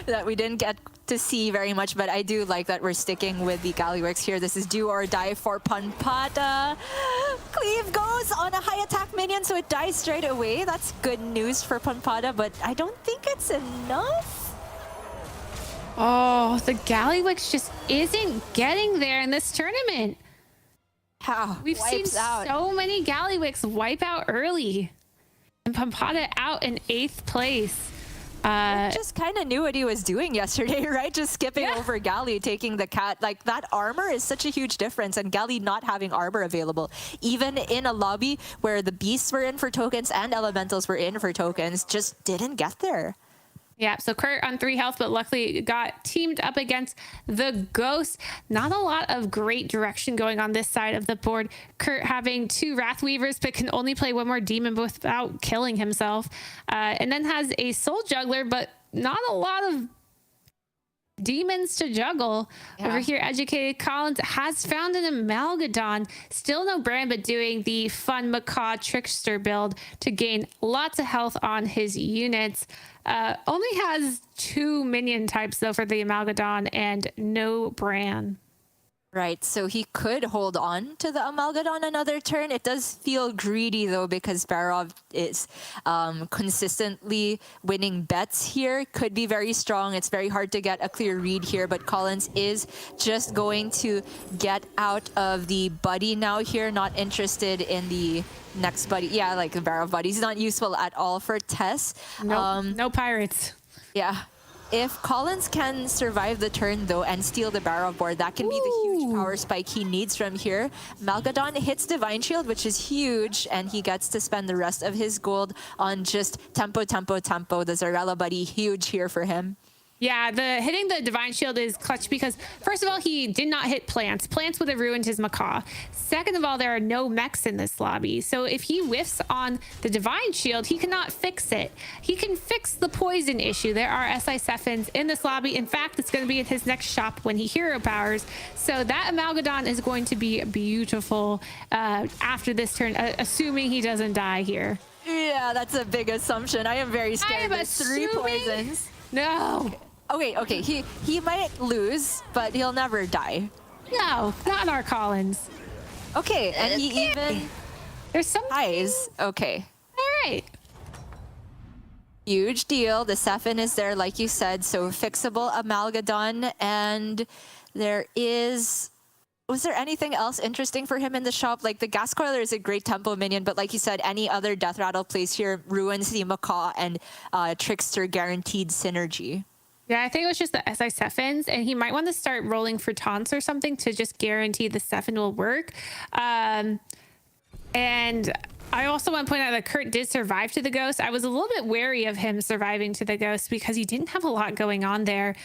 that we didn't get to see very much, but I do like that we're sticking with the Gallywix here. This is do or die for Panpada. Cleave goes on a high attack minion, so it dies straight away. That's good news for Panpada, but I don't think it's enough. Oh, the Gallywix just isn't getting there in this tournament. How? We've seen so many Gallywix wipe out early, and Panpada out in 8th place. Just kind of knew what he was doing yesterday, right? Just skipping over Galley, taking the cat. Like, that armor is such a huge difference, and Galley not having armor available. Even in a lobby where the beasts were in for tokens and elementals were in for tokens, just didn't get there. Yeah, so Kurt on 3 health, but luckily got teamed up against the Ghost. Not a lot of great direction going on this side of the board. Kurt having 2 Wrathweavers, but can only play 1 more demon without killing himself. And then has a Soul Juggler, but not a lot of demons to juggle. Over here, Educated Collins has found an Amalgadon. Still no brand, but doing the fun Macaw Trickster build to gain lots of health on his units. Only has 2 minion types, though, for the Amalgadon and no Bran. Right, so he could hold on to the Amalgadon another turn. It does feel greedy, though, because Barov is consistently winning bets here. Could be very strong. It's very hard to get a clear read here, but Collins is just going to get out of the buddy now here. Not interested in the next buddy. Yeah, like the Barov buddy. He's not useful at all for Tess. No pirates. Yeah. If Collins can survive the turn, though, and steal the Barov board, that can be the huge power spike he needs from here. Malgadon hits Divine Shield, which is huge, and he gets to spend the rest of his gold on just tempo, tempo, tempo. The Zarella buddy, huge here for him. Yeah, hitting the Divine Shield is clutch because, first of all, he did not hit plants. Plants would have ruined his Macaw. Second of all, there are no mechs in this lobby. So if he whiffs on the Divine Shield, he cannot fix it. He can fix the poison issue. There are SI Sephins in this lobby. In fact, it's going to be in his next shop when he hero powers. So that Amalgadon is going to be beautiful after this turn, assuming he doesn't die here. Yeah, that's a big assumption. I am very scared. I am assuming 3 poisons. No. Okay. He might lose, but he'll never die. No, not our Collins. Okay, and he even there's some eyes. Okay. All right. Huge deal. The Sephin is there, like you said, so fixable Amalgadon, and there is. Was there anything else interesting for him in the shop? Like the Gas Coiler is a great tempo minion, but like you said, any other Death Rattle plays here ruins the Macaw and Trickster guaranteed synergy. Yeah, I think it was just the SI Sephins, and he might want to start rolling for taunts or something to just guarantee the Sephin will work. And I also want to point out that Kurt did survive to the Ghost. I was a little bit wary of him surviving to the Ghost because he didn't have a lot going on there.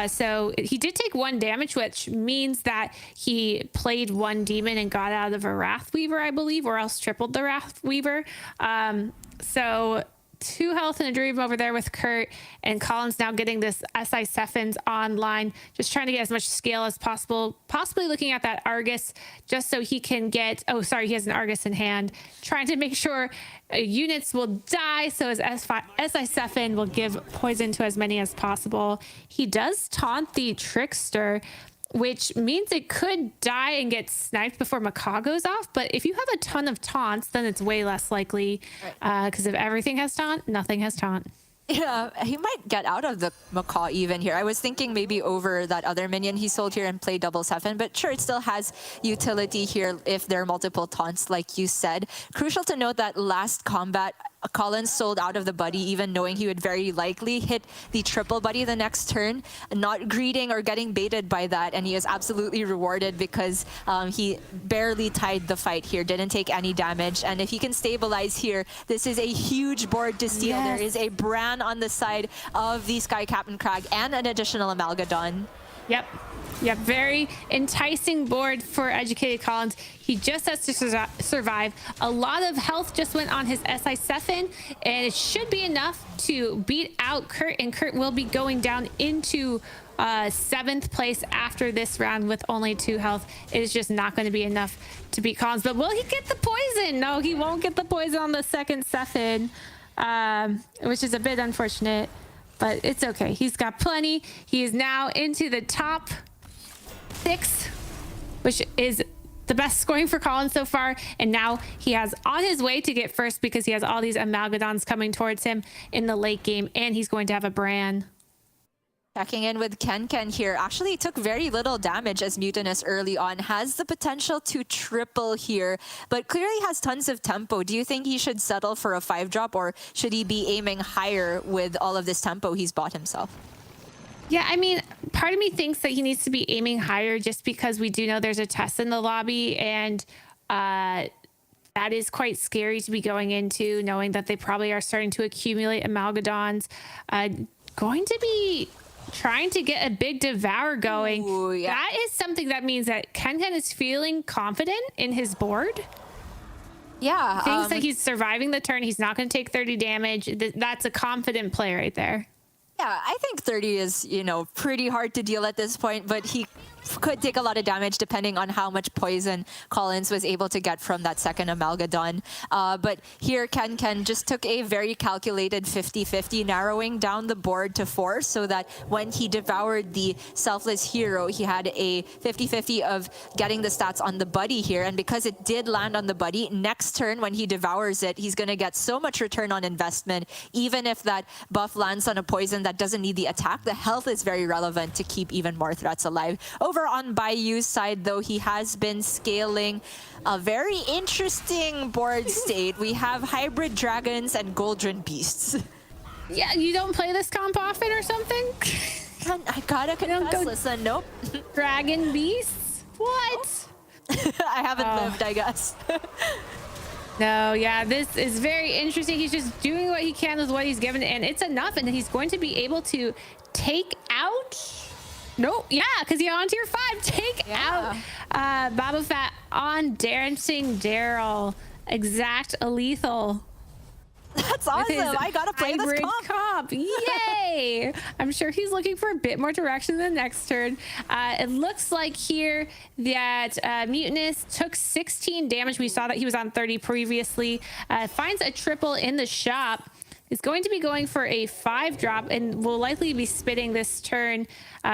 So he did take 1 damage, which means that he played 1 demon and got out of a Wrathweaver, I believe, or else tripled the Wrathweaver. So 2 health and a dream over there with Kurt, and Collins now getting this SI Sephins online, just trying to get as much scale as possible, possibly looking at that Argus just so he can get, oh, sorry, he has an Argus in hand, trying to make sure units will die so his SI Sephin will give poison to as many as possible. He does taunt the Trickster, which means it could die and get sniped before Macaw goes off. But if you have a ton of taunts, then it's way less likely. Because if everything has taunt, nothing has taunt. Yeah, he might get out of the Macaw even here. I was thinking maybe over that other minion he sold here and play double Sephin, but sure, it still has utility here if there are multiple taunts, like you said. Crucial to note that last combat, Collins sold out of the buddy, even knowing he would very likely hit the triple buddy the next turn, not greeting or getting baited by that, and he is absolutely rewarded because he barely tied the fight here, didn't take any damage, and if he can stabilize here, this is a huge board to steal. Yes. There is a Bran on the side of the Sky Captain Crag and an additional Amalgadon. Yep. Yep, very enticing board for Educated Collins. He just has to survive. A lot of health just went on his SI Sephin, and it should be enough to beat out Kurt, and Kurt will be going down into 7th place after this round with only 2 health. It is just not going to be enough to beat Collins. But will he get the poison? No, he won't get the poison on the second Sephin, which is a bit unfortunate, but it's okay. He's got plenty. He is now into the top 6, which is the best scoring for Collins so far, and now he has on his way to get first because he has all these Amalgadons coming towards him in the late game, and he's going to have a Bran. Checking in with Ken here. Actually took very little damage as Mutinous early on. Has the potential to triple here, but clearly has tons of tempo. Do you think he should settle for a 5-drop, or should he be aiming higher with all of this tempo he's bought himself? Yeah, I mean, part of me thinks that he needs to be aiming higher just because we do know there's a test in the lobby, and that is quite scary to be going into, knowing that they probably are starting to accumulate Amalgadons. Going to be trying to get a big Devour going. Ooh, yeah. That is something that means that Ken is feeling confident in his board. Yeah. Thinks that he's surviving the turn. He's not going to take 30 damage. That's a confident play right there. Yeah, I think 30 is, pretty hard to deal at this point, but he could take a lot of damage depending on how much poison Collins was able to get from that second Amalgadon. But here, Ken just took a very calculated 50-50, narrowing down the board to 4, so that when he devoured the Selfless Hero, he had a 50-50 of getting the stats on the buddy here. And because it did land on the buddy, next turn when he devours it, he's going to get so much return on investment. Even if that buff lands on a poison that doesn't need the attack, the health is very relevant to keep even more threats alive. Over on Bayou's side, though, he has been scaling a very interesting board state. We have Hybrid Dragons and Goldren Beasts. Yeah, you don't play this comp often or something? I gotta confess, listen, nope. Dragon Beasts? What? I haven't lived, I guess. No, yeah, this is very interesting. He's just doing what he can with what he's given, and it's enough, and he's going to be able to take out... No, yeah, because he's on tier 5. Take out Baba Fat on Dancing Daryl. Exact a lethal. That's awesome. I gotta play this comp. Yay! I'm sure he's looking for a bit more direction the next turn. It looks like here that Mutinous took 16 damage. We saw that he was on 30 previously. Finds a triple in the shop. Is going to be going for a 5-drop and will likely be spitting this turn.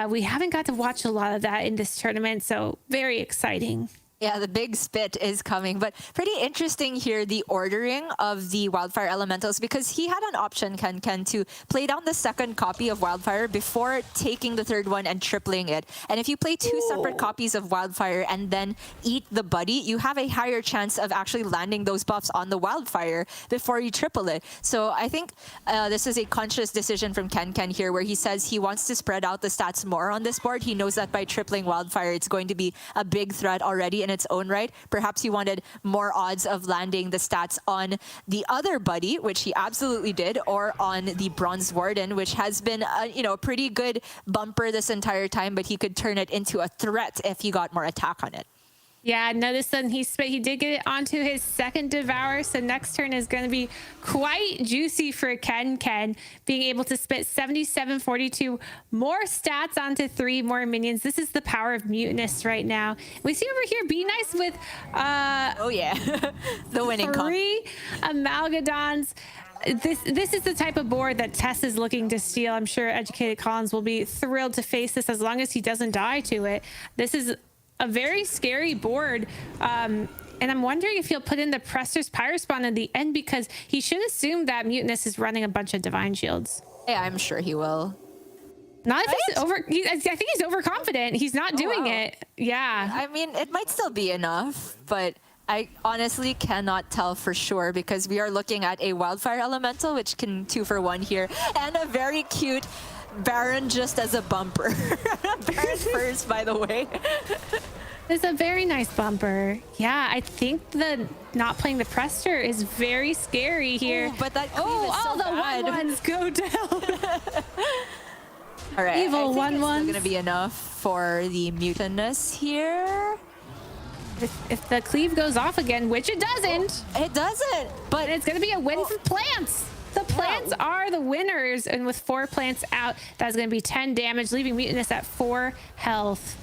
We haven't got to watch a lot of that in this tournament, so very exciting. Yeah, the big spit is coming, but pretty interesting here, the ordering of the Wildfire Elementals, because he had an option, Ken, to play down the second copy of Wildfire before taking the third one and tripling it. And if you play 2 separate copies of Wildfire and then eat the buddy, you have a higher chance of actually landing those buffs on the Wildfire before you triple it. So I think this is a conscious decision from Ken here, where he says he wants to spread out the stats more on this board. He knows that by tripling Wildfire, it's going to be a big threat already in its own right. Perhaps he wanted more odds of landing the stats on the other buddy, which he absolutely did, or on the Bronze Warden, which has been a pretty good bumper this entire time, but he could turn it into a threat if he got more attack on it. Yeah, notice that he did get it onto his second Devour, so next turn is going to be quite juicy for Ken, being able to spit 77-42 more stats onto 3 more minions. This is the power of Mutinous right now. We see over here, Be Nice with oh yeah, the winning 3 Amalgadons. This is the type of board that Tess is looking to steal. I'm sure Educated Collins will be thrilled to face this as long as he doesn't die to it. This is a very scary board, and I'm wondering if he'll put in the Presser's Pyrespawn in the end, because he should assume that Mutinous is running a bunch of Divine Shields. Yeah, I'm sure he will. Not if he's over. I think he's overconfident. He's not doing it. Yeah. I mean, it might still be enough, but I honestly cannot tell for sure because we are looking at a Wildfire Elemental, which can 2-for-1 here, and a very cute Baron just as a bumper. Baron first, by the way. It's a very nice bumper. Yeah, I think the not playing the Prester is very scary here. Ooh, but that cleave is so all the bad. 1/1s go down. All right, Evil I think it's 1/1s. going to be enough for the Mutinous here. If the cleave goes off again, which it doesn't, It doesn't, but it's going to be a win for plants. The plants are the winners, and with 4 plants out, that's going to be 10 damage, leaving Mutinous at 4 health.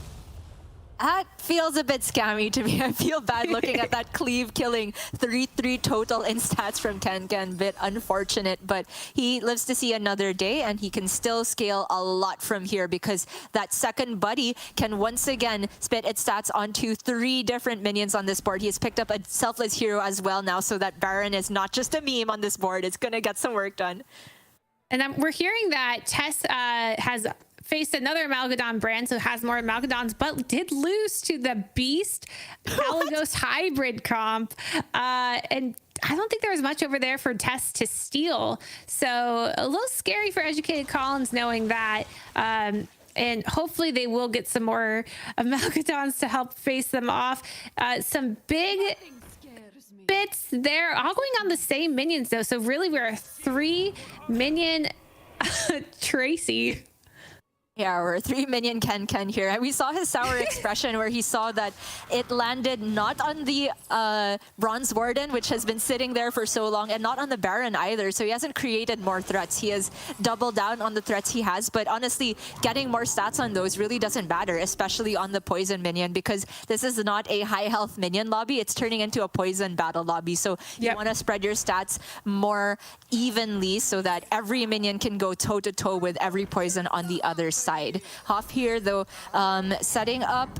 that feels a bit scammy to me. I feel bad looking at that cleave killing 3-3 total in stats from Ken. Bit unfortunate, but he lives to see another day and he can still scale a lot from here because that second buddy can once again spit its stats onto 3 different minions on this board. He has picked up a selfless hero as well now, so that Baron is not just a meme on this board. It's gonna get some work done. And we're hearing that Tess has faced another Amalgadon brand, so has more Amalgadons, but did lose to the Beast Alagos hybrid comp. And I don't think there was much over there for Tess to steal. So a little scary for Educated Collins knowing that. And hopefully they will get some more Amalgadons to help face them off. Some big bits there, all going on the same minions though. So really we're a 3 minion Tracy. Yeah, we're 3 minion Ken here. And we saw his sour expression where he saw that it landed not on the Bronze Warden, which has been sitting there for so long, and not on the Baron either. So he hasn't created more threats. He has doubled down on the threats he has. But honestly, getting more stats on those really doesn't matter, especially on the poison minion, because this is not a high health minion lobby. It's turning into a poison battle lobby. So you want to spread your stats more evenly so that every minion can go toe to toe with every poison on the other side. Hoff here, though, setting up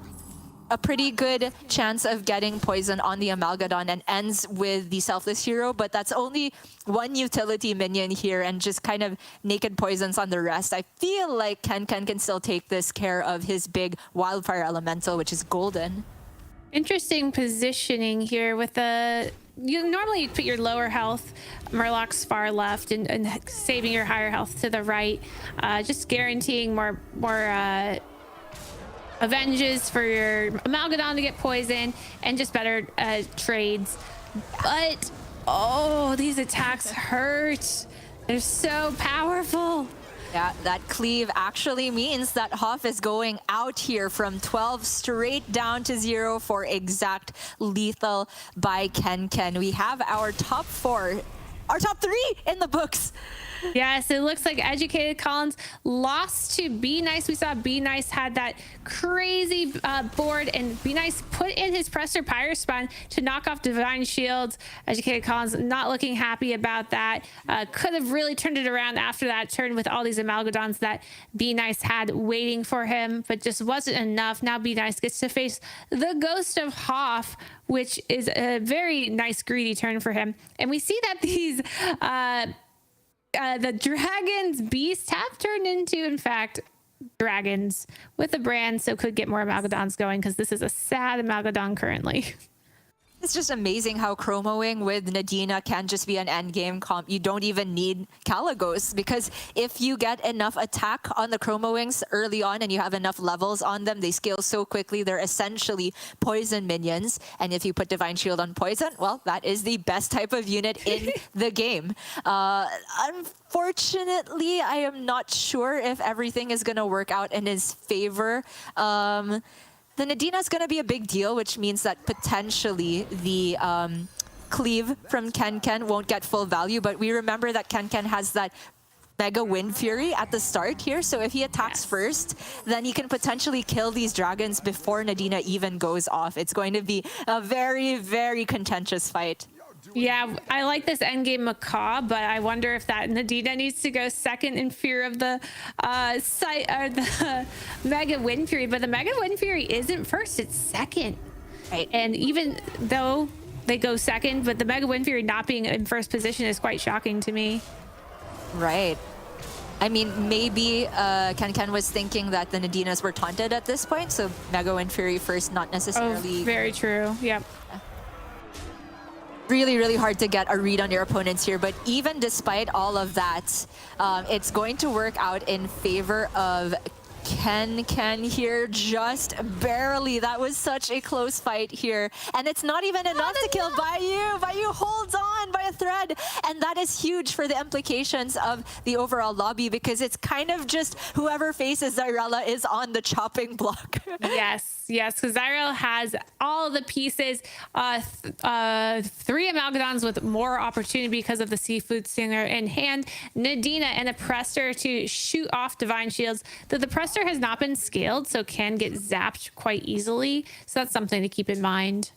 a pretty good chance of getting poison on the Amalgadon and ends with the Selfless Hero, but that's only 1 utility minion here and just kind of naked poisons on the rest. I feel like Ken can still take this care of his big Wildfire Elemental, which is golden. Interesting positioning here with the... Normally you'd put your lower health Murlocs far left and saving your higher health to the right, just guaranteeing more avenges for your Amalgadon to get poisoned and just better trades. But oh, these attacks hurt. They're so powerful. Yeah, that cleave actually means that Hoff is going out here from 12 straight down to 0 for exact lethal by Ken. We have our top 4, our top 3 in the books. Yes, it looks like Educated Collins lost to Be Nice. We saw Be Nice had that crazy board, and Be Nice put in his Prester Pyrospine to knock off Divine Shields. Educated Collins not looking happy about that. Could have really turned it around after that turn with all these Amalgadons that Be Nice had waiting for him, but just wasn't enough. Now Be Nice gets to face the Ghost of Hoff, which is a very nice greedy turn for him. And we see that these... the dragons beasts have turned into, in fact, dragons with a brand, so could get more Amalgadons going because this is a sad Amalgadon currently. It's just amazing how chromoing with Nadina can just be an endgame comp. You don't even need Kalagos, because if you get enough attack on the chromo wings early on and you have enough levels on them, they scale so quickly. They're essentially poison minions. And if you put Divine Shield on poison, well, that is the best type of unit in the game. Unfortunately, I am not sure if everything is going to work out in his favor. The Nadina is going to be a big deal, which means that potentially the cleave from Ken won't get full value. But we remember that Ken has that Mega Wind Fury at the start here. So if he attacks first, then he can potentially kill these dragons before Nadina even goes off. It's going to be a very, very contentious fight. Yeah, I like this endgame Macaw, but I wonder if that Nadina needs to go second in fear of the the Mega Wind Fury. But the Mega Wind Fury isn't first; it's second. Right. And even though they go second, but the Mega Wind Fury not being in first position is quite shocking to me. Right. I mean, maybe Ken was thinking that the Nadinas were taunted at this point, so Mega Wind Fury first, not necessarily. Oh, very true. Yep. Really, really hard to get a read on your opponents here. But even despite all of that, it's going to work out in favor of Ken here, just barely. That was such a close fight here. And it's not even enough to kill Bayu. Bayu holds on by a thread. And that is huge for the implications of the overall lobby, because it's kind of just whoever faces Zyrella is on the chopping block. Yes, because Zyrella has all the pieces. 3 Amalgadons with more opportunity because of the Seafood Stinger in hand. Nadina and a Prester to shoot off Divine Shields. Though the Prester has not been scaled, so can get zapped quite easily. So that's something to keep in mind.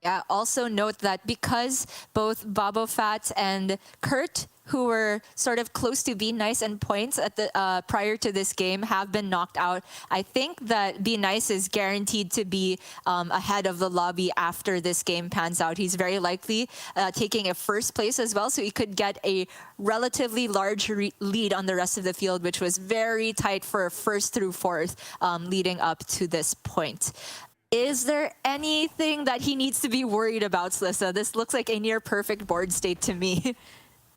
Yeah, also note that because both Babofat and Kurt, who were sort of close to Be Nice and points at the prior to this game, have been knocked out, I think that Be Nice is guaranteed to be ahead of the lobby after this game pans out. He's very likely taking a first place as well, so he could get a relatively large lead on the rest of the field, which was very tight for first through fourth leading up to this point. Is there anything that he needs to be worried about, Slissa? This looks like a near perfect board state to me.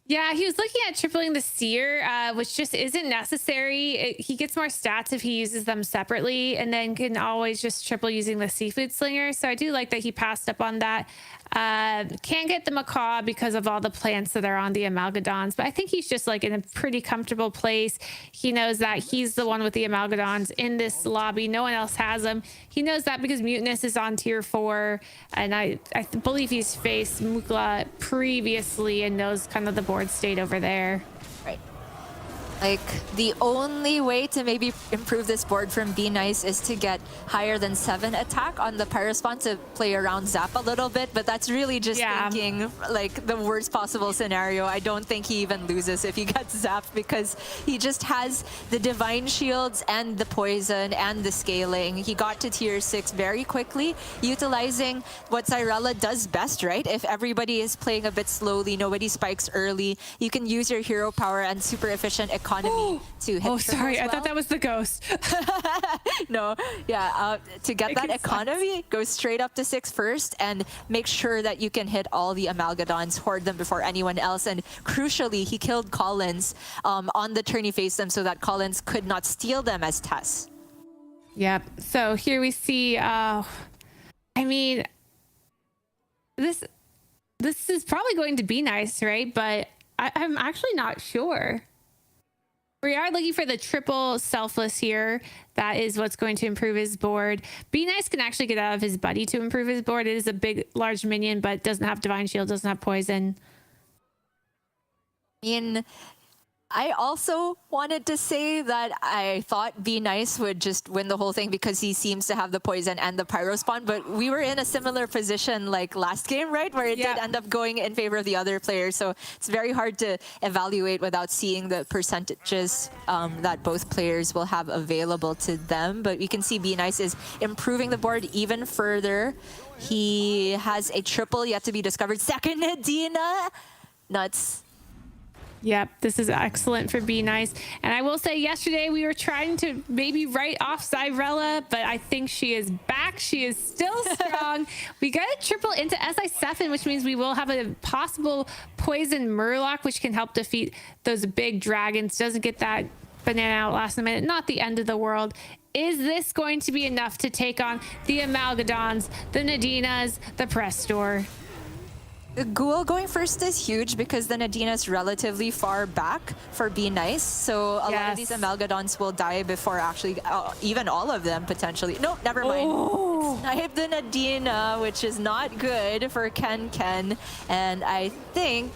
Yeah, he was looking at tripling the Seer, which just isn't necessary. He gets more stats if he uses them separately, and then can always just triple using the Seafood Slinger. So I do like that he passed up on that. Can't get the Macaw because of all the plants that are on the Amalgadons, but I think he's just like in a pretty comfortable place. He knows that he's the one with the Amalgadons in this lobby. No one else has them. He knows that because Mutinous is on tier 4, and I believe he's faced Mukla previously and knows kind of the board state over there. Right. Like, the only way to maybe improve this board from Be Nice is to get higher than 7 attack on the Pyrospon to play around Zap a little bit, but that's really just thinking like the worst possible scenario. I don't think he even loses if he gets zapped, because he just has the Divine Shields and the Poison and the Scaling. He got to tier 6 very quickly, utilizing what Zyrella does best, right? If everybody is playing a bit slowly, nobody spikes early, you can use your hero power and super efficient economy to hit. Oh, sorry, I thought that was the ghost. No, yeah, to get that economy, go straight up to 6 first and make sure that you can hit all the Amalgadons, hoard them before anyone else. And crucially, he killed Collins on the turn he faced them so that Collins could not steal them as Tess. Yep. So here we see, I mean, this is probably going to be nice, right? But I'm actually not sure. We are looking for the triple selfless here. That is what's going to improve his board. Be Nice can actually get out of his buddy to improve his board. It is a big, large minion, but doesn't have Divine Shield, doesn't have Poison. I mean, I also wanted to say that I thought Be Nice would just win the whole thing because he seems to have the Poison and the Pyrospon, but we were in a similar position like last game, right? Where it did end up going in favor of the other player. So it's very hard to evaluate without seeing the percentages that both players will have available to them. But you can see Be Nice is improving the board even further. He has a triple yet to be discovered. Second Nadina. Nuts. Yep, this is excellent for Be Nice. And I will say yesterday we were trying to maybe write off Zyrella, but I think she is back. She is still strong. We got a triple into SI7, which means we will have a possible Poison Murloc, which can help defeat those big dragons. Doesn't get that banana out last minute. Not the end of the world. Is this going to be enough to take on the Amalgadons, the Nadinas, the Prestor? The Ghoul going first is huge because the Nadina is relatively far back for Be Nice. So a lot of these Amalgadons will die before actually, even all of them potentially. No, never mind. Snipe the Nadina, which is not good for Ken. And I think...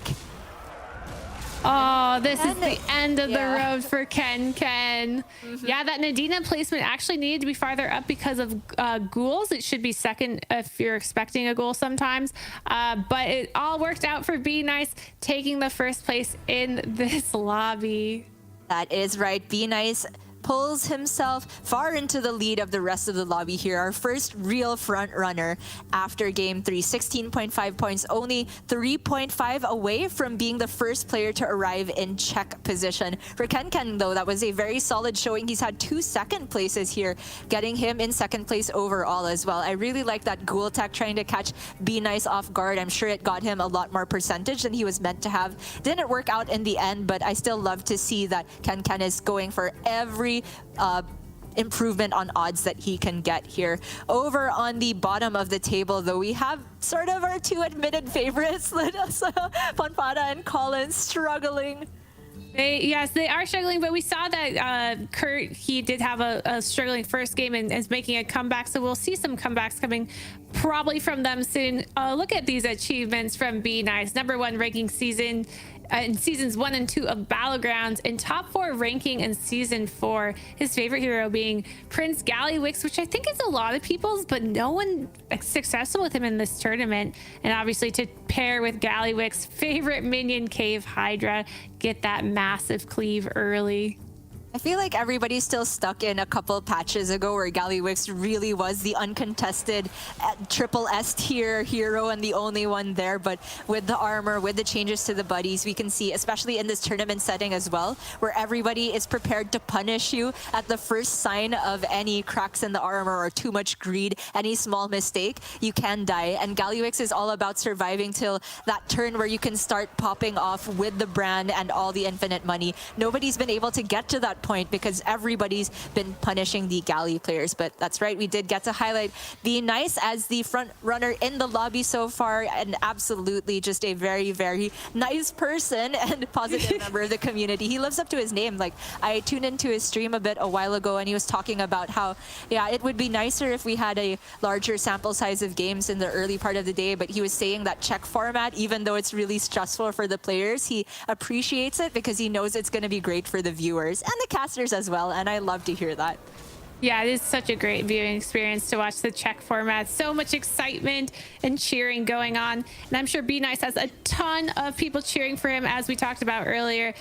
Oh, this is the end of the road for Ken. Yeah, that Nadina placement actually needed to be farther up because of ghouls. It should be second if you're expecting a ghoul sometimes. But it all worked out for Be Nice, taking the first place in this lobby. That is right. Be Nice pulls himself far into the lead of the rest of the lobby here. Our first real front runner after game 3. 16.5 points, only 3.5 away from being the first player to arrive in check position. For Ken, though, that was a very solid showing. He's had 2 second places here, getting him in second place overall as well. I really like that Ghoul Tech trying to catch Be Nice off guard. I'm sure it got him a lot more percentage than he was meant to have. Didn't work out in the end, but I still love to see that Ken is going for every improvement on odds that he can get here. Over on the bottom of the table, though, we have sort of our 2 admitted favorites, Ponpada and Collins, struggling. Yes, they are struggling, but we saw that Kurt, he did have a struggling first game and is making a comeback, so we'll see some comebacks coming probably from them soon. Look at these achievements from Be Nice. #1 ranking season in seasons 1 and 2 of Battlegrounds, and top 4 ranking in season 4. His favorite hero being Prince Gallywix, which I think is a lot of people's, but no one successful with him in this tournament. And obviously to pair with Gallywix, favorite minion Cave Hydra, get that massive cleave early. I feel like everybody's still stuck in a couple patches ago where Gallywix really was the uncontested triple S tier hero and the only one there. But with the armor, with the changes to the buddies, we can see, especially in this tournament setting as well, where everybody is prepared to punish you at the first sign of any cracks in the armor or too much greed, any small mistake, you can die. And Gallywix is all about surviving till that turn where you can start popping off with the brand and all the infinite money. Nobody's been able to get to that point because everybody's been punishing the Galley players. But that's right, we did get to highlight Be Nice as the front runner in the lobby so far, and absolutely just a very, very nice person and positive member of the community. He lives up to his name. Like, I tuned into his stream a bit a while ago and he was talking about how, yeah, it would be nicer if we had a larger sample size of games in the early part of the day, but he was saying that check format, even though it's really stressful for the players, he appreciates it because he knows it's going to be great for the viewers and the casters as well, and I love to hear that. Yeah, it is such a great viewing experience to watch the check format. So much excitement and cheering going on. And I'm sure Be Nice has a ton of people cheering for him, as we talked about earlier.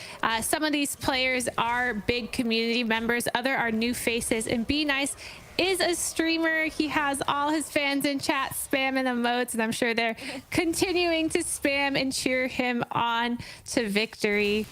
Some of these players are big community members, other are new faces, and Be Nice is a streamer. He has all his fans in chat spamming emotes, and I'm sure they're continuing to spam and cheer him on to victory.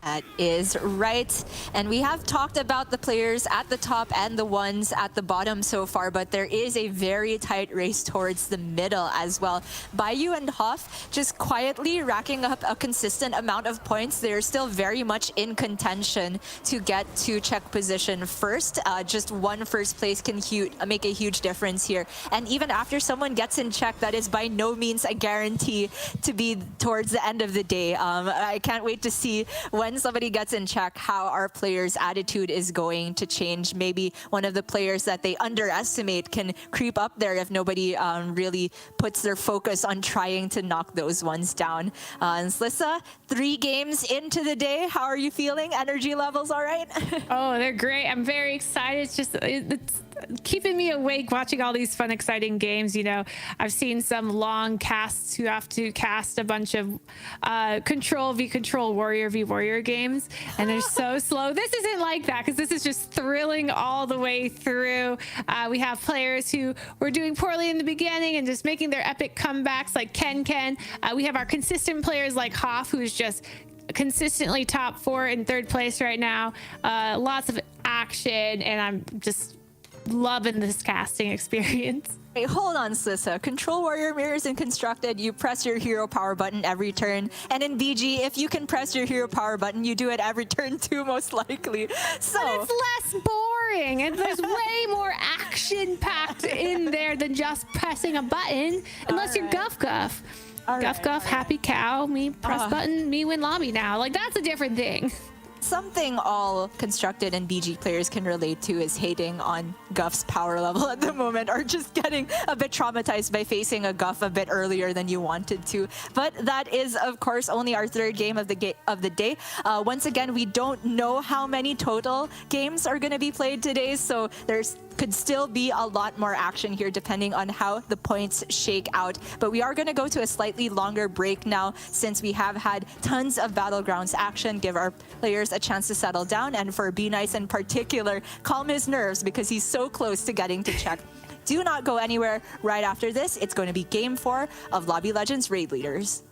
That is right. And we have talked about the players at the top and the ones at the bottom so far, but there is a very tight race towards the middle as well. Bayou and Hoff just quietly racking up a consistent amount of points. They're still very much in contention to get to check position first. Just one first place can make a huge difference here. And even after someone gets in check, that is by no means a guarantee to be towards the end of the day. I can't wait to see when somebody gets in check how our players' attitude is going to change. Maybe one of the players that they underestimate can creep up there if nobody really puts their focus on trying to knock those ones down. And Slissa, 3 games into the day, how are you feeling? Energy levels all right? Oh, they're great. I'm very excited. It's keeping me awake watching all these fun, exciting games. You know, I've seen some long casts who have to cast a bunch of control v control, warrior v warrior games, and they're so slow. This isn't like that because this is just thrilling all the way through. We have players who were doing poorly in the beginning and just making their epic comebacks like Ken. We have our consistent players like Hoff, who's just consistently top 4 in 3rd place right now. Lots of action, and I'm just loving this casting experience. Hey, hold on, Slissa. Control Warrior mirrors in Constructed, you press your hero power button every turn. And in BG, if you can press your hero power button, you do it every turn too, most likely. So but it's less boring, and there's way more action-packed in there than just pressing a button, unless you're Guff. Guff, happy cow, me press button, me win lobby now. Like, that's a different thing. Something all Constructed and BG players can relate to is hating on Guff's power level at the moment, or just getting a bit traumatized by facing a Guff a bit earlier than you wanted to. But that is, of course, only our 3rd game of the day. Once again, we don't know how many total games are going to be played today, so could still be a lot more action here depending on how the points shake out. But we are going to go to a slightly longer break now, since we have had tons of Battlegrounds action, give our players a a chance to settle down, and for Be Nice in particular, calm his nerves because he's so close to getting to check. Do not go anywhere. Right after this, it's going to be Game 4 of Lobby Legends Raid Leaders.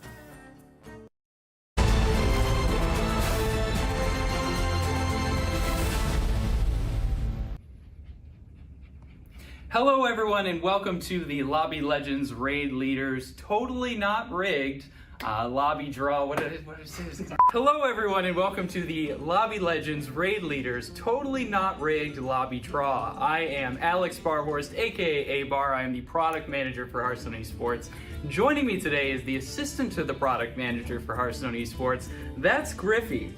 Hello everyone and welcome to the Lobby Legends Raid Leaders Totally Not Rigged Lobby Draw. What did I say? Hello everyone and welcome to the Lobby Legends Raid Leaders Totally Not Rigged Lobby Draw. I am Alex Barhorst, aka A-Bar. I am the product manager for Hearthstone Esports. Joining me today is the assistant to the product manager for Hearthstone Esports. That's Griffey.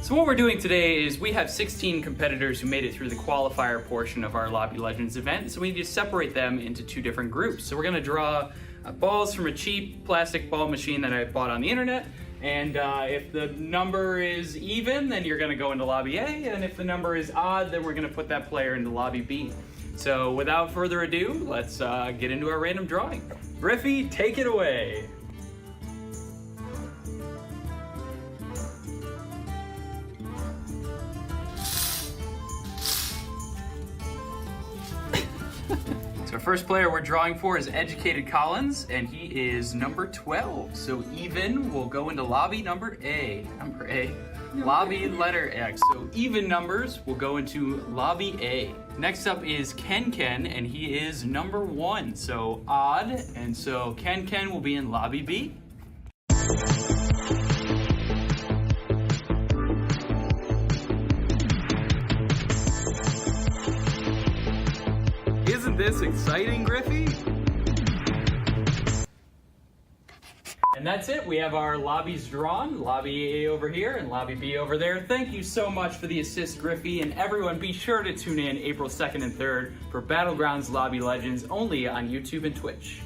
So what we're doing today is we have 16 competitors who made it through the qualifier portion of our Lobby Legends event, so we need to separate them into 2 different groups. So we're going to draw balls from a cheap plastic ball machine that I bought on the internet, and if the number is even, then you're going to go into Lobby A, and if the number is odd, then we're going to put that player into Lobby B. So without further ado, let's get into our random drawing. Griffey, take it away! Our first player we're drawing for is Educated Collins, and he is number 12. So even will go into lobby number A. Number A. Lobby letter X. So even numbers will go into lobby A. Next up is Ken, and he is number 1. So odd, and so Ken will be in lobby B. Isn't this exciting, Griffey? And that's it. We have our lobbies drawn. Lobby A over here and Lobby B over there. Thank you so much for the assist, Griffey. And everyone, be sure to tune in April 2nd and 3rd for Battlegrounds Lobby Legends only on YouTube and Twitch.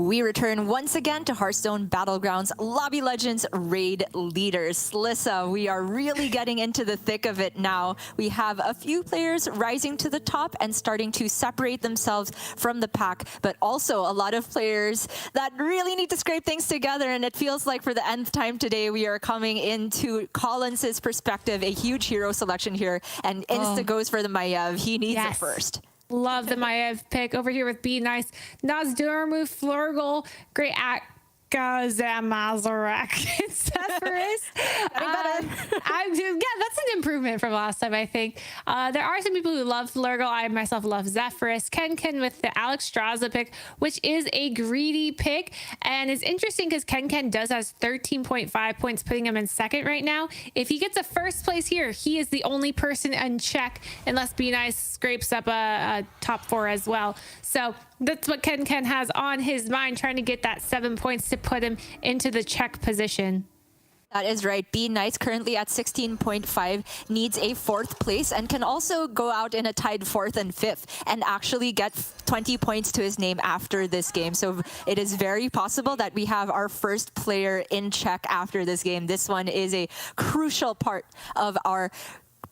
We return once again to Hearthstone Battlegrounds Lobby Legends Raid Leaders. Lissa, we are really getting into the thick of it now. We have a few players rising to the top and starting to separate themselves from the pack, but also a lot of players that really need to scrape things together. And it feels like for the nth time today, we are coming into Collins's perspective, a huge hero selection here, and insta goes for the Maiev. He needs it first. Love the Maiev pick over here with Be Nice. Nazdurmu, Flurgle, great Akazamazarak, Zephyrus. Yeah, that's an improvement from last time, I think. There are some people who love Flurgle. I myself love Zephyrus. Kenken with the Alex Straza pick, which is a greedy pick. And it's interesting because Kenken does has 13.5 points, putting him in second right now. If he gets a first place here, he is the only person in check, unless Be Nice scrapes up a top 4 as well. So that's what Kenken has on his mind, trying to get that 7 points to put him into the check position. That is right. Be Nice currently at 16.5, needs a 4th place and can also go out in a tied 4th and 5th and actually get 20 points to his name after this game. So it is very possible that we have our first player in check after this game. This one is a crucial part of our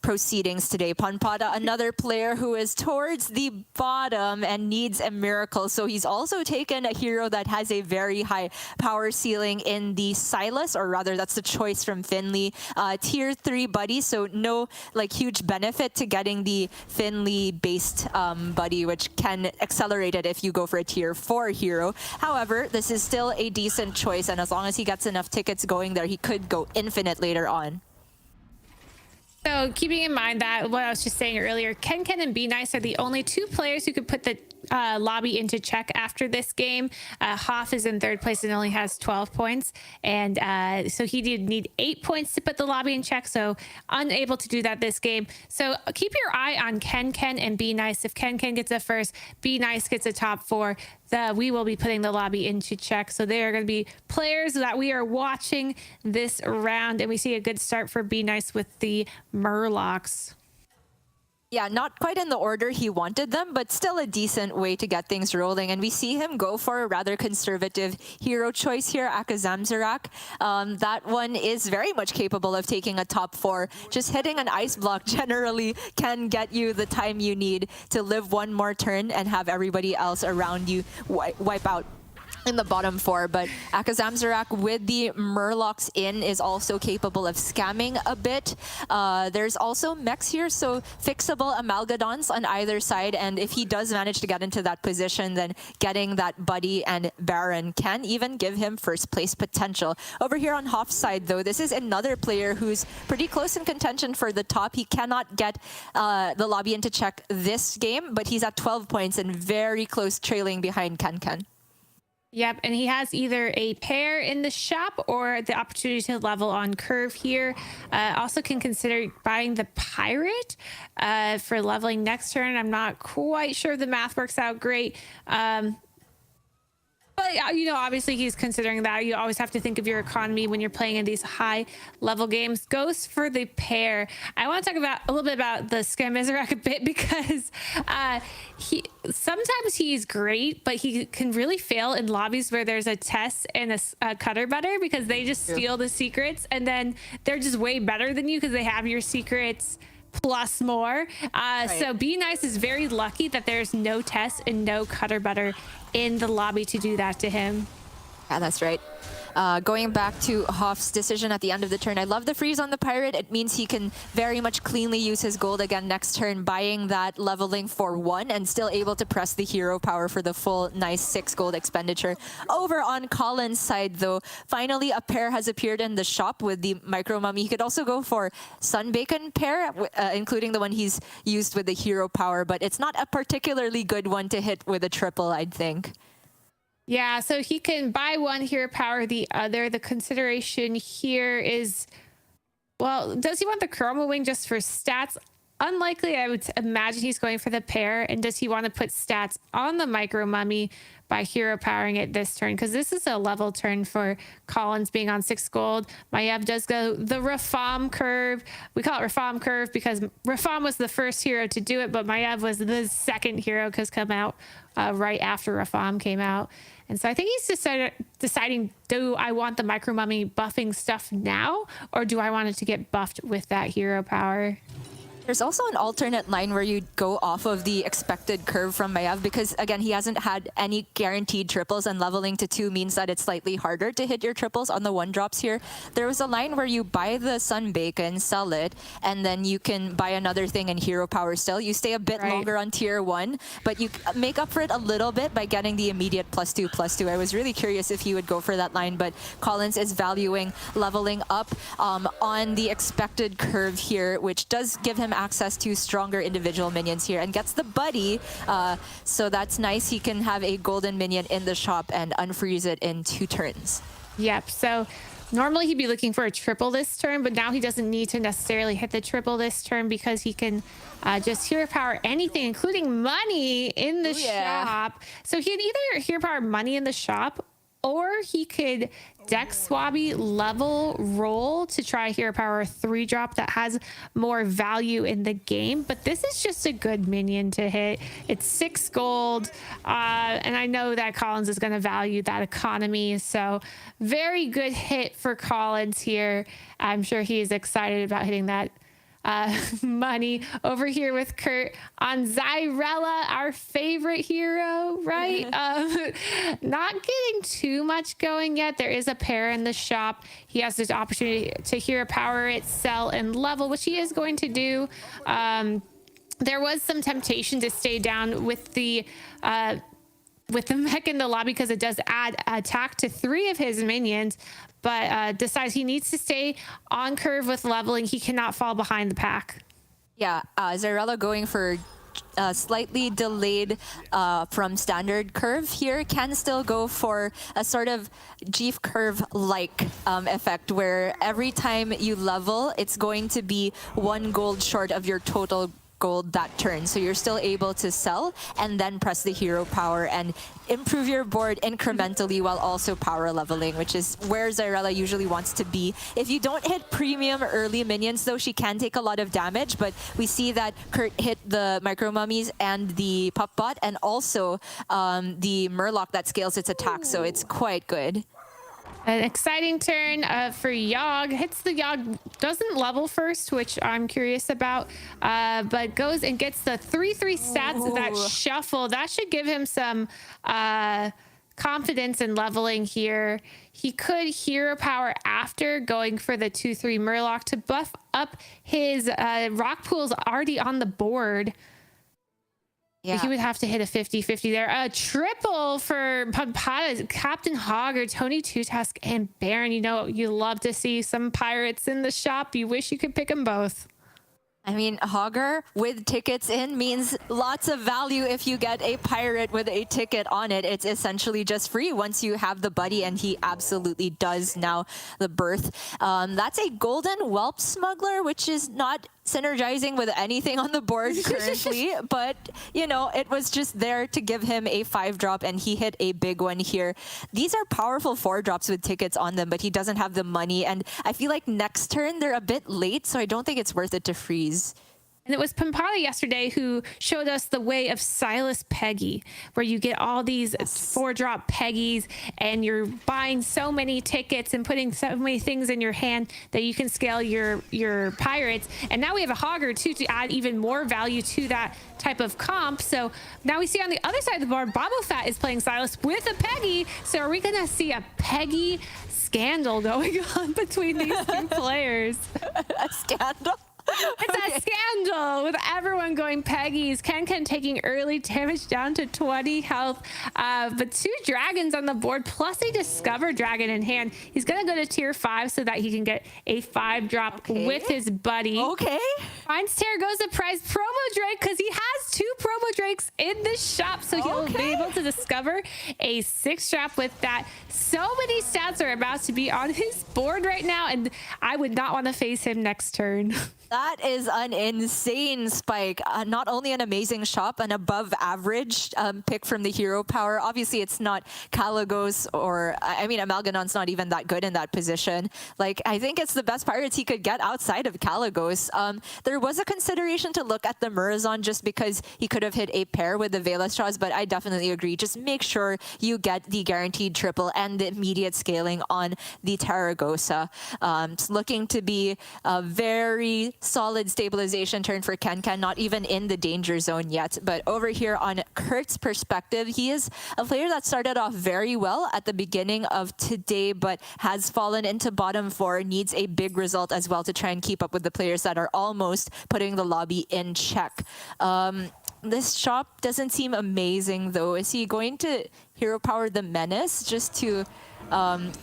proceedings today. Panpada, another player who is towards the bottom and needs a miracle. So he's also taken a hero that has a very high power ceiling in the Silas, or rather that's the choice from Finley. Tier 3 buddy, so no like huge benefit to getting the Finley based buddy, which can accelerate it if you go for a tier 4 hero. However, this is still a decent choice, and as long as he gets enough tickets going there, he could go infinite later on. So keeping in mind that what I was just saying earlier, Kenken and Be Nice are the only 2 players who could put the lobby into check after this game. Hoff is in 3rd place and only has 12 points. And so he did need 8 points to put the lobby in check. So unable to do that this game. So keep your eye on Kenken and Be Nice. If Kenken gets a first, Be Nice gets a top 4. We will be putting the lobby into check. So they are going to be players that we are watching this round. And we see a good start for Be Nice with the Murlocs. Yeah, not quite in the order he wanted them, but still a decent way to get things rolling. And we see him go for a rather conservative hero choice here, Akazamzarak. That one is very much capable of taking a top 4. Just hitting an ice block generally can get you the time you need to live one more turn and have everybody else around you wipe out in the bottom 4, but Akazamzarak with the Murlocs in is also capable of scamming a bit. There's also mechs here, so fixable Amalgadons on either side, and if he does manage to get into that position, then getting that Buddy and Baron can even give him first place potential. Over here on Hoff's side though, this is another player who's pretty close in contention for the top. He cannot get the lobby into check this game, but he's at 12 points and very close, trailing behind Kenken. Yep, and he has either a pair in the shop or the opportunity to level on curve here. Also can consider buying the pirate for leveling next turn. I'm not quite sure the math works out great. But, you know, obviously he's considering that. You always have to think of your economy when you're playing in these high-level games. Goes for the pair. I want to talk about a little bit about the Scamizerac a bit because sometimes he's great, but he can really fail in lobbies where there's a Tess and a Cutter Butter because they just steal the secrets, and then they're just way better than you because they have your secrets plus more. So Be Nice is very lucky that there's no Tess and no Cutter Butter in the lobby to do that to him. Yeah, that's right. Going back to Hoff's decision at the end of the turn, I love the freeze on the pirate. It means he can very much cleanly use his gold again next turn, buying that leveling for 1 and still able to press the hero power for the full nice 6 gold expenditure. Over on Colin's side though, finally a pair has appeared in the shop with the Micro Mummy. He could also go for Sunbacon pair, including the one he's used with the hero power, but it's not a particularly good one to hit with a triple, I'd think. Yeah, so he can buy one hero power the other. The consideration here is, well, does he want the Chroma Wing just for stats? Unlikely. I would imagine he's going for the pair. And does he want to put stats on the Micro Mummy by hero powering it this turn? Because this is a level turn for Collins being on 6 gold. Maiev does go the Rafam curve. We call it Rafam curve because Rafam was the first hero to do it, but Maiev was the second hero because come out right after Rafam came out. And so I think he's deciding, do I want the Micro Mummy buffing stuff now, or do I want it to get buffed with that hero power? There's also an alternate line where you go off of the expected curve from Maiev because, again, he hasn't had any guaranteed triples, and leveling to 2 means that it's slightly harder to hit your triples on the 1-drops here. There was a line where you buy the Sun Bacon, sell it, and then you can buy another thing in hero power still. You stay a bit longer on tier 1, but you make up for it a little bit by getting the immediate +2/+2. I was really curious if he would go for that line, but Collins is valuing leveling up on the expected curve here, which does give him access to stronger individual minions here and gets the buddy. So that's nice. He can have a golden minion in the shop and unfreeze it in 2 turns. Yep. So normally he'd be looking for a triple this turn, but now he doesn't need to necessarily hit the triple this turn because he can just hero power anything, including money in the shop. So he'd either hero power money in the shop, or he could deck swabby level roll to try hero power 3-drop that has more value in the game. But this is just a good minion to hit. It's 6 gold, and I know that Collins is going to value that economy. So very good hit for Collins here. I'm sure he is excited about hitting that money. Over here with Kurt on Zyrella, our favorite hero, right? Not getting too much going yet. There is a pair in the shop. He has this opportunity to hero power it, sell, and level, which he is going to do. There was some temptation to stay down with the mech in the lobby because it does add attack to 3 of his minions, but decides he needs to stay on curve with leveling. He cannot fall behind the pack. Yeah, Zyrella going for slightly delayed from standard curve here, can still go for a sort of Jeef curve-like effect where every time you level, it's going to be 1 gold short of your total gold that turn. So you're still able to sell and then press the hero power and improve your board incrementally while also power leveling, which is where Zyrella usually wants to be. If you don't hit premium early minions, though, she can take a lot of damage, but we see that Kurt hit the Micro Mummies and the Pup Bot and also the Murloc that scales its attack, so it's quite good. An exciting turn for Yogg. Hits the Yogg, doesn't level first, which I'm curious about, but goes and gets the 3/3 stats of that shuffle. That should give him some confidence in leveling here. He could hero power after going for the 2/3 Murloc to buff up his rock pools already on the board. Yeah. He would have to hit a 50-50 there. A triple for Pampada, Captain Hog, or Tony Two Tusk, and Baron. You know, you love to see some pirates in the shop. You wish you could pick them both. I mean, Hogger with tickets in means lots of value. If you get a pirate with a ticket on it, it's essentially just free once you have the buddy, and he absolutely does now, the birth. That's a golden whelp smuggler, which is not synergizing with anything on the board currently, but you know, it was just there to give him a 5-drop, and he hit a big one here. These are powerful 4-drops with tickets on them, but he doesn't have the money, and I feel like next turn they're a bit late, so I don't think it's worth it to freeze. And it was Pampada yesterday who showed us the way of Silas Peggy, where you get all these 4-drop Peggies and you're buying so many tickets and putting so many things in your hand that you can scale your pirates. And now we have a Hogger too to add even more value to that type of comp. So now we see on the other side of the board, Bobo Fett is playing Silas with a Peggy. So are we going to see a Peggy scandal going on between these 2 players? A scandal? It's a scandal with everyone going Peggies. Ken taking early damage down to 20 health, but 2 dragons on the board plus a Discover Dragon in hand. He's going to go to tier 5 so that he can get a 5-drop with his buddy. Okay. Finds Terror, goes to prize Promo Drake because he has 2 Promo Drakes in the shop, so he'll be able to discover a 6-drop with that. So many stats are about to be on his board right now, and I would not want to face him next turn. That is an insane spike. Not only an amazing shop, an above average pick from the hero power. Obviously, it's not Kalagos or, I mean, Amalgadon's not even that good in that position. Like, I think it's the best pirates he could get outside of Kalagos. There was a consideration to look at the Murazon just because he could have hit a pair with the Veilastras, but I definitely agree. Just make sure you get the guaranteed triple and the immediate scaling on the Taragosa. It's looking to be a very solid stabilization turn for Ken, not even in the danger zone yet. But over here on Kurt's perspective, he is a player that started off very well at the beginning of today, but has fallen into bottom 4, needs a big result as well to try and keep up with the players that are almost putting the lobby in check. This shop doesn't seem amazing though. Is he going to hero power the Menace just to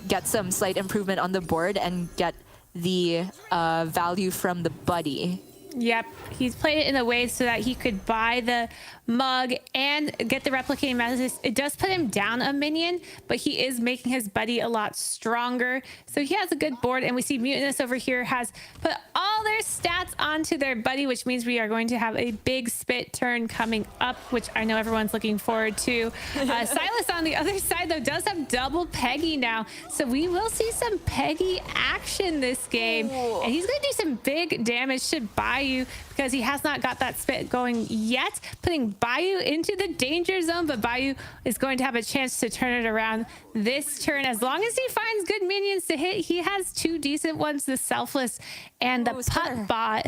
get some slight improvement on the board and get the value from the buddy? Yep, he's played it in a way so that he could buy the mug and get the replicating menace. It does put him down a minion, but he is making his buddy a lot stronger. So he has a good board, and we see Mutinous over here has put all their stats onto their buddy, which means we are going to have a big spit turn coming up, which I know everyone's looking forward to. Silas on the other side, though, does have double Peggy now, so we will see some Peggy action this game. Ooh. And he's going to do some big damage to Bayou because he has not got that spit going yet, putting Bayou into the danger zone, but Bayou is going to have a chance to turn it around this turn. As long as he finds good minions to hit, he has 2 decent ones, the Selfless and the Putt Bot.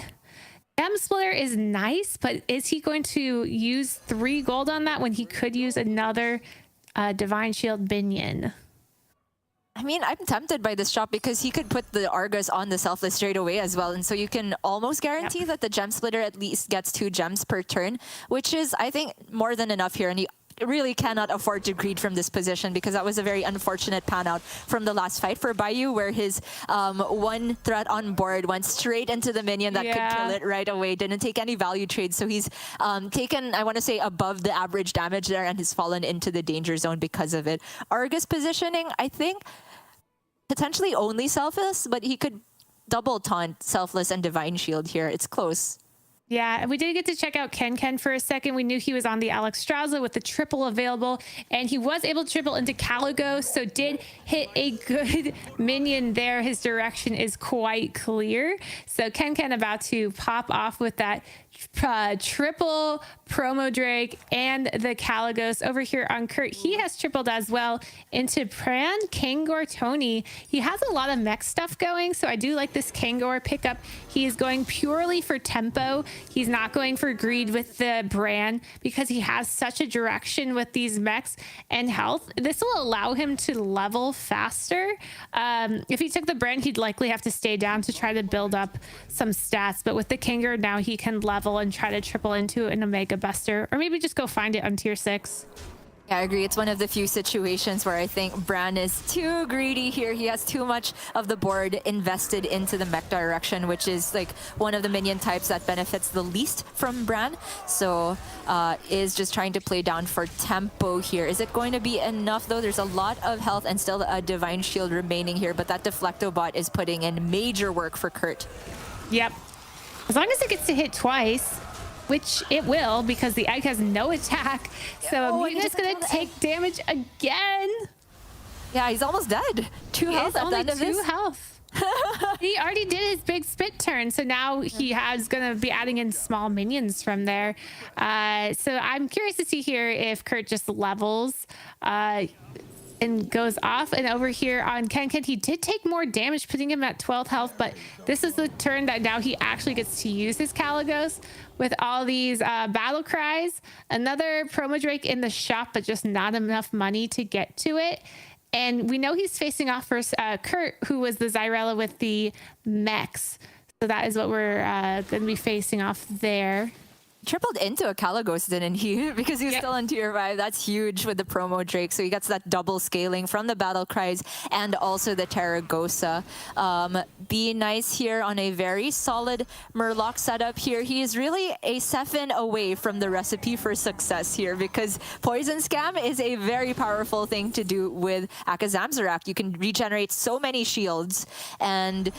Gem Splitter is nice, but is he going to use 3 gold on that when he could use another Divine Shield minion? I mean, I'm tempted by this shop because he could put the Argus on the Selfless straight away as well. And so you can almost guarantee that the Gem Splitter at least gets 2 gems per turn, which is, I think, more than enough here. And he really cannot afford to greed from this position because that was a very unfortunate pan out from the last fight for Bayou, where his 1 threat on board went straight into the minion that could kill it right away, didn't take any value trades. So he's taken, I want to say, above the average damage there and has fallen into the danger zone because of it. Argus positioning, I think, potentially only Selfless, but he could double taunt Selfless and Divine Shield here. It's close. Yeah, and we did get to check out Ken for a second. We knew he was on the Alexstrasza with the triple available, and he was able to triple into Caligo, so did hit a good minion there. His direction is quite clear. So Ken about to pop off with that triple promo Drake and the Caligos. Over here on Kurt, he has tripled as well into Pran Kangor Tony. He has a lot of mech stuff going, so I do like this Kangor pickup. He is going purely for tempo. He's not going for greed with the Bran because he has such a direction with these mechs and health. This will allow him to level faster. If he took the Bran, he'd likely have to stay down to try to build up some stats, but with the Kangor now he can level and try to triple into an Omega Buster, or maybe just go find it on tier 6. Yeah, I agree. It's one of the few situations where I think Bran is too greedy here. He has too much of the board invested into the mech direction, which is like one of the minion types that benefits the least from Bran. So is just trying to play down for tempo here. Is it going to be enough though? There's a lot of health and still a Divine Shield remaining here, but that Deflecto bot is putting in major work for Kurt. Yep. As long as it gets to hit twice, which it will because the egg has no attack. So he's just going to take damage again. Yeah, he's almost dead. 2 health at the end of this. 2 health. He already did his big spit turn, so now he has going to be adding in small minions from there. So I'm curious to see here if Kurt just levels and goes off. And over here on Ken, he did take more damage, putting him at 12 health, but this is the turn that now he actually gets to use his Caligos with all these battle cries. Another promo Drake in the shop, but just not enough money to get to it. And we know he's facing off for Kurt, who was the Zyrella with the mechs. So that is what we're going to be facing off there. tripled into a Kalagos, didn't he? Because he was still on tier 5. That's huge with the promo Drake. So he gets that double scaling from the battle cries and also the Terragosa. Be nice here on a very solid Murloc setup here. He is really a 7 away from the recipe for success here, because Poison Scam is a very powerful thing to do with Akazamzarak. You can regenerate so many shields, and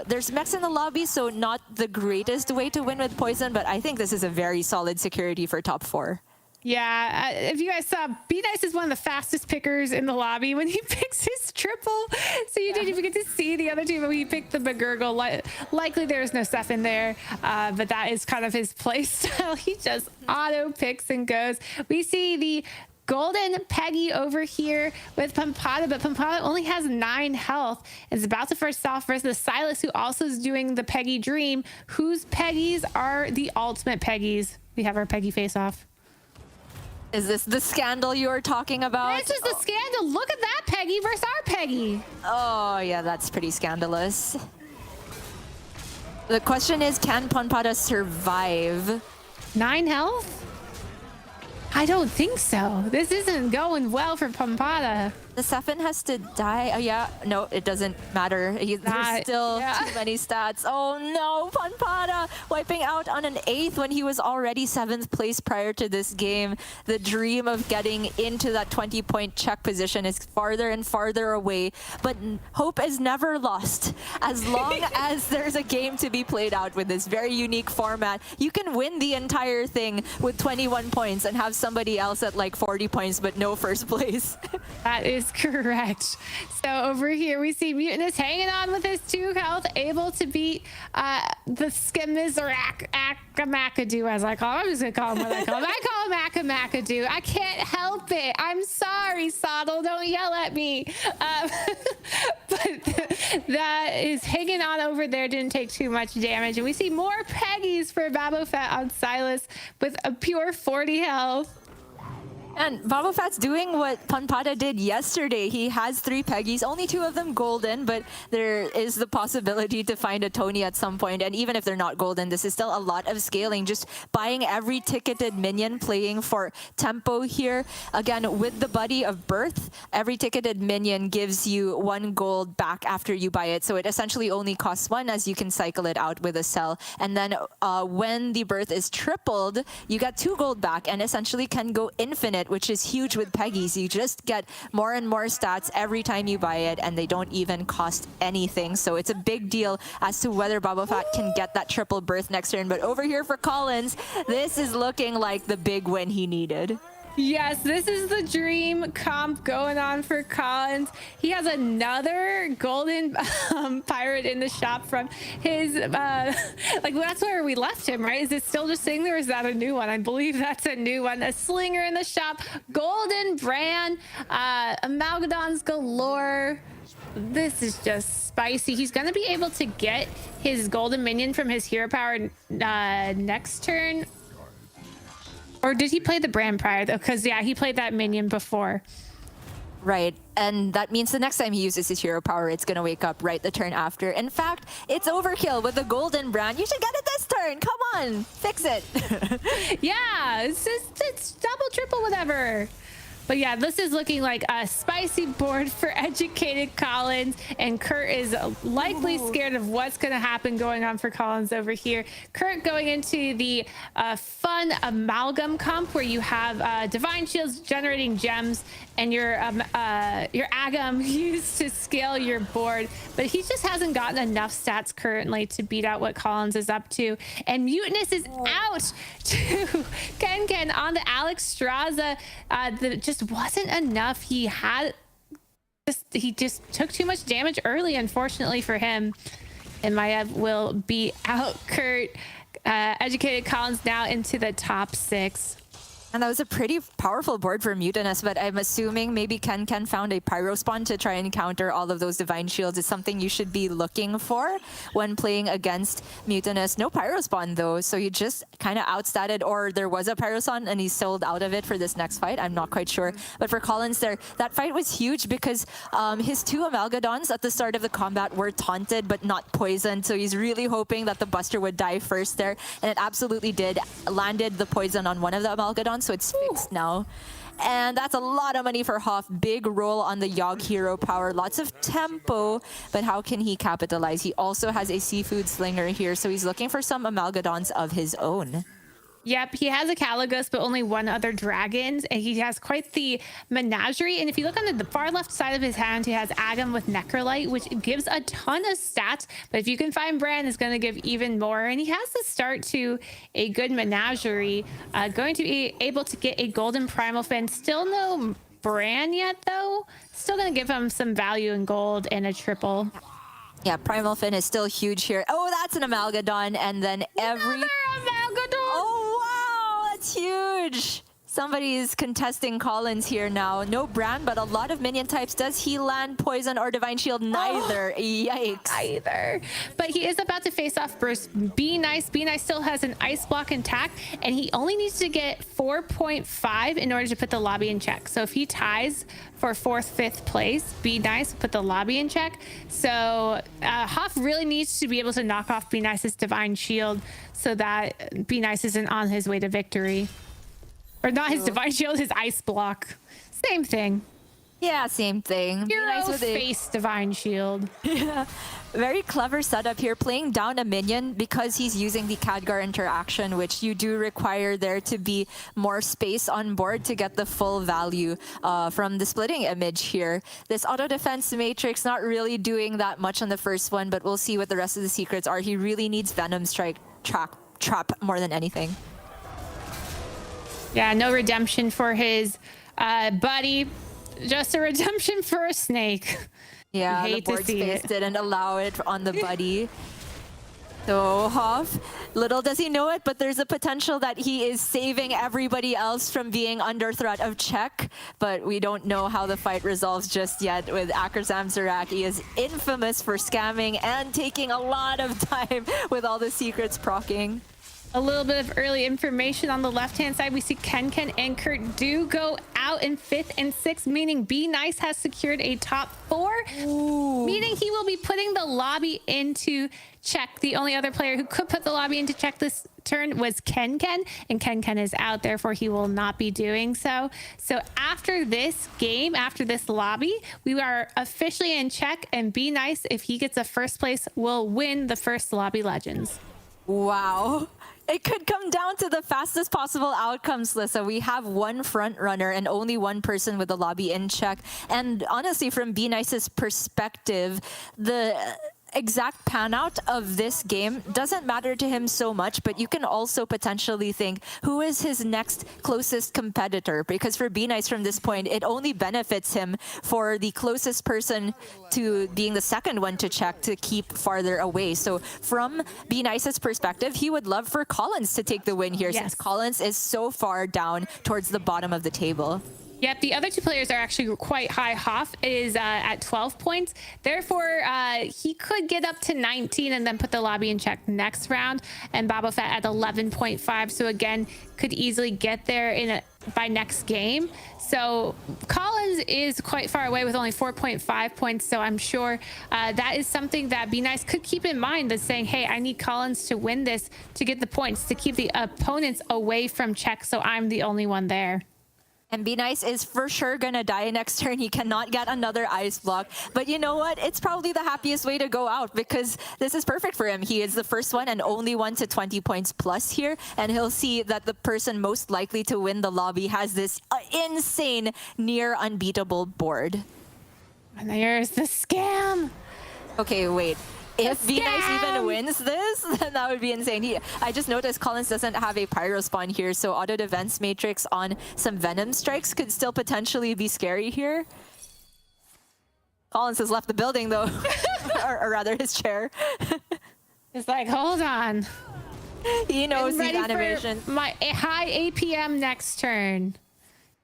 there's mechs in the lobby, so not the greatest way to win with Poison, but I think this is a very solid security for top 4. Yeah, if you guys saw, Be Nice is one of the fastest pickers in the lobby when he picks his triple. So you didn't even get to see the other two, but he picked the McGurgle. Likely there's no stuff in there, but that is kind of his play style. He just auto picks and goes. We see the Golden Peggy over here with Pampada, but Pampada only has 9 health. Is about to first off versus the Silas, who also is doing the Peggy Dream, whose Peggies are the ultimate Peggies. We have our Peggy face off. Is this the scandal you were talking about? This is the scandal. Look at that Peggy versus our Peggy. Oh, yeah, that's pretty scandalous. The question is, can Pampada survive? 9 health? I don't think so. This isn't going well for Pampada. The Sefin has to die. Oh, yeah. No, it doesn't matter. There's still too many stats. Oh, no. Pampada wiping out on an 8th when he was already 7th place prior to this game. The dream of getting into that 20-point check position is farther and farther away. But hope is never lost. As long as there's a game to be played out with this very unique format, you can win the entire thing with 21 points and have somebody else at like 40 points, but no first place. That is correct. So over here we see Mutinous hanging on with his 2 health, able to beat the Skimmiz or Akamakadu, as I call him. I'm just gonna call him what I call him. I call him Akamakadu. I can't help it. I'm sorry, Soddle. Don't yell at me. But that is hanging on over there. Didn't take too much damage. And we see more Peggies for Babofet on Silas with a pure 40 health. And Babofet's doing what Pampada did yesterday. He has 3 Peggies, only 2 of them golden, but there is the possibility to find a Tony at some point. And even if they're not golden, this is still a lot of scaling. Just buying every ticketed minion, playing for tempo here. Again, with the Buddy of Birth, every ticketed minion gives you 1 gold back after you buy it. So it essentially only costs 1, as you can cycle it out with a sell. And then when the birth is tripled, you get 2 gold back and essentially can go infinite, which is huge with Peggies. You just get more and more stats every time you buy it, and they don't even cost anything. So it's a big deal as to whether Babofet can get that triple birth next turn. But over here for Collins, this is looking like the big win he needed. Yes, this is the dream comp going on for Collins. He has another golden pirate in the shop from his, like that's where we left him, right? Is it still just sitting there, or is that a new one? I believe that's a new one. A slinger in the shop, golden brand, amalgadons galore. This is just spicy. He's going to be able to get his golden minion from his hero power next turn. Or did he play the brand prior though? Because yeah, he played that minion before. Right, and that means the next time he uses his hero power, it's gonna wake up right the turn after. In fact, it's overkill with the golden brand. You should get it this turn. Come on, fix it. Yeah, it's double, triple, whatever. But yeah, this is looking like a spicy board for Educated Collins, and Kurt is likely scared of what's going to happen going on for Collins over here. Kurt going into the fun amalgam comp where you have divine shields generating gems and your agam used to scale your board, but he just hasn't gotten enough stats currently to beat out what Collins is up to. And Mutinous is out to Ken on the Alex Straza. Just wasn't enough. He just took too much damage early, unfortunately for him. And Maiev will be out. Kurt, Educated Collins now into the top 6. And that was a pretty powerful board for Mutinous, but I'm assuming maybe Ken found a Pyro Spawn to try and counter all of those Divine Shields. Is something you should be looking for when playing against Mutinous. No Pyro Spawn though, so you just kind of outstatted, or there was a Pyro Spawn and he sold out of it for this next fight. I'm not quite sure. But for Collins there, that fight was huge because his two Amalgadons at the start of the combat were taunted but not poisoned, so he's really hoping that the Buster would die first there, and it absolutely did. Landed the poison on one of the Amalgadons, so it's fixed now. And that's a lot of money for Hoff. Big roll on the Yogg hero power. Lots of tempo, but how can he capitalize? He also has a Seafood Slinger here, so he's looking for some Amalgadons of his own. Yep, he has a Caligos, but only one other dragon, and he has quite the menagerie. And if you look on the far left side of his hand, he has Agam with Necrolite, which gives a ton of stats. But if you can find Bran, it's going to give even more. And he has the start to a good menagerie. Going to be able to get a golden primal fin. Still no Bran yet, though. Still going to give him some value in gold and a triple. Yeah, Primal Fin is still huge here. Oh, that's an Amalgadon, and then every... Another Amalgadon! Oh, wow, that's huge. Somebody's contesting Collins here now. No Bran, but a lot of minion types. Does he land Poison or Divine Shield? Neither. Oh, yikes. Either. But he is about to face off versus Be Nice. Be Nice still has an Ice Block intact, and he only needs to get 4.5 in order to put the lobby in check. So if he ties for 4th, 5th place, Be Nice put the lobby in check. So Hoff really needs to be able to knock off Be Nice's Divine Shield so that Be Nice isn't on his way to victory. Or not his Divine Shield, his Ice Block. Same thing. Yeah, same thing. Hero Be Nice with face Divine Shield. Yeah. Very clever setup here, playing down a minion because he's using the Khadgar interaction, which you do require there to be more space on board to get the full value from the splitting image here. This auto defense matrix not really doing that much on the first one, but we'll see what the rest of the secrets are. He really needs Venom Strike trap more than anything. Yeah, no redemption for his buddy. Just a redemption for a snake. Yeah, the board space didn't allow it on the buddy. So Hoff, little does he know it, but there's a potential that he is saving everybody else from being under threat of check. But we don't know how the fight resolves just yet with Akarzam Zarak. He is infamous for scamming and taking a lot of time with all the secrets proccing. A little bit of early information on the left-hand side. We see Ken and Kurt do go out in 5th and 6th, meaning Be Nice has secured a top 4. Ooh. Meaning he will be putting the lobby into check. The only other player who could put the lobby into check this turn was Ken, and Ken is out, therefore he will not be doing so. So after this game, after this lobby, we are officially in check, and Be Nice, if he gets a 1st place, will win the first Lobby Legends. Wow. It could come down to the fastest possible outcomes, Lissa. We have one front runner and only one person with the lobby in check. And honestly, from Be Nice's perspective, the exact pan out of this game doesn't matter to him so much, but you can also potentially think, who is his next closest competitor? Because for Be Nice from this point, it only benefits him for the closest person to being the second one to check to keep farther away. So from Be Nice's perspective, he would love for Collins to take the win here, since Collins is so far down towards the bottom of the table. Yep, the other two players are actually quite high. Hoff is at 12 points. Therefore, he could get up to 19 and then put the lobby in check next round. And Boba Fett at 11.5. So again, could easily get there by next game. So Collins is quite far away with only 4.5 points. So I'm sure that is something that Be Nice could keep in mind, that's saying, hey, I need Collins to win this to get the points, to keep the opponents away from check. So I'm the only one there. And Be Nice is for sure gonna die next turn. He cannot get another Ice Block. But you know what? It's probably the happiest way to go out, because this is perfect for him. He is the first one and only one to 20 points plus here. And he'll see that the person most likely to win the lobby has this insane, near unbeatable board. And there's the scam. Okay, wait. If Be Nice even wins this, then that would be insane. I just noticed Collins doesn't have a Pyro Spawn here, so auto defense matrix on some Venom Strikes could still potentially be scary here. Collins has left the building though, or rather his chair. It's like, hold on. He knows these Ready animations. for my high APM next turn.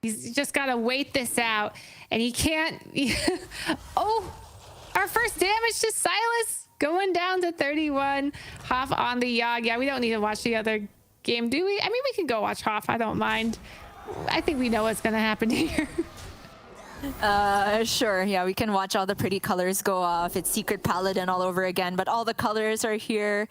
He's just got to wait this out. And he can't. Oh, our first damage to Silas going down to 31. Hoff on the Yogg. Yeah, we don't need to watch the other game, do we? I mean, we can go watch Hoff. I don't mind. I think we know what's going to happen here. Sure. Yeah, we can watch all the pretty colors go off. It's Secret Paladin all over again, but all the colors are here.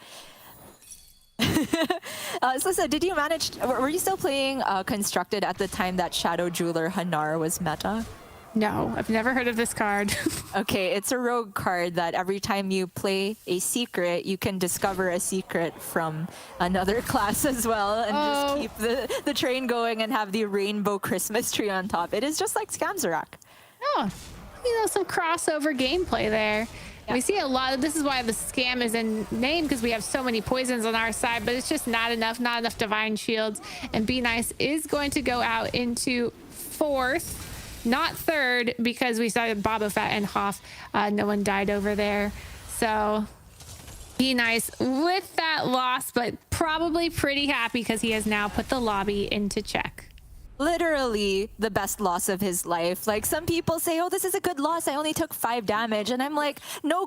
So did you manage, were you still playing Constructed at the time that Shadow Jeweler Hanar was meta? No, I've never heard of this card. Okay, it's a rogue card that every time you play a secret, you can discover a secret from another class as well, and just keep the train going and have the rainbow Christmas tree on top. It is just like Scamzarak. Oh, some crossover gameplay there. Yeah. We see a lot of, this is why the scam is in name, because we have so many poisons on our side, but it's just not enough divine shields. And Be Nice is going to go out into 4th, not 3rd, because we saw Boba Fett and Hoff. No one died over there. So Be Nice with that loss, but probably pretty happy because he has now put the lobby into check. Literally the best loss of his life. Like, some people say, oh, this is a good loss, I only took 5 damage, and I'm like, no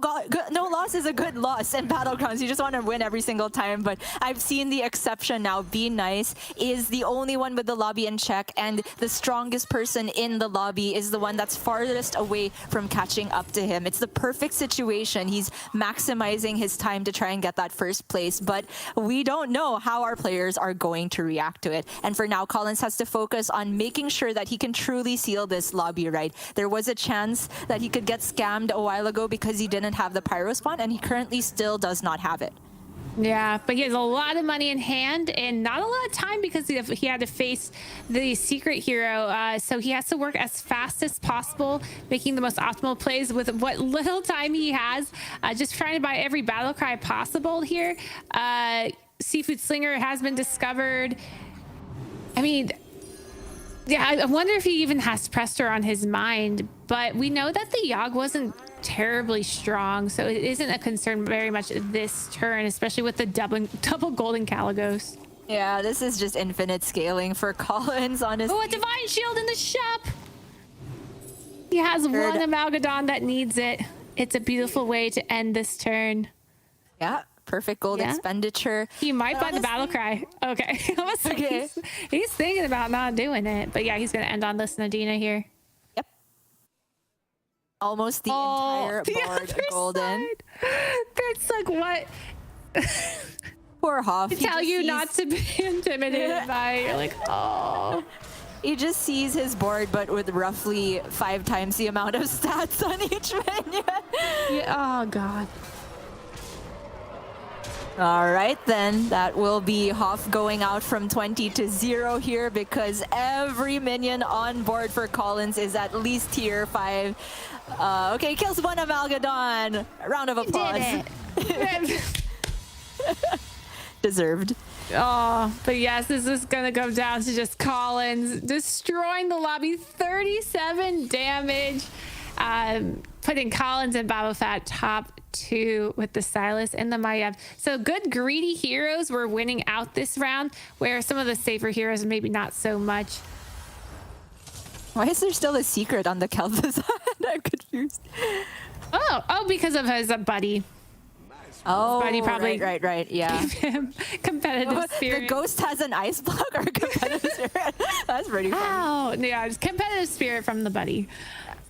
loss is a good loss in Battlegrounds. You just want to win every single time. But I've seen the exception now. Be Nice is the only one with the lobby in check, and the strongest person in the lobby is the one that's farthest away from catching up to him. It's the perfect situation. He's maximizing his time to try and get that first place, but we don't know how our players are going to react to it. And for now, Collins has to focus on making sure that he can truly seal this lobby right. There was a chance that he could get scammed a while ago because he didn't have the pyro spawn, and he currently still does not have it. Yeah, but he has a lot of money in hand and not a lot of time because he had to face the secret hero. So he has to work as fast as possible, making the most optimal plays with what little time he has. Just trying to buy every battle cry possible here. Seafood Slinger has been discovered. I mean, yeah, I wonder if he even has Prester on his mind, but we know that the Yogg wasn't terribly strong, so it isn't a concern very much this turn, especially with the double golden Caligos. Yeah, this is just infinite scaling for Collins, honestly. Oh, a Divine Shield in the shop! He has one Amalgadon that needs it. It's a beautiful way to end this turn. Yeah. Perfect gold expenditure. He might buy the battle cry. Okay. I was like, he's thinking about not doing it. But yeah, he's going to end on this Nadina here. Yep. Almost the entire board golden. That's like what? Poor Hoff. I tell you not to be intimidated by. You're like, oh. He just sees his board, but with roughly 5 times the amount of stats on each minion. Yeah. Oh, God. All right, then that will be Hoff going out from 20 to 0 here, because every minion on board for Collins is at least tier 5. Okay, kills one Amalgadon. A round of applause. Deserved. Oh, but yes, this is gonna come down to just Collins destroying the lobby. 37 damage. Putting Collins and Boba Fett top 2 with the Silas and the Maiev. So good greedy heroes were winning out this round, where some of the safer heroes maybe not so much. Why is there still a secret on the Kel'Thuzad? I'm confused. Oh, because of his buddy. Oh, buddy probably right, yeah. Competitive spirit. The ghost has an ice block or competitive spirit. That's pretty funny. Oh, yeah, it's competitive spirit from the buddy.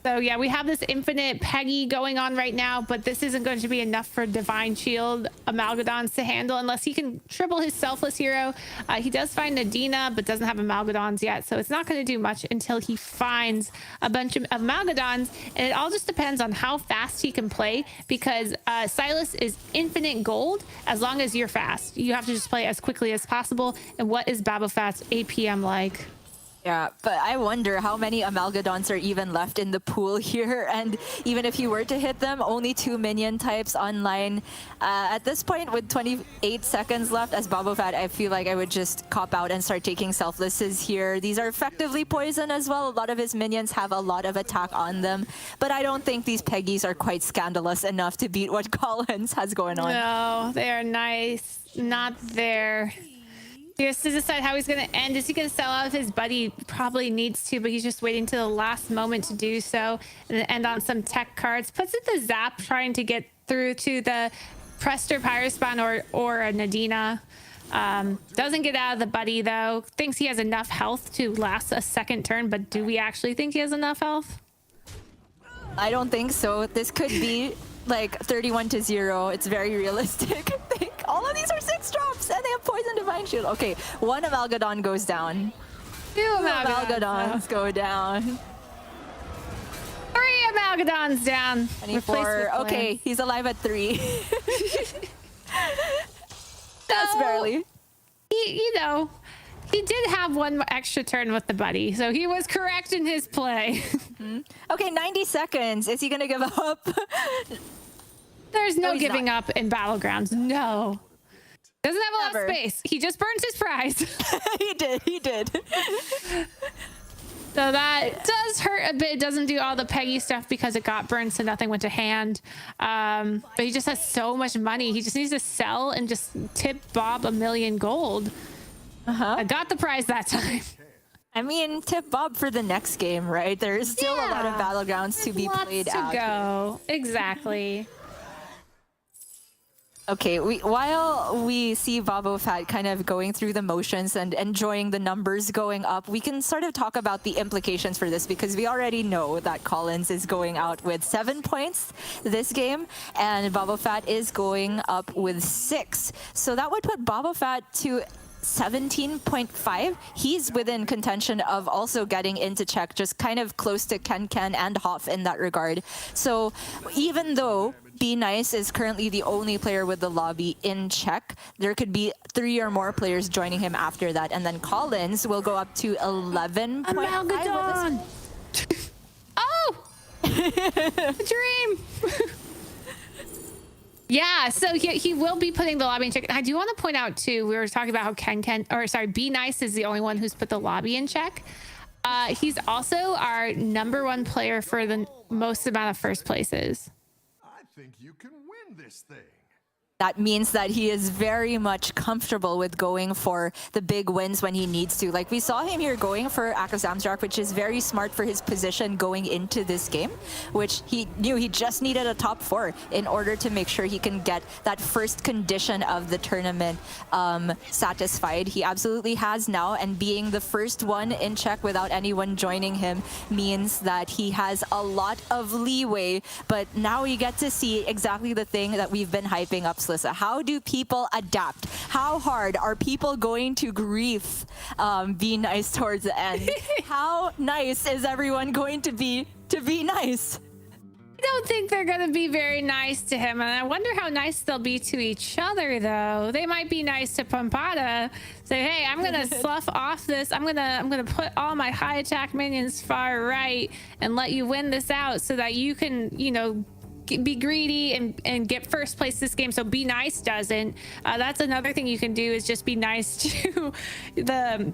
So yeah, we have this infinite Peggy going on right now, but this isn't going to be enough for Divine Shield Amalgadons to handle unless he can triple his selfless hero. He does find Nadina, but doesn't have Amalgadons yet, so it's not going to do much until he finds a bunch of Amalgadons, and it all just depends on how fast he can play, because Silas is infinite gold as long as you're fast. You have to just play as quickly as possible, and what is Boba Fett's APM like? Yeah, but I wonder how many Amalgadons are even left in the pool here, and even if you were to hit them, only 2 minion types online. At this point, with 28 seconds left as Boba Fett, I feel like I would just cop out and start taking selflesses here. These are effectively poison as well. A lot of his minions have a lot of attack on them, but I don't think these Peggies are quite scandalous enough to beat what Collins has going on. No, they are nice. not there. He has to decide how he's going to end. Is he going to sell out of his buddy? Probably needs to, but he's just waiting to the last moment to do so and then end on some tech cards. Puts it the Zap, trying to get through to the Prester Pyrospon or a Nadina. Doesn't get out of the buddy, though. Thinks he has enough health to last a second turn, but do we actually think he has enough health? I don't think so. This could be like 31-0. It's very realistic. I think all of these are 6 drops and they have Poison Divine Shield. Okay, 1 Amalgadon goes down. 2 Amalgadons go down. 3 Amalgadons down. 24. Okay, he's alive at 3. Just barely. He did have 1 extra turn with the buddy, so he was correct in his play. Okay, 90 seconds. Is he gonna give up? There's no he's giving not. up in Battlegrounds. No. Doesn't have a lot Never. of space. He just burns his prize. He did. So that does hurt a bit. It doesn't do all the Peggy stuff because it got burned, so nothing went to hand. But he just has so much money. He just needs to sell and just tip Bob $1 million gold. I got the prize that time. I mean, tip Bob for the next game, right? There's still a lot of Battlegrounds to be played out. Lots to go. Exactly. Okay, while we see Babofat kind of going through the motions and enjoying the numbers going up, we can sort of talk about the implications for this, because we already know that Collins is going out with 7 points this game, and Babofat is going up with 6. So that would put Babofat to 17.5. He's within contention of also getting into Czech, just kind of close to Ken and Hoff in that regard. So even though Be Nice is currently the only player with the lobby in Czech, there could be 3 or more players joining him after that, and then Collins will go up to 11.5. Amalgadon! Oh! Dream! Yeah, so he will be putting the lobby in check. I do want to point out too, we were talking about how Be Nice is the only one who's put the lobby in check. He's also our #1 player for the most amount of first places. I think you can win this thing. That means that he is very much comfortable with going for the big wins when he needs to. Like we saw him here going for Akko Samsrak, which is very smart for his position going into this game, which he knew he just needed a top 4 in order to make sure he can get that first condition of the tournament satisfied. He absolutely has now, and being the first one in Czech without anyone joining him means that he has a lot of leeway. But now we get to see exactly the thing that we've been hyping up, Slissa. How do people adapt? How hard are people going to grief Be Nice towards the end? How nice is everyone going to be nice? I don't think they're going to be very nice to him, and I wonder how nice they'll be to each other, though. They might be nice to Pampada. Say, hey, I'm going to slough off this. I'm gonna put all my high attack minions far right and let you win this out so that you can, be greedy and get first place this game, so Be Nice doesn't. That's another thing you can do, is just be nice to the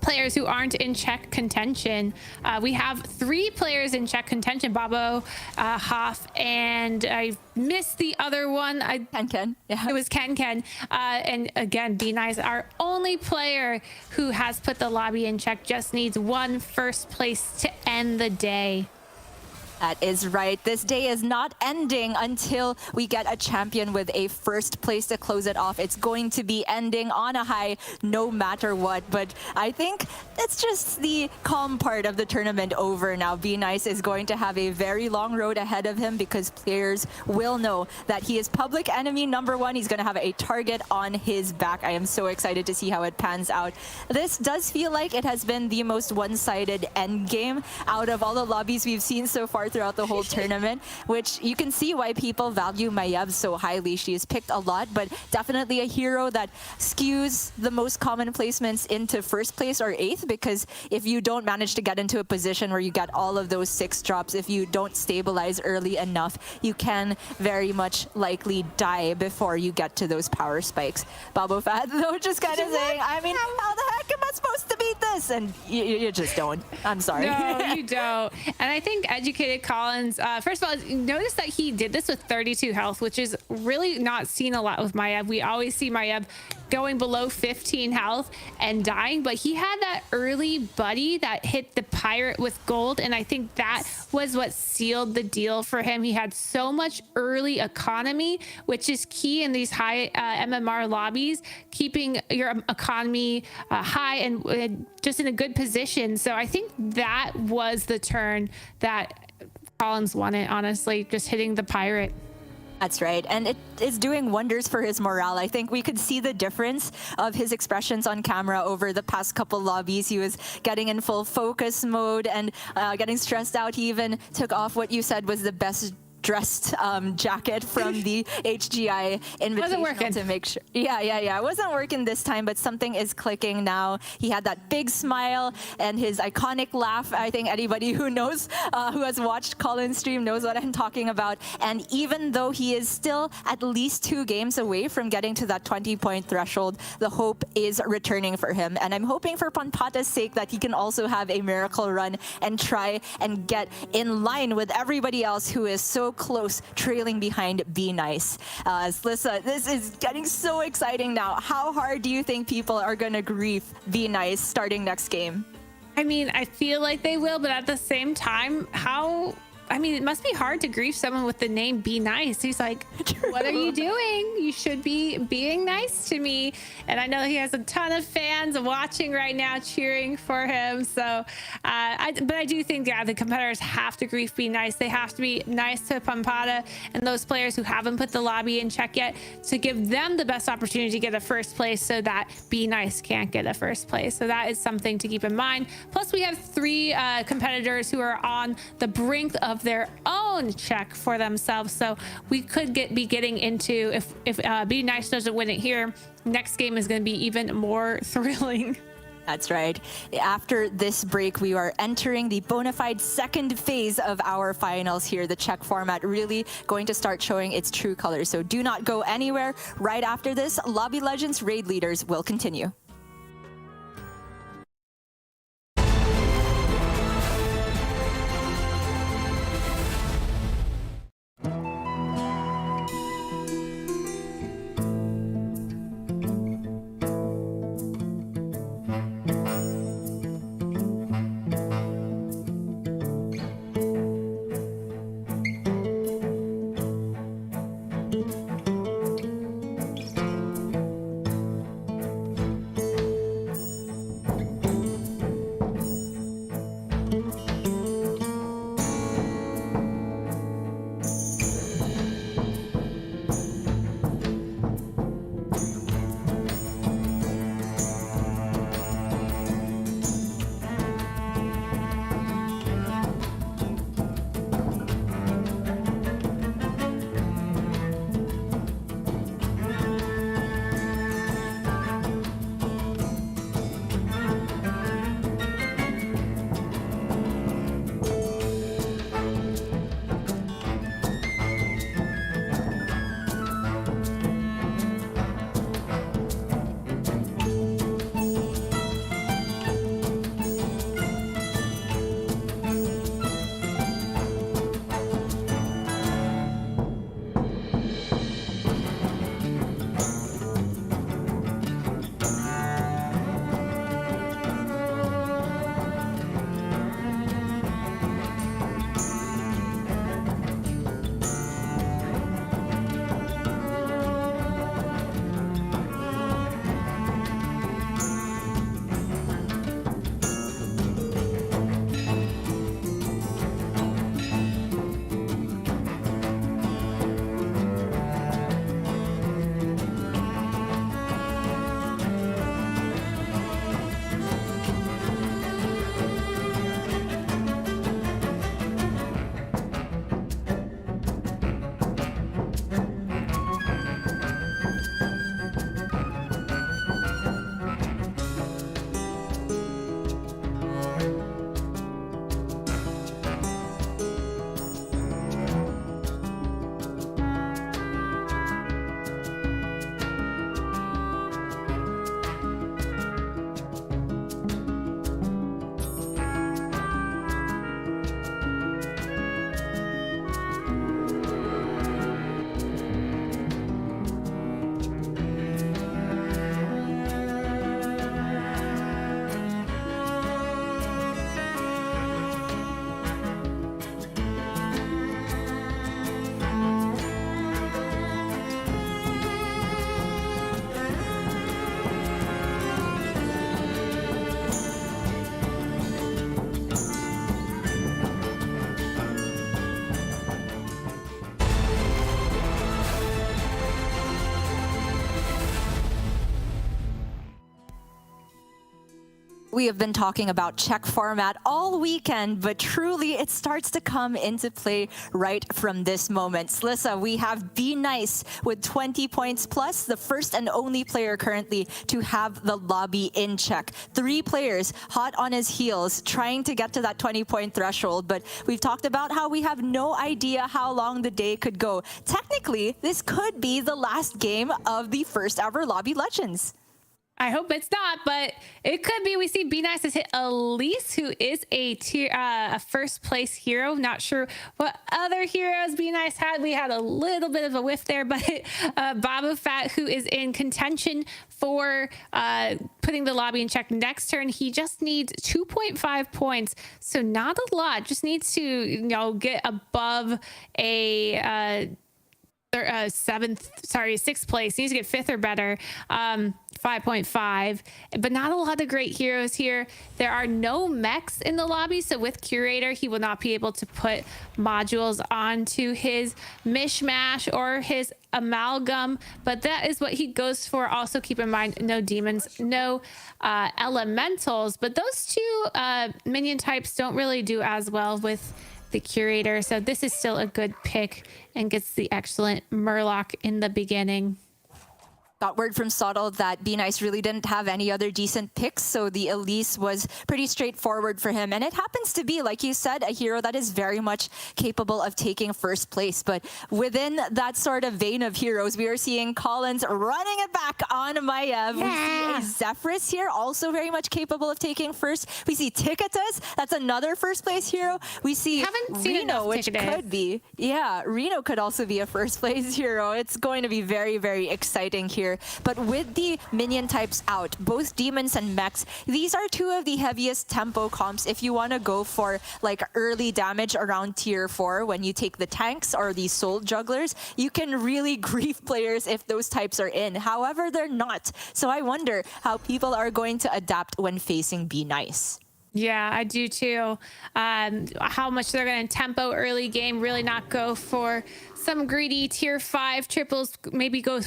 players who aren't in Czech contention. We have 3 players in Czech contention: Babo, Hoff, and I missed the other one. Ken. Yeah. It was Ken. And again, Be Nice, our only player who has put the lobby in Czech, just needs 1 first place to end the day. That is right. This day is not ending until we get a champion with a first place to close it off. It's going to be ending on a high no matter what. But I think it's just the calm part of the tournament over now. Be Nice is going to have a very long road ahead of him, because players will know that he is public enemy #1. He's going to have a target on his back. I am so excited to see how it pans out. This does feel like it has been the most one-sided end game out of all the lobbies we've seen so far throughout the whole tournament, which you can see why people value Maiev so highly. She is picked a lot, but definitely a hero that skews the most common placements into first place or 8th, because if you don't manage to get into a position where you get all of those 6 drops, if you don't stabilize early enough, you can very much likely die before you get to those power spikes. Babofat, though, just kind of saying, I mean, how the heck am I supposed to beat this? this, and you just don't. I'm sorry. No, you don't. And I think Educated Collins, first of all, notice that he did this with 32 health, which is really not seen a lot with Maiev. We always see Maiev going below 15 health and dying, but he had that early buddy that hit the pirate with gold, and I think that was what sealed the deal for him. He had so much early economy, which is key in these high MMR lobbies, keeping your economy high and just in a good position. So I think that was the turn that Collins won it, honestly, just hitting the pirate. That's right. And it is doing wonders for his morale. I think we could see the difference of his expressions on camera over the past couple lobbies. He was getting in full focus mode and getting stressed out. He even took off what you said was the best dressed jacket from the HGI Invitational to make sure. Yeah. It wasn't working this time, but something is clicking now. He had that big smile and his iconic laugh. I think anybody who knows, who has watched Colin's stream knows what I'm talking about. And even though he is still at least 2 games away from getting to that 20-point threshold, the hope is returning for him. And I'm hoping for Panpata's sake that he can also have a miracle run and try and get in line with everybody else who is so close, trailing behind Be Nice. Lisa, this is getting so exciting now. How hard do you think people are going to grief Be Nice starting next game? I mean, I feel like they will, but at the same time, it must be hard to grief someone with the name Be Nice. He's like, what are you doing? You should be being nice to me. And I know he has a ton of fans watching right now cheering for him. So, but I do think, the competitors have to grief Be Nice. They have to be nice to Pampata and those players who haven't put the lobby in check yet to give them the best opportunity to get a first place so that Be Nice can't get a first place. So that is something to keep in mind. Plus, we have 3 competitors who are on the brink of their own check for themselves, so we could be getting into, if Be Nice doesn't win it here, next game is going to be even more thrilling. That's right. After this break, we are entering the bona fide second phase of our finals here. The check format really going to start showing its true colors, so do not go anywhere. Right after this, Lobby Legends Raid Leaders will continue. We have been talking about check format all weekend, but truly it starts to come into play right from this moment. Slissa, we have Be Nice with 20 points plus, the first and only player currently to have the lobby in check. 3 players hot on his heels, trying to get to that 20-point threshold, but we've talked about how we have no idea how long the day could go. Technically, this could be the last game of the first ever Lobby Legends. I hope it's not, but it could be. We see Be Nice has hit Elise, who is a first place hero. Not sure what other heroes Be Nice had. We had a little bit of a whiff there, but Babu Fat, who is in contention for putting the lobby in check next turn, he just needs 2.5 points, so not a lot. Just needs to get above a sixth place. He needs to get 5th or better. 5.5, but not a lot of great heroes here. There are no mechs in the lobby, so with Curator, he will not be able to put modules onto his Mishmash or his Amalgam, but that is what he goes for. Also, keep in mind, no demons, no elementals, but those two minion types don't really do as well with the Curator, so this is still a good pick and gets the excellent Murloc in the beginning. Got word from Sottle that Be Nice really didn't have any other decent picks, so the Elise was pretty straightforward for him. And it happens to be, like you said, a hero that is very much capable of taking first place. But within that sort of vein of heroes, we are seeing Collins running it back on Maiev. Yeah. We see a Zephyrus here, also very much capable of taking first. We see Ticketus, that's another first place hero. We see Reno, which Ticketus. could be, Reno could also be a first place hero. It's going to be very, very exciting here. But with the minion types out, both demons and mechs, these are 2 of the heaviest tempo comps if you want to go for like early damage around tier 4 when you take the tanks or the soul jugglers. You can really grief players if those types are in. However, they're not. So I wonder how people are going to adapt when facing Be Nice. Yeah, I do too. How much they're going to tempo early game, really not go for some greedy tier 5 triples, maybe go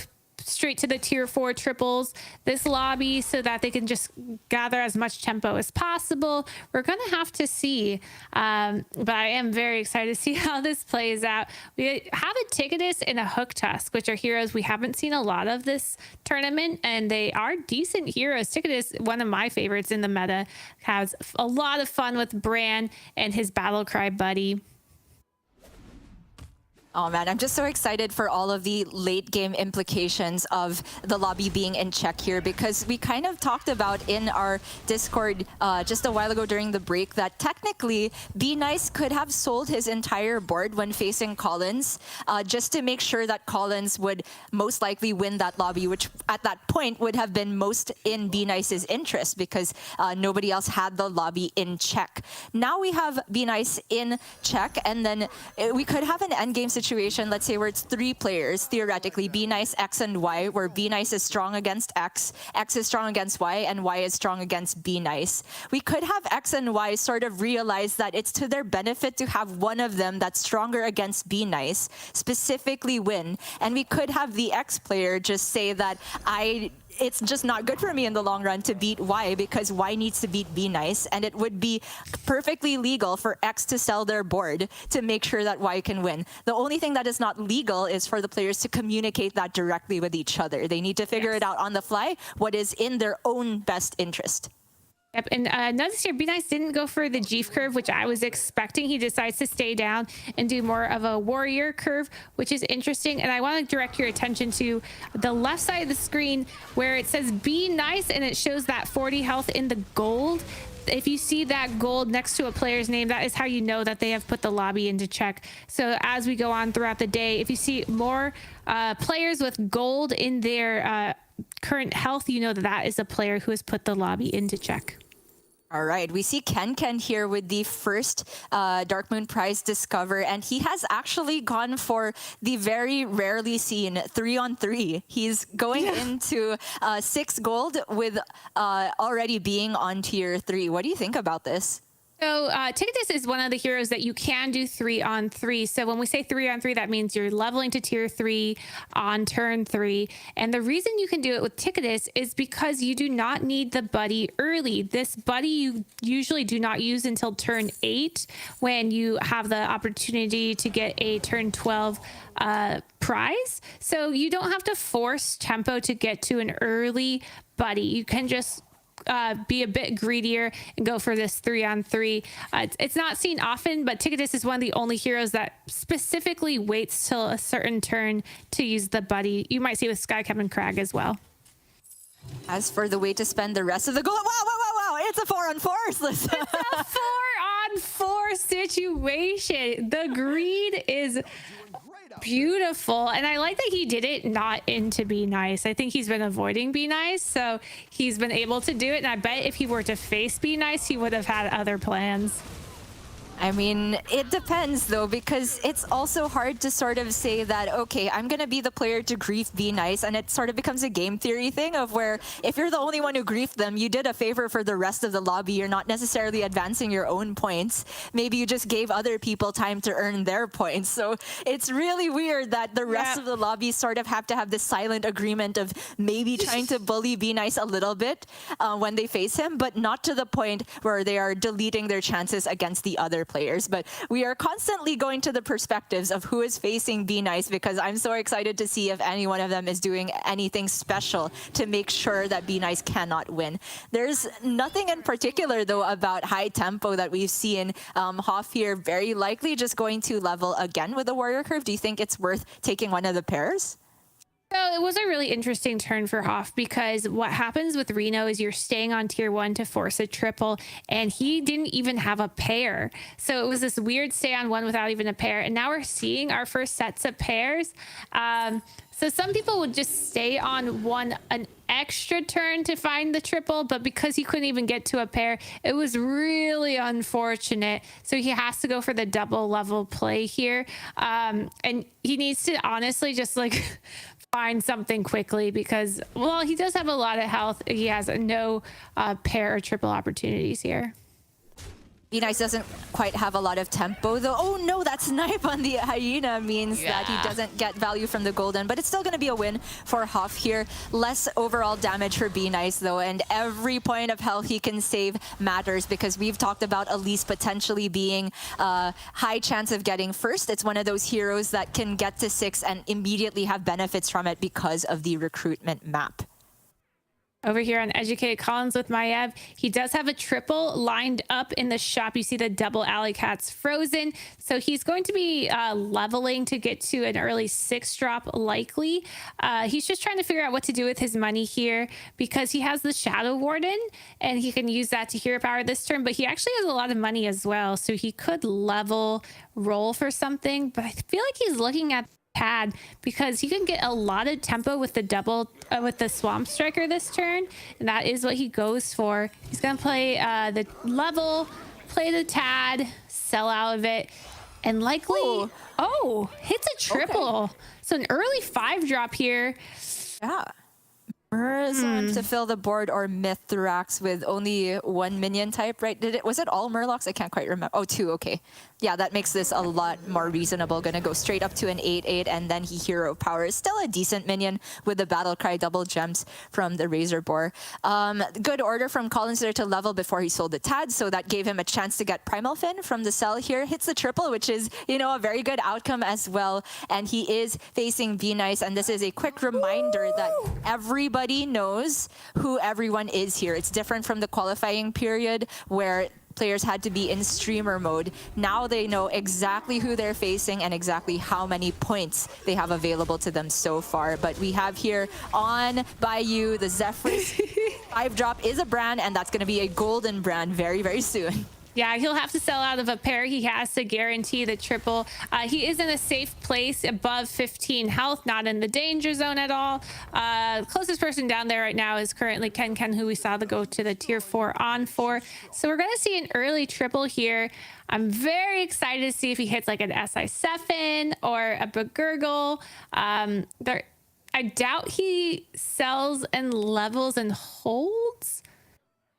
straight to the tier 4 triples this lobby so that they can just gather as much tempo as possible. We're going to have to see, but I am very excited to see how this plays out. We have a Ticketus and a Hook Tusk, which are heroes we haven't seen a lot of this tournament, and they are decent heroes. Ticketus, one of my favorites in the meta, has a lot of fun with Bran and his battle cry buddy. Oh man, I'm just so excited for all of the late game implications of the lobby being in check here, because we kind of talked about in our Discord just a while ago during the break that technically Be Nice could have sold his entire board when facing Collins just to make sure that Collins would most likely win that lobby, which at that point would have been most in Be Nice's interest because nobody else had the lobby in check. Now we have Be Nice in check, and then we could have an endgame situation, let's say where it's 3 players, theoretically, Be Nice, X, and Y, where Be Nice is strong against X, X is strong against Y, and Y is strong against Be Nice. We could have X and Y sort of realize that it's to their benefit to have one of them that's stronger against Be Nice, specifically win. And we could have the X player just say that it's just not good for me in the long run to beat Y because Y needs to beat Be Nice, and it would be perfectly legal for X to sell their board to make sure that Y can win. The only thing that is not legal is for the players to communicate that directly with each other. They need to figure it out on the fly, what is in their own best interest. Yep, and notice here, Be Nice didn't go for the Jeef curve, which I was expecting. He decides to stay down and do more of a warrior curve, which is interesting. And I want to direct your attention to the left side of the screen where it says Be Nice, and it shows that 40 health in the gold. If you see that gold next to a player's name, that is how you know that they have put the lobby into check. So as we go on throughout the day, if you see more players with gold in their current health, you know that that is a player who has put the lobby into check. All right, we see Ken here with the first Dark Moon Prize Discover, and he has actually gone for the very rarely seen 3-on-3. He's going into 6 gold with already being on tier 3. What do you think about this? So Ticketus is one of the heroes that you can do 3-on-3. So when we say 3-on-3, that means you're leveling to tier 3 on turn 3. And the reason you can do it with Ticketus is because you do not need the buddy early. This buddy you usually do not use until turn 8 when you have the opportunity to get a turn 12 prize. So you don't have to force tempo to get to an early buddy. You can just be a bit greedier and go for this 3-on-3. It's not seen often, but Ticketus is one of the only heroes that specifically waits till a certain turn to use the buddy. You might see with Skycap and Crag as well. As for the way to spend the rest of the goal, wow, it's a 4-on-4, listen. It's a 4-on-4 situation. The greed is beautiful, and I like that he did it not into Be Nice. I think he's been avoiding Be Nice, so he's been able to do it, and I bet if he were to face Be Nice, he would have had other plans. I mean, it depends though, because it's also hard to sort of say that, okay, I'm going to be the player to grief Be Nice, and it sort of becomes a game theory thing of where if you're the only one who griefed them, you did a favor for the rest of the lobby. You're not necessarily advancing your own points. Maybe you just gave other people time to earn their points. So it's really weird that the rest of the lobby sort of have to have this silent agreement of maybe trying to bully Be Nice a little bit when they face him, but not to the point where they are deleting their chances against the other players. But we are constantly going to the perspectives of who is facing Be Nice, because I'm so excited to see if any one of them is doing anything special to make sure that Be Nice cannot win. There's nothing in particular though about high tempo that we've seen. Hoff here very likely just going to level again with the Warrior Curve. Do you think it's worth taking one of the pairs? So it was a really interesting turn for Hoff, because what happens with Reno is you're staying on tier 1 to force a triple, and he didn't even have a pair. So it was this weird stay on 1 without even a pair. And now we're seeing our first sets of pairs. So some people would just stay on 1 an extra turn to find the triple, but because he couldn't even get to a pair, it was really unfortunate. So he has to go for the double level play here. And he needs to honestly just like find something quickly, because, well, he does have a lot of health. He has no pair or triple opportunities here. Be Nice doesn't quite have a lot of tempo though. Oh no, that snipe on the hyena means that he doesn't get value from the golden, but it's still going to be a win for Hoff here. Less overall damage for Be Nice though, and every point of health he can save matters, because we've talked about Elise potentially being a high chance of getting first. It's one of those heroes that can get to 6 and immediately have benefits from it because of the recruitment map. Over here on Educated Collins with Maiev, he does have a triple lined up in the shop. You see the double alley cats frozen. So he's going to be leveling to get to an early 6 drop likely. He's just trying to figure out what to do with his money here, because he has the Shadow Warden and he can use that to hero power this turn, but he actually has a lot of money as well. So he could level roll for something, but I feel like he's looking at pad, because he can get a lot of tempo with the double with the Swamp Striker this turn, and that is what he goes for. He's gonna play the level, play the Tad, sell out of it, and likely hits a triple. So an early 5 drop here. Yeah. To fill the board, or Mithrax with only 1 minion type, right? Was it all Murlocs? I can't quite remember. Oh, 2, okay. Yeah, that makes this a lot more reasonable. Gonna go straight up to an 8/8, and then he hero powers. Still a decent minion with the Battle Cry double gems from the Razor Boar. Good order from Collins there to level before he sold the Tad, so that gave him a chance to get Primal Fin from the cell here. Hits the triple, which is, you know, a very good outcome as well. And he is facing Be Nice, and this is a quick reminder that everybody knows who everyone is here. It's different from the qualifying period where players had to be in streamer mode. Now they know exactly who they're facing and exactly how many points they have available to them so far. But we have here on Bayou, the Zephyrus 5 drop is a brand, and that's going to be a golden brand very, very soon. Yeah, he'll have to sell out of a pair. He has to guarantee the triple. He is in a safe place above 15 health, not in the danger zone at all. Closest person down there right now is currently Ken, who we saw go to the tier 4 on 4. So we're going to see an early triple here. I'm very excited to see if he hits like an SI7 or a Begurgle. I doubt he sells and levels and holds.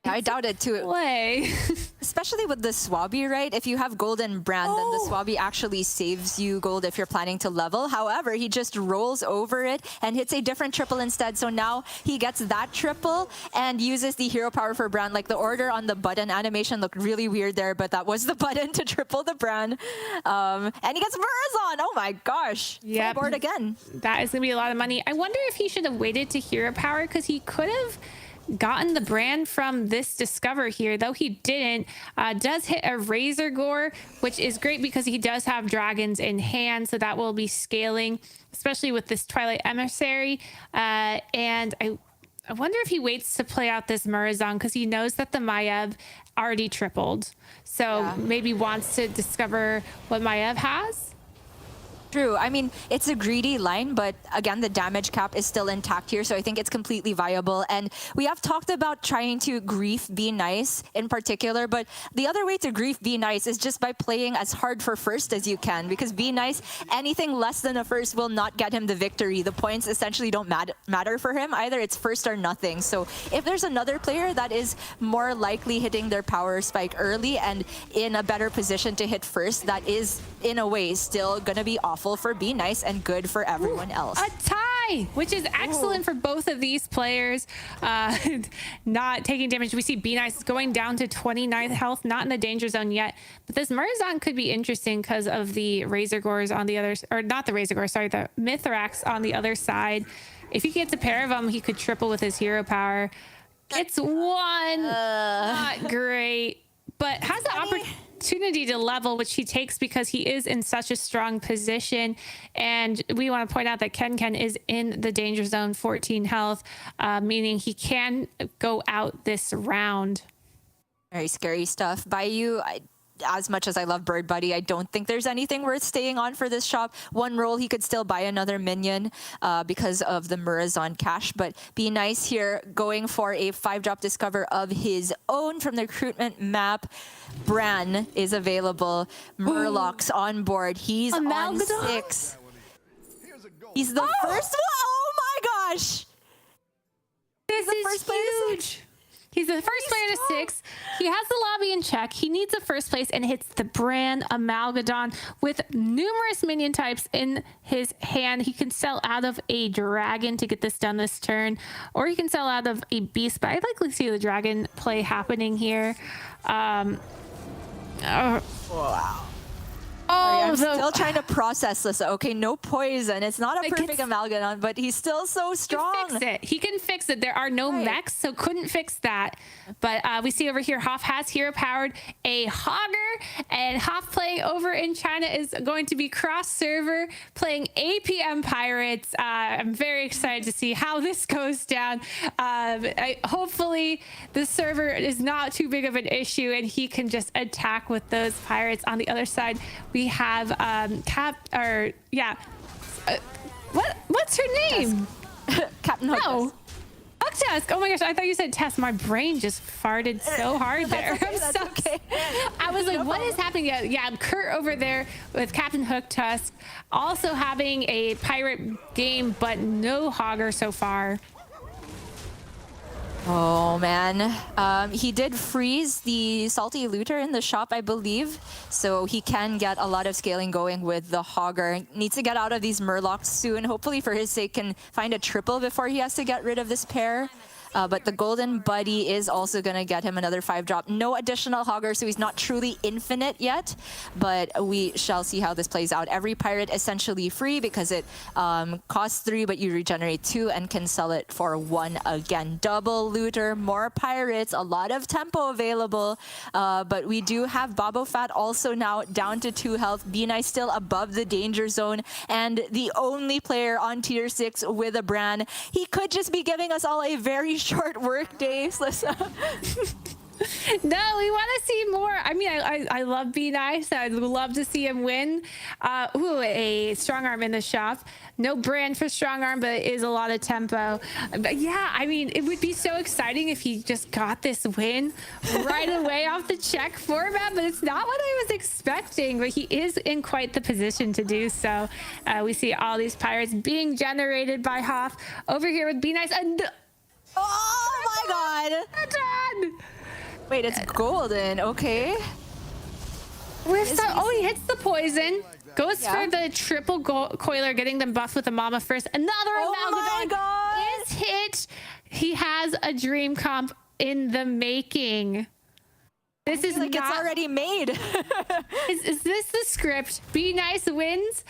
I doubt it too. Way. Especially with the Swabby, right? If you have Golden Brand, then the Swabby actually saves you gold if you're planning to level. However, he just rolls over it and hits a different triple instead. So now he gets that triple and uses the hero power for Brand. Like the order on the button animation looked really weird there, but that was the button to triple the Brand. And he gets Murazon. Oh my gosh. Yep. Full board again. That is going to be a lot of money. I wonder if he should have waited to hero power because he could have gotten the Brand from this discover here, though he didn't. Does hit a Razor Gore, which is great because he does have dragons in hand, so that will be scaling, especially with this Twilight Emissary. And I wonder if he waits to play out this Murazon because he knows that the Maiev already tripled, so maybe wants to discover what Maiev has. True. I mean, it's a greedy line, but again, the damage cap is still intact here, so I think it's completely viable. And we have talked about trying to grief Be Nice in particular, but the other way to grief Be Nice is just by playing as hard for first as you can, because Be Nice, anything less than a first will not get him the victory. The points essentially don't matter for him. Either it's first or nothing. So if there's another player that is more likely hitting their power spike early and in a better position to hit first, that is, in a way, still going to be awful for Be Nice and good for everyone else. A tie, which is excellent for both of these players. Not taking damage. We see Be Nice going down to 29th health, not in the danger zone yet. But this Murazon could be interesting because of the Razor Gores on the other, or not the Razor Gores, sorry, the Mithrax on the other side. If he gets a pair of them, he could triple with his hero power. It's one, not great, but has the opportunity to level, which he takes because he is in such a strong position. And we want to point out that Ken is in the danger zone, 14 health, meaning he can go out this round. Very scary stuff. Bayou, as much as I love Bird Buddy, I don't think there's anything worth staying on for this shop. One roll, he could still buy another minion because of the Murazon cash. But Be Nice here, going for a 5-drop discover of his own from the recruitment map. Bran is available. Murloc's on board. He's on 6. He's the first one. Oh my gosh! This is huge. He's the first player to 6. He has the lobby in check. He needs a first place and hits the Brand Amalgadon with numerous minion types in his hand. He can sell out of a dragon to get this done this turn, or he can sell out of a beast, but I'd like to see the dragon play happening here. Wow. I'm still trying to process this. Okay, no poison. It's not a perfect Amalgadon, but he's still so strong. He can fix it. There are no mechs, so couldn't fix that. But we see over here, Hoff has hero powered a Hogger, and Hoff playing over in China is going to be cross server playing APM Pirates. I'm very excited to see how this goes down. Hopefully the server is not too big of an issue and he can just attack with those pirates. On the other side, we have what's her name? Captain Hook. Hooktusk. Oh my gosh, I thought you said Tess. My brain just farted so hard there. That's okay. I was like, what is happening? Yeah, Kurt over there with Captain Hooktusk, also having a pirate game, but no Hogger so far. Oh man, he did freeze the Salty Looter in the shop, I believe, so he can get a lot of scaling going with the Hogger. Needs to get out of these Murlocs soon. Hopefully for his sake can find a triple before he has to get rid of this pair. But the Golden Buddy is also going to get him another 5-drop. No additional Hogger, so he's not truly infinite yet, but we shall see how this plays out. Every pirate essentially free because it costs 3, but you regenerate 2 and can sell it for 1 again. Double looter, more pirates, a lot of tempo available, but we do have Bobofat also now down to 2 health. Be Nice still above the danger zone, and the only player on tier 6 with a Bran. He could just be giving us all a very short work day, Slissa. No, we want to see more. I mean, I love Be Nice. I'd love to see him win. Ooh, a strong arm in the shop. No brand for strong arm, but it is a lot of tempo. But yeah, I mean, it would be so exciting if he just got this win right away off the check format, but it's not what I was expecting. But he is in quite the position to do so. We see all these pirates being generated by Hoff over here with Be Nice. And Oh my god! Done. Wait, it's golden. Okay. He hits the poison. Goes for the triple coiler, getting them buffed with a mama first. Another my Amalgadon god! is hit. He has a dream comp in the making. This is Like not it's already made. Is this the script? Be Nice wins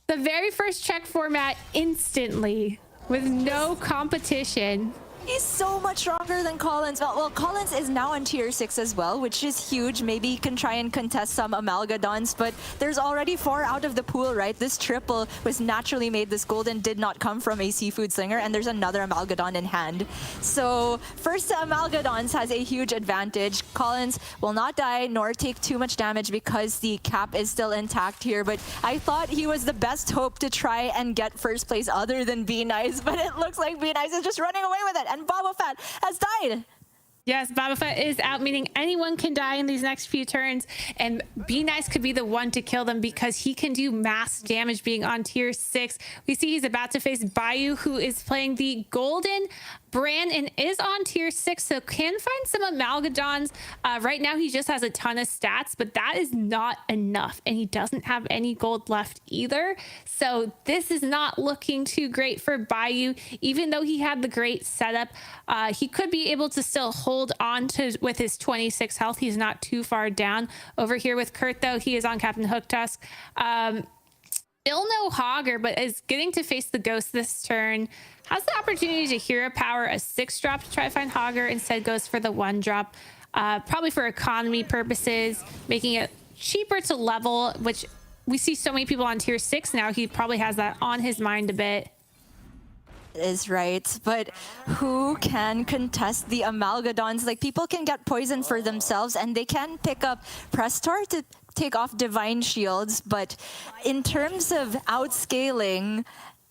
the very first check format instantly with no competition. He's so much stronger than Collins. Well, Collins is now on tier 6 as well, which is huge. Maybe he can try and contest some Amalgadons, but there's already 4 out of the pool, right? This triple was naturally made. This golden did not come from a seafood slinger, and there's another Amalgadon in hand. So first to Amalgadons has a huge advantage. Collins will not die nor take too much damage because the cap is still intact here, but I thought he was the best hope to try and get first place other than Be Nice, but it looks like Be Nice is just running away with it. And Boba Fett has died. Yes, Boba Fett is out, meaning anyone can die in these next few turns, and Be Nice could be the one to kill them because he can do mass damage being on tier 6. We see he's about to face Bayou, who is playing the golden Bran and is on tier 6, so can find some Amalgadons. Right now, he just has a ton of stats, but that is not enough, and he doesn't have any gold left either. So this is not looking too great for Bayou. Even though he had the great setup, he could be able to still hold on to with his 26 health. He's not too far down. Over here with Kurt, though, he is on Captain Hooktusk. Still no Hogger, but is getting to face the Ghost this turn. Has the opportunity to hero power a 6-drop to try to find Hogger. Instead goes for the 1-drop, probably for economy purposes, making it cheaper to level, which we see so many people on tier 6 now. He probably has that on his mind a bit. Is right, but who can contest the Amalgadons? Like, people can get poison for themselves and they can pick up Prestor to take off Divine Shields, but in terms of outscaling,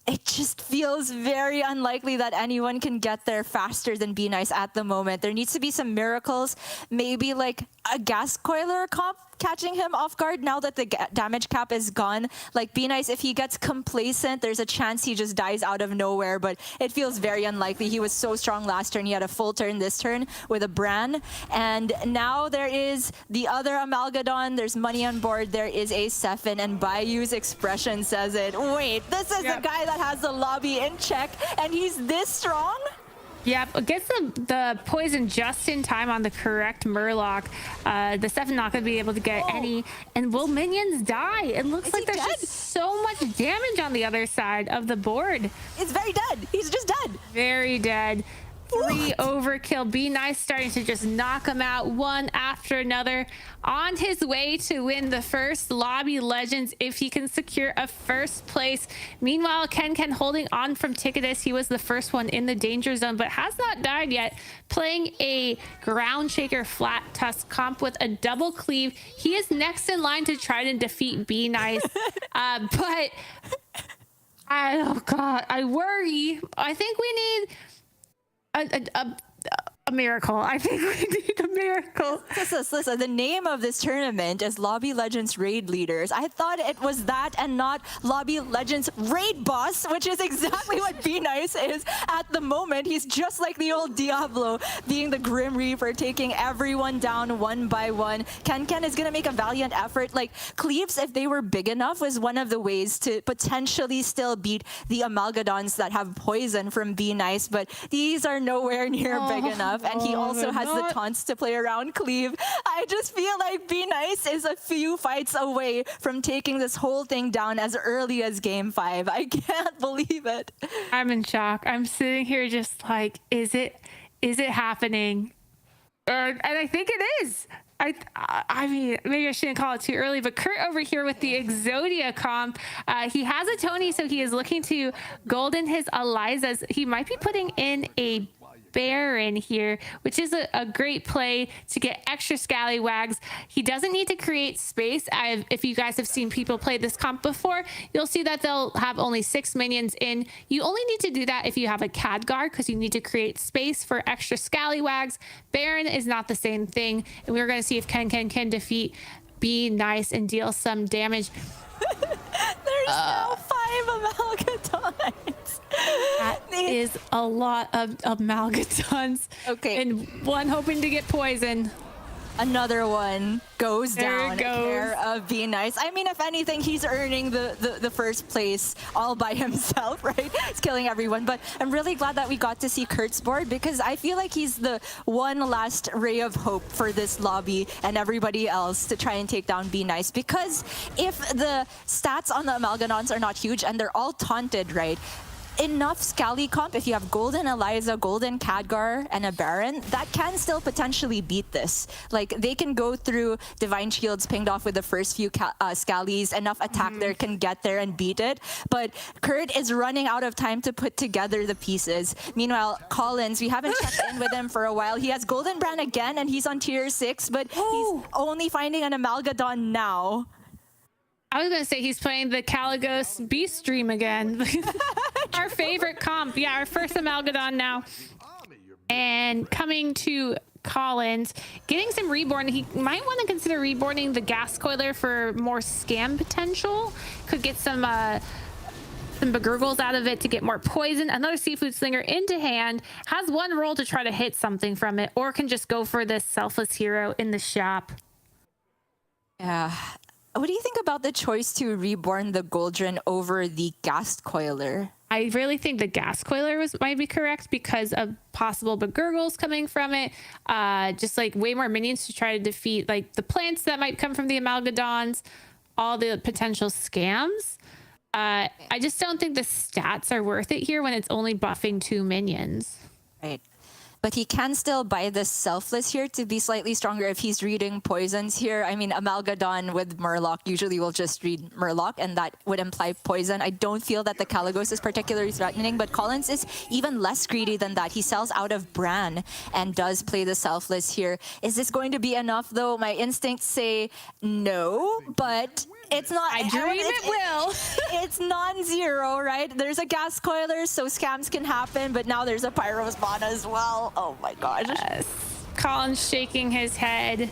it just feels very unlikely that anyone can get there faster than Be Nice at the moment. There needs to be some miracles, maybe like a gas coiler comp catching him off guard now that the damage cap is gone. Like Be Nice, if he gets complacent, there's a chance he just dies out of nowhere, but it feels very unlikely. He was so strong last turn. He had a full turn this turn with a Bran, and now there is the other Amalgadon. There's money on board. There is a Sephon, and Bayou's expression says it. Wait, this is the guy that has the lobby in check, and he's this strong? Yep, gets the poison just in time on the correct Murloc. The Sephon not going to be able to get any. And will minions die? It looks like there's just so much damage on the other side of the board. It's very dead. He's just dead. Very dead. 3 overkill. Be Nice starting to just knock him out one after another. On his way to win the first Lobby Legends if he can secure a first place. Meanwhile, Ken holding on from Ticketus. He was the first one in the danger zone, but has not died yet. Playing a Ground Shaker Flat Tusk comp with a double cleave. He is next in line to try to defeat Be Nice. But oh God, I worry. I think we need a miracle. I think we need a miracle. Listen, the name of this tournament is Lobby Legends Raid Leaders. I thought it was that and not Lobby Legends Raid Boss, which is exactly what Be Nice is at the moment. He's just like the old Diablo, being the Grim Reaper, taking everyone down one by one. Ken is going to make a valiant effort. Like, Cleaves, if they were big enough, was one of the ways to potentially still beat the Amalgadons that have poison from Be Nice, but these are nowhere near big enough. And he also has the taunts to play around Cleave. I just feel like Be Nice is a few fights away from taking this whole thing down as early as game 5. I can't believe it. I'm in shock. I'm sitting here just like, is it happening? And I think it is. I mean, maybe I shouldn't call it too early, but Kurt over here with the Exodia comp, he has a Tony, so he is looking to golden his Elizas. He might be putting in a Baron here, which is a great play to get extra scallywags. He doesn't need to create space. If you guys have seen people play this comp before, you'll see that they'll have only 6 minions in. You only need to do that if you have a Khadgar, because you need to create space for extra scallywags. Baron is not the same thing, and we're going to see if Ken can defeat Be Nice and deal some damage. There's now 5 Amalgadons. That is a lot of Amalgadons. Okay. And one hoping to get poison. Another one goes There down. it goes. Care of Be Nice. I mean, if anything, he's earning the first place all by himself, right? He's killing everyone. But I'm really glad that we got to see Kurt's board, because I feel like he's the one last ray of hope for this lobby and everybody else to try and take down Be Nice. Because if the stats on the Amalgadons are not huge and they're all taunted, right? Enough Scally comp, if you have Golden Eliza, Golden Khadgar, and a Baron, that can still potentially beat this. Like, they can go through Divine Shields pinged off with the first few Scallies, enough attack there can get there and beat it. But Kurt is running out of time to put together the pieces. Meanwhile, Collins, we haven't checked in with him for a while. He has Golden Brand again, and he's on tier 6, but he's only finding an Amalgadon now. I was going to say he's playing the Caligos Beast Stream again. Our favorite comp. Yeah, our first Amalgadon now. And coming to Collins, getting some reborn. He might want to consider reborning the Gas Coiler for more scam potential. Could get some Begurgles out of it to get more poison. Another Seafood Slinger into hand. Has one roll to try to hit something from it, or can just go for this Selfless Hero in the shop. Yeah. What do you think about the choice to reborn the Goldren over the Gas Coiler? I really think the Gas Coiler might be correct because of possible Begurgles coming from it. Just like way more minions to try to defeat like the plants that might come from the Amalgadons, all the potential scams. I just don't think the stats are worth it here when it's only buffing 2 minions. Right. But he can still buy this Selfless here to be slightly stronger if he's reading poisons here. I mean, Amalgadon with Murloc usually will just read Murloc, and that would imply poison. I don't feel that the Caligos is particularly threatening, but Collins is even less greedy than that. He sells out of Bran and does play the Selfless here. Is this going to be enough, though? My instincts say no, but it's not. I dream it will. It's non-zero, right? There's a Gas Coiler, so scams can happen, but now there's a Pyro's Mana as well. Oh my gosh. Yes. Collins shaking his head,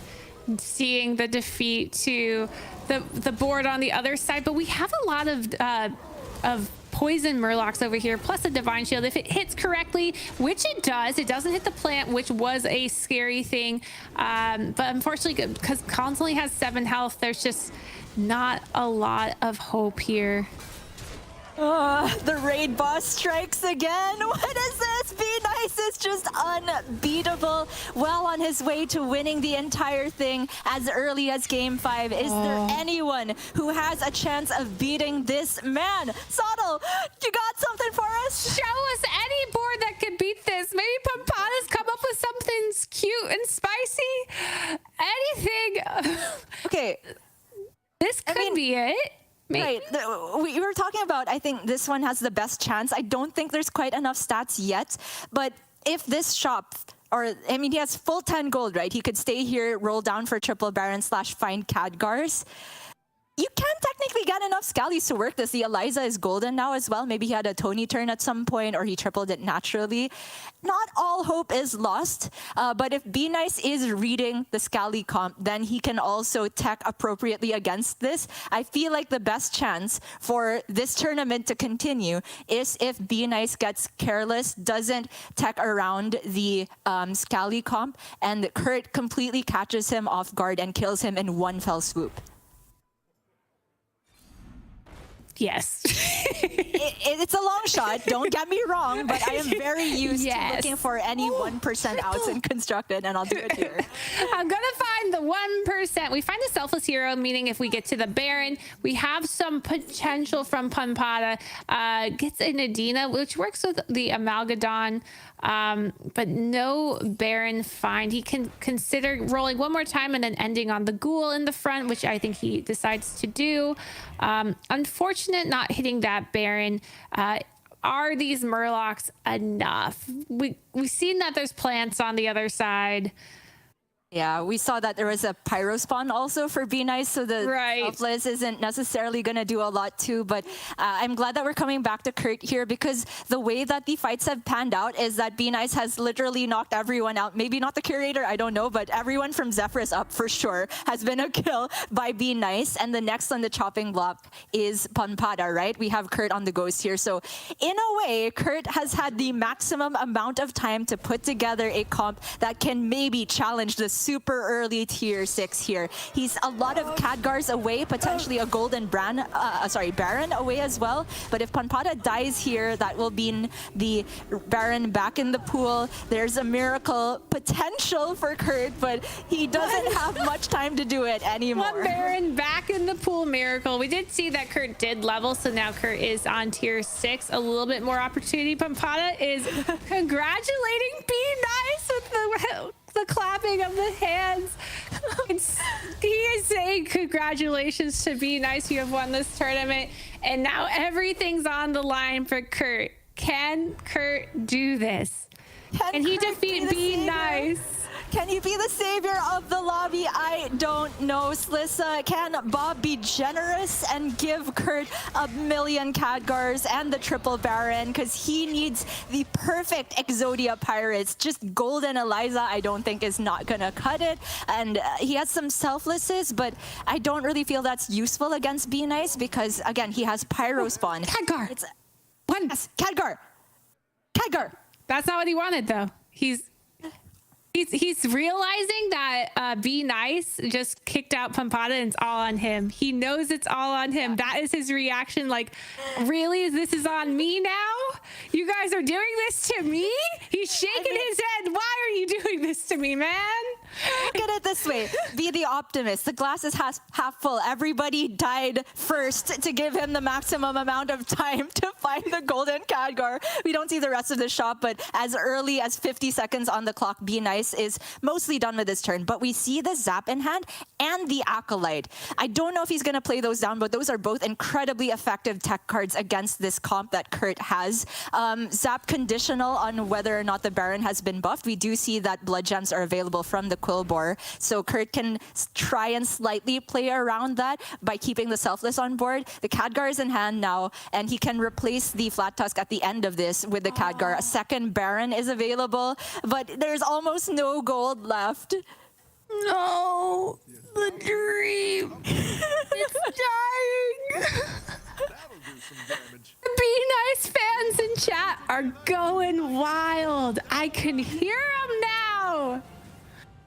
seeing the defeat to the board on the other side, but we have a lot of poison Murlocs over here, plus a Divine Shield. If it hits correctly, which it doesn't hit the plant, which was a scary thing. But unfortunately, because Collins only has 7 health, there's just not a lot of hope here. The raid boss strikes again. What is this? Be Nice is just unbeatable. Well on his way to winning the entire thing as early as Game 5. Is there anyone who has a chance of beating this man? Sottle, you got something for us? Show us any board that could beat this. Maybe Pampana's come up with something cute and spicy. Anything. Okay. This could be it. Right. We were talking about, I think this one has the best chance. I don't think there's quite enough stats yet, but if this shop, or I mean, he has full 10 gold, right? He could stay here, roll down for triple Baron / find Khadgars. You can technically get enough Scallies to work this. The Eliza is golden now as well. Maybe he had a Tony turn at some point, or he tripled it naturally. Not all hope is lost, but if Be Nice is reading the Scally comp, then he can also tech appropriately against this. I feel like the best chance for this tournament to continue is if Be Nice gets careless, doesn't tech around the Scally comp, and Kurt completely catches him off guard and kills him in one fell swoop. Yes. It's a long shot, don't get me wrong, but I am very used to looking for any 1% outs in Constructed, and I'll do it here. I'm going to find the 1%. We find a Selfless Hero, meaning if we get to the Baron, we have some potential from Punpada. Gets a Nadina, which works with the Amalgadon, but no Baron find. He can consider rolling one more time and then ending on the Ghoul in the front, which I think he decides to do. Unfortunate not hitting that Baron. Are these Murlocs enough? We've seen that there's plants on the other side. Yeah, we saw that there was a pyro spawn also for Be Nice, so the selfless isn't necessarily going to do a lot too. But I'm glad that we're coming back to Kurt here, because the way that the fights have panned out is that Be Nice has literally knocked everyone out. Maybe not the curator, I don't know, but everyone from Zephyrus up for sure has been a kill by Be Nice. And the next on the chopping block is Panpada, right? We have Kurt on the ghost here. So in a way, Kurt has had the maximum amount of time to put together a comp that can maybe challenge the super early tier 6 here. He's a lot of Khadgars away, potentially a golden Baron away as well. But if Panpada dies here, that will mean the Baron back in the pool. There's a miracle potential for Kurt, but he doesn't have much time to do it anymore. One Baron back in the pool miracle. We did see that Kurt did level, so now Kurt is on tier 6. A little bit more opportunity. Panpada is congratulating Be Nice with the clapping of the hands. He is saying congratulations to Be Nice, you have won this tournament, and now everything's on the line for Kurt. Can Kurt do this? Can he defeat Be Nice? Can he be the savior of the lobby? I don't know, Slissa. Can Bob be generous and give Kurt 1,000,000 Khadgars and the triple Baron? Because he needs the perfect Exodia Pirates. Just Golden Eliza, I don't think, is not going to cut it. And he has some selflesses, but I don't really feel that's useful against Be Nice because, again, he has Pyro Spawn. Khadgar! Yes, Khadgar! Khadgar! That's not what he wanted, though. He's realizing that Be Nice just kicked out Panpada and it's all on him. He knows it's all on him. That is his reaction. Like, really? This is on me now? You guys are doing this to me? He's shaking his head. Why are you doing this to me, man? Look at it this way. Be the optimist. The glass is half full. Everybody died first to give him the maximum amount of time to find the golden Khadgar. We don't see the rest of the shop, but as early as 50 seconds on the clock, Be Nice is mostly done with his turn. But we see the Zap in hand and the Acolyte. I don't know if he's going to play those down, but those are both incredibly effective tech cards against this comp that Kurt has. Zap conditional on whether or not the Baron has been buffed. We do see that blood gems are available from the Quillbore, so Kurt can try and slightly play around that by keeping the selfless on board. The Khadgar is in hand now, and he can replace the Flat Tusk at the end of this with the Khadgar. A second Baron is available, but there's almost no gold left. No, the dream. It's dying. Be Nice fans in chat are going wild. I can hear them now.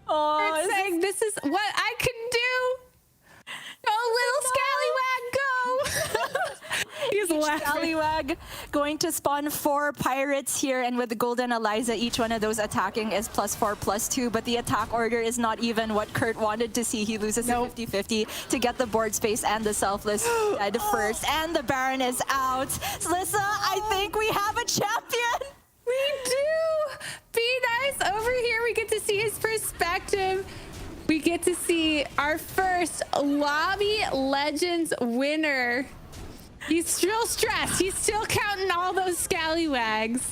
Oh, They're saying this is what I can do. Go, little scallywag, go. He's laughing. Scallywag going to spawn 4 pirates here, and with the Golden Eliza, each one of those attacking is +4/+2, but the attack order is not even what Kurt wanted to see. He loses a 50-50 to get the board space and the selfless dead first, and the Baron is out. Slissa, I think we have a champion. We do. Be Nice over here. We get to see his perspective. We get to see our first Lobby Legends winner. He's still stressed. He's still counting all those scallywags.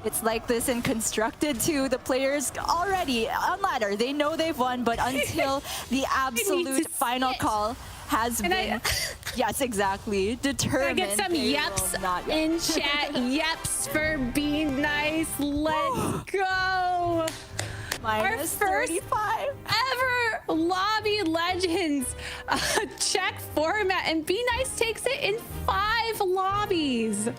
It's like this in Constructed too. The players already on ladder, they know they've won, but until the absolute final call has been, yes, exactly, determined. I get some yeps in chat. Yeps for Be Nice. Let's go. Our first 35 ever Lobby Legends check format, and Be Nice takes it in 5 lobbies.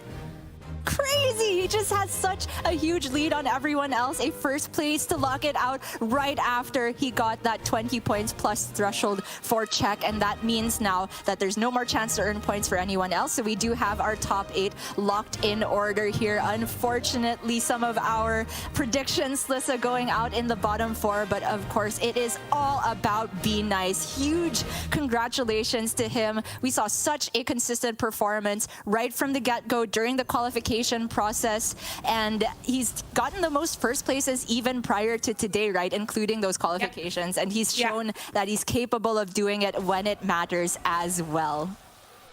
Crazy. He just has such a huge lead on everyone else. A first place to lock it out right after he got that 20 points plus threshold for check, and that means now that there's no more chance to earn points for anyone else. So we do have our top 8 locked in order here. Unfortunately, some of our predictions, Slissa, going out in the bottom 4, but of course it is all about Be Nice. Huge congratulations to him. We saw such a consistent performance right from the get-go during the qualification process, and he's gotten the most first places even prior to today, right, including those qualifications. And he's shown that he's capable of doing it when it matters as well.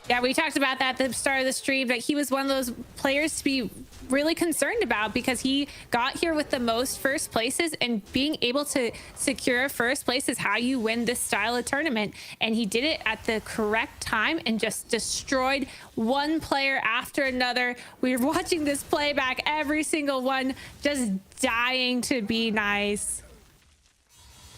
Yeah, we talked about that at the start of the stream, that he was one of those players to be really concerned about, because he got here with the most first places, and being able to secure first place is how you win this style of tournament. And he did it at the correct time and just destroyed one player after another. We were watching this playback, every single one just dying to be nice.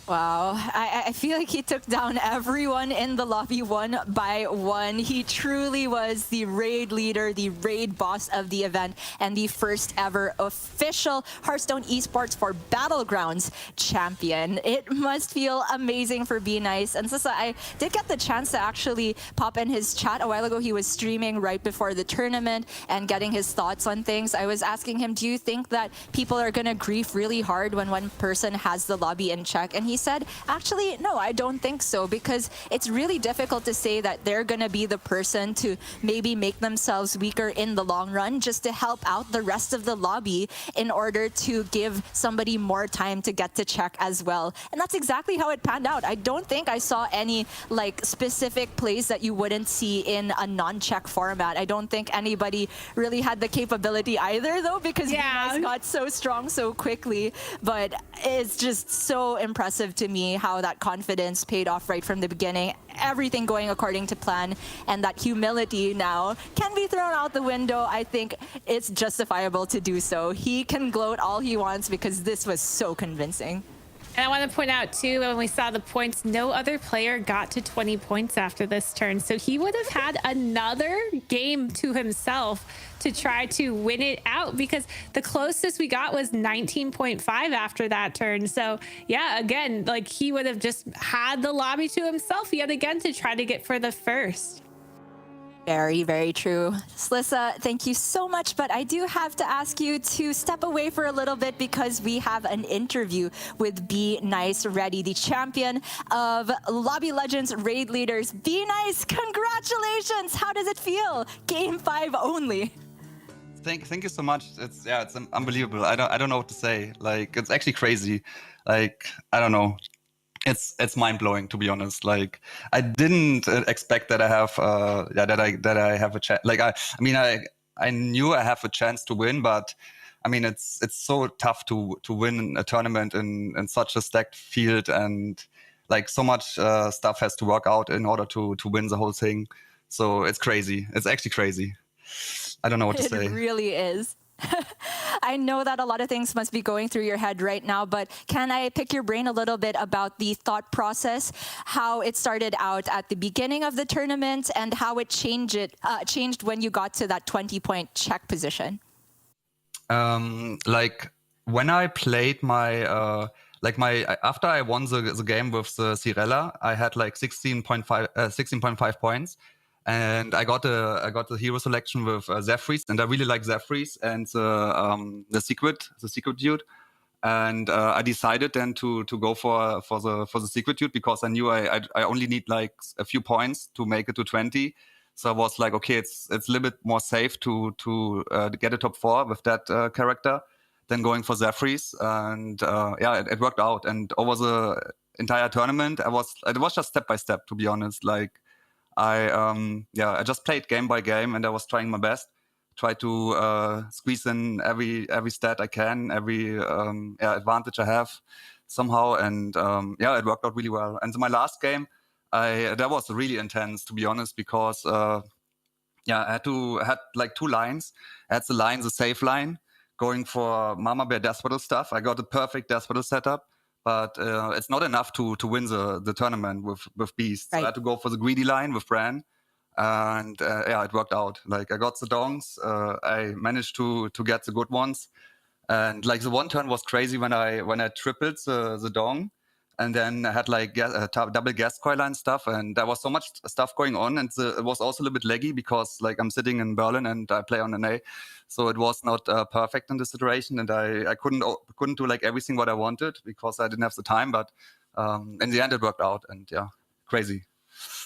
Wow, I feel like he took down everyone in the lobby one by one. He truly was the raid leader, the raid boss of the event, and the first ever official Hearthstone Esports for Battlegrounds champion. It must feel amazing for Be Nice. And Slissa, I did get the chance to actually pop in his chat a while ago. He was streaming right before the tournament and getting his thoughts on things. I was asking him, do you think that people are going to grief really hard when one person has the lobby in check? And he said, actually, no, I don't think so, because it's really difficult to say that they're going to be the person to maybe make themselves weaker in the long run just to help out the rest of the lobby in order to give somebody more time to get to check as well. And that's exactly how it panned out. I don't think I saw any like specific plays that you wouldn't see in a non-check format. I don't think anybody really had the capability either, though, because you guys got so strong so quickly. But it's just so impressive to me how that confidence paid off right from the beginning. Everything going according to plan, and that humility now can be thrown out the window. I think it's justifiable to do so. He can gloat all he wants because this was so convincing. And I want to point out, too, when we saw the points, no other player got to 20 points after this turn. So he would have had another game to himself to try to win it out, because the closest we got was 19.5 after that turn. So, yeah, again, like he would have just had the lobby to himself yet again to try to get for the first. Very, very true. Slissa, thank you so much, but I do have to ask you to step away for a little bit because we have an interview with Be Nice ready, the champion of Lobby Legends Raid Leaders. Be Nice, congratulations! How does it feel? Game 5 only. Thank you so much. It's unbelievable. I don't know what to say. Like, it's actually crazy. Like, I don't know. It's mind blowing, to be honest. Like, I didn't expect that I have that I have a chance. Like, I knew I have a chance to win, but I mean it's so tough to win a tournament in such a stacked field, and like so much stuff has to work out in order to win the whole thing. So it's crazy. It's actually crazy. I don't know what to say. It really is. I know that a lot of things must be going through your head right now, but can I pick your brain a little bit about the thought process, how it started out at the beginning of the tournament and how it changed when you got to that 20-point check position? Like when I played my after I won the game with the Cirella, I had like 16.5 points. And I got the hero selection with Zephyrs, and I really like Zephyrs and the secret dude. And I decided then to go for the secret dude because I knew I only need like a few points to make it to 20. So I was like, okay, it's a little bit more safe to get a top 4 with that character than going for Zephyrs. And it worked out. And over the entire tournament, it was just step by step, to be honest. Like, I just played game by game, and I was trying my best, try to squeeze in every stat I can, every advantage I have somehow, and it worked out really well. And my last game, that was really intense, to be honest, because I had like 2 lines. I had the safe line, going for Mama Bear Death Battle stuff. I got a perfect Death Battle setup. But it's not enough to win the tournament with Beast. Right. So I had to go for the greedy line with Bran. And it worked out. Like, I got the dongs. I managed to get the good ones. And like the one turn was crazy when I tripled the dong. And then I had like double gas coil line stuff. And there was so much stuff going on. And it was also a little bit laggy because like I'm sitting in Berlin and I play on an A. So it was not perfect in this situation. And I couldn't do like everything what I wanted because I didn't have the time. But in the end, it worked out. And crazy.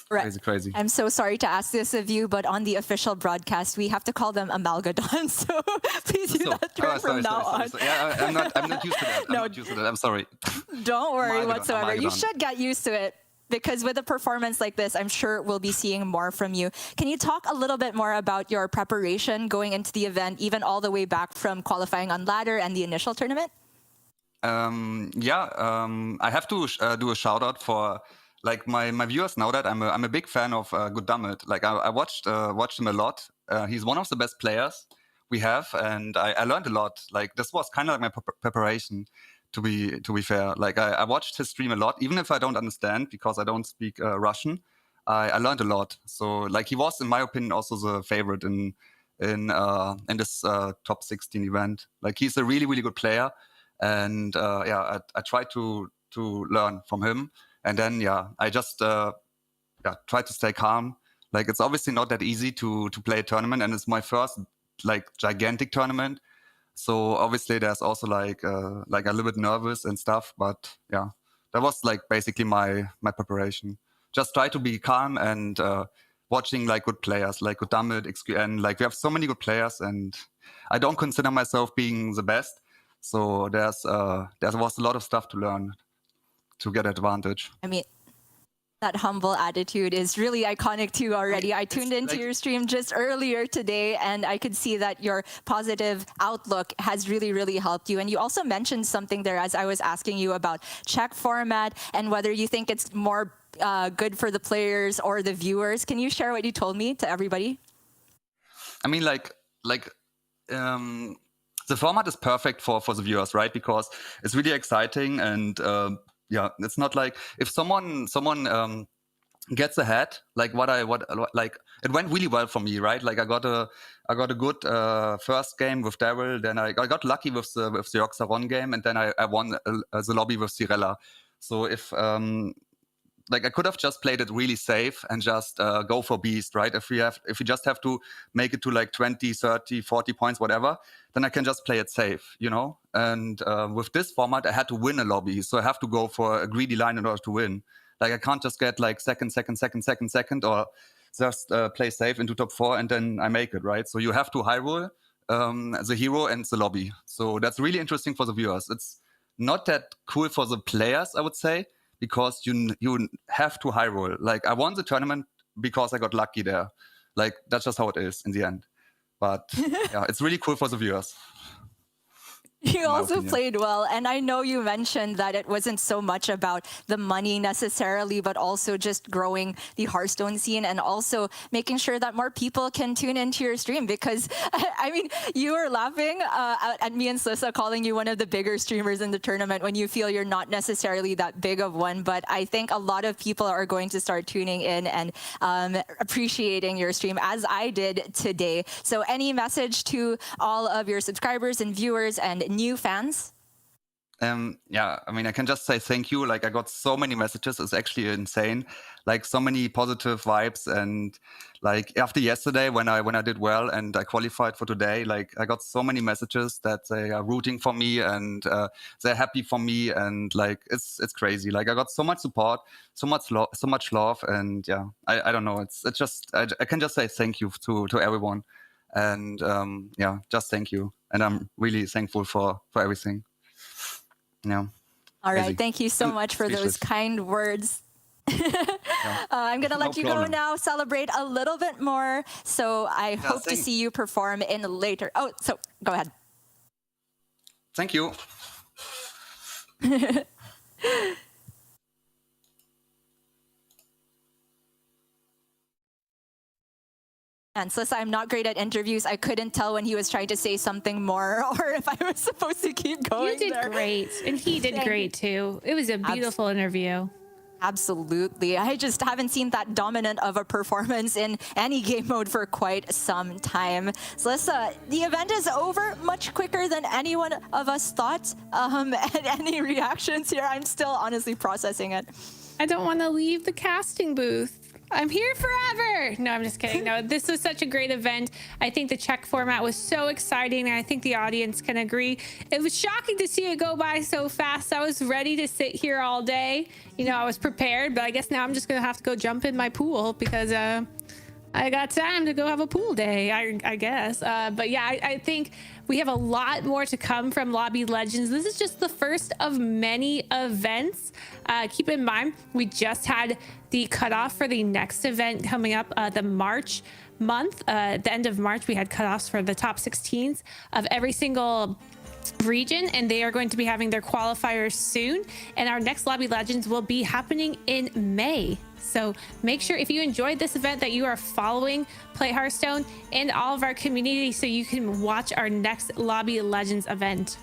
Right. Crazy. I'm so sorry to ask this of you, but on the official broadcast, we have to call them Amalgadon. So please use that term from now on. Yeah, I'm not used to that. I'm not used to that. I'm sorry. Don't worry whatsoever. Amalgadon. You should get used to it. because with a performance like this, I'm sure we'll be seeing more from you. Can you talk a little bit more about your preparation going into the event, even all the way back from qualifying on ladder and the initial tournament? I have to do a shout out for like my viewers know that I'm a big fan of Good Dammit. Like I watched him a lot. He's one of the best players we have, and I learned a lot. Like this was kind of like my preparation. To be fair, like I watched his stream a lot, even if I don't understand because I don't speak Russian. I learned a lot. So like he was, in my opinion, also the favorite in this top 16 event. Like he's a really really good player, and I tried to learn from him. And then I just try to stay calm. Like it's obviously not that easy to play a tournament, and it's my first like gigantic tournament. So obviously there's also like a little bit nervous and stuff, but yeah, that was like basically my preparation. Just try to be calm and watching like good players like Good Dammit, XQN. Like we have so many good players, and I don't consider myself being the best. So there was a lot of stuff to learn to get advantage. I mean, that humble attitude is really iconic too already. I tuned into your stream just earlier today, and I could see that your positive outlook has really, really helped you. And you also mentioned something there as I was asking you about check format and whether you think it's more good for the players or the viewers. Can you share what you told me to everybody? I mean, the format is perfect for the viewers, right? Because it's really exciting, and it's not like if someone gets ahead, like it went really well for me, right? Like I got a good first game with Daryl, then I got lucky with the Oxaron game, and then I won the lobby with Cirella. So if like I could have just played it really safe and just go for beast, right? If we just have to make it to like 20, 30, 40 points, whatever, then I can just play it safe, you know? And with this format, I had to win a lobby. So I have to go for a greedy line in order to win. Like I can't just get like second, or just play safe into top 4 and then I make it, right? So you have to high roll the hero and the lobby. So that's really interesting for the viewers. It's not that cool for the players, I would say, because you have to high roll. Like I won the tournament because I got lucky there. Like that's just how it is in the end. But yeah, it's really cool for the viewers. You also played well, and I know you mentioned that it wasn't so much about the money necessarily, but also just growing the Hearthstone scene and also making sure that more people can tune into your stream. Because I mean, you were laughing at me and Slissa calling you one of the bigger streamers in the tournament when you feel you're not necessarily that big of one. But I think a lot of people are going to start tuning in and appreciating your stream, as I did today. So any message to all of your subscribers and viewers and new fans? I mean, I can just say thank you. Like I got so many messages. It's actually insane. Like so many positive vibes. And like after yesterday when I did well and I qualified for today, like I got so many messages that they are rooting for me and they're happy for me. And like, it's crazy. Like I got so much support, so much love. And yeah, I don't know. It's just, I can just say thank you to everyone. And just thank you. And I'm really thankful for everything. Yeah. All right. Thank you so much for those kind words. I'm going to let you go now, celebrate a little bit more. So I hope to see you perform in later. Oh, so go ahead. Thank you. And Slissa, I'm not great at interviews. I couldn't tell when he was trying to say something more or if I was supposed to keep going. You did great. And he did great too. It was a beautiful interview. Absolutely. I just haven't seen that dominant of a performance in any game mode for quite some time. Slissa, the event is over much quicker than anyone of us thought. And any reactions here? I'm still honestly processing it. I don't want to leave the casting booth. I'm here forever. No, I'm just kidding. No, this was such a great event. I think the check format was so exciting, and I think the audience can agree. It was shocking to see it go by so fast. I was ready to sit here all day. You know, I was prepared, but I guess now I'm just going to have to go jump in my pool because I'm I got time to go have a pool day, I guess. But yeah, I think we have a lot more to come from Lobby Legends. This is just the first of many events. Keep in mind, we just had the cutoff for the next event coming up, the March month. At the end of March, we had cutoffs for the top 16s of every single region, and they are going to be having their qualifiers soon. And our next Lobby Legends will be happening in May. So make sure if you enjoyed this event that you are following Play Hearthstone and all of our community so you can watch our next Lobby Legends event.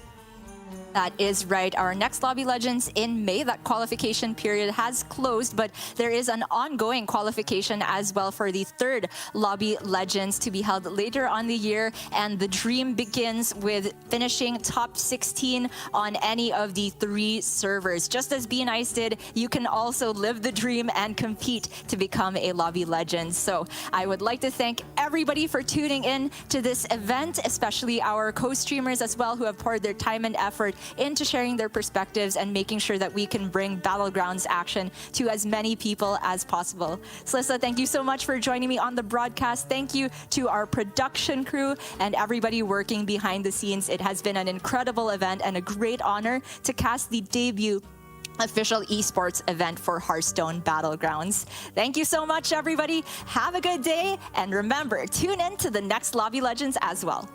That is right. Our next Lobby Legends in May, that qualification period has closed, but there is an ongoing qualification as well for the third Lobby Legends to be held later on the year. And the dream begins with finishing top 16 on any of the 3 servers. Just as Be Nice did, you can also live the dream and compete to become a Lobby Legend. So I would like to thank everybody for tuning in to this event, especially our co-streamers as well, who have poured their time and effort into sharing their perspectives and making sure that we can bring Battlegrounds action to as many people as possible. Slissa, thank you so much for joining me on the broadcast. Thank you to our production crew and everybody working behind the scenes. It has been an incredible event and a great honor to cast the debut official esports event for Hearthstone Battlegrounds. Thank you so much, everybody. Have a good day, and remember, tune in to the next Lobby Legends as well.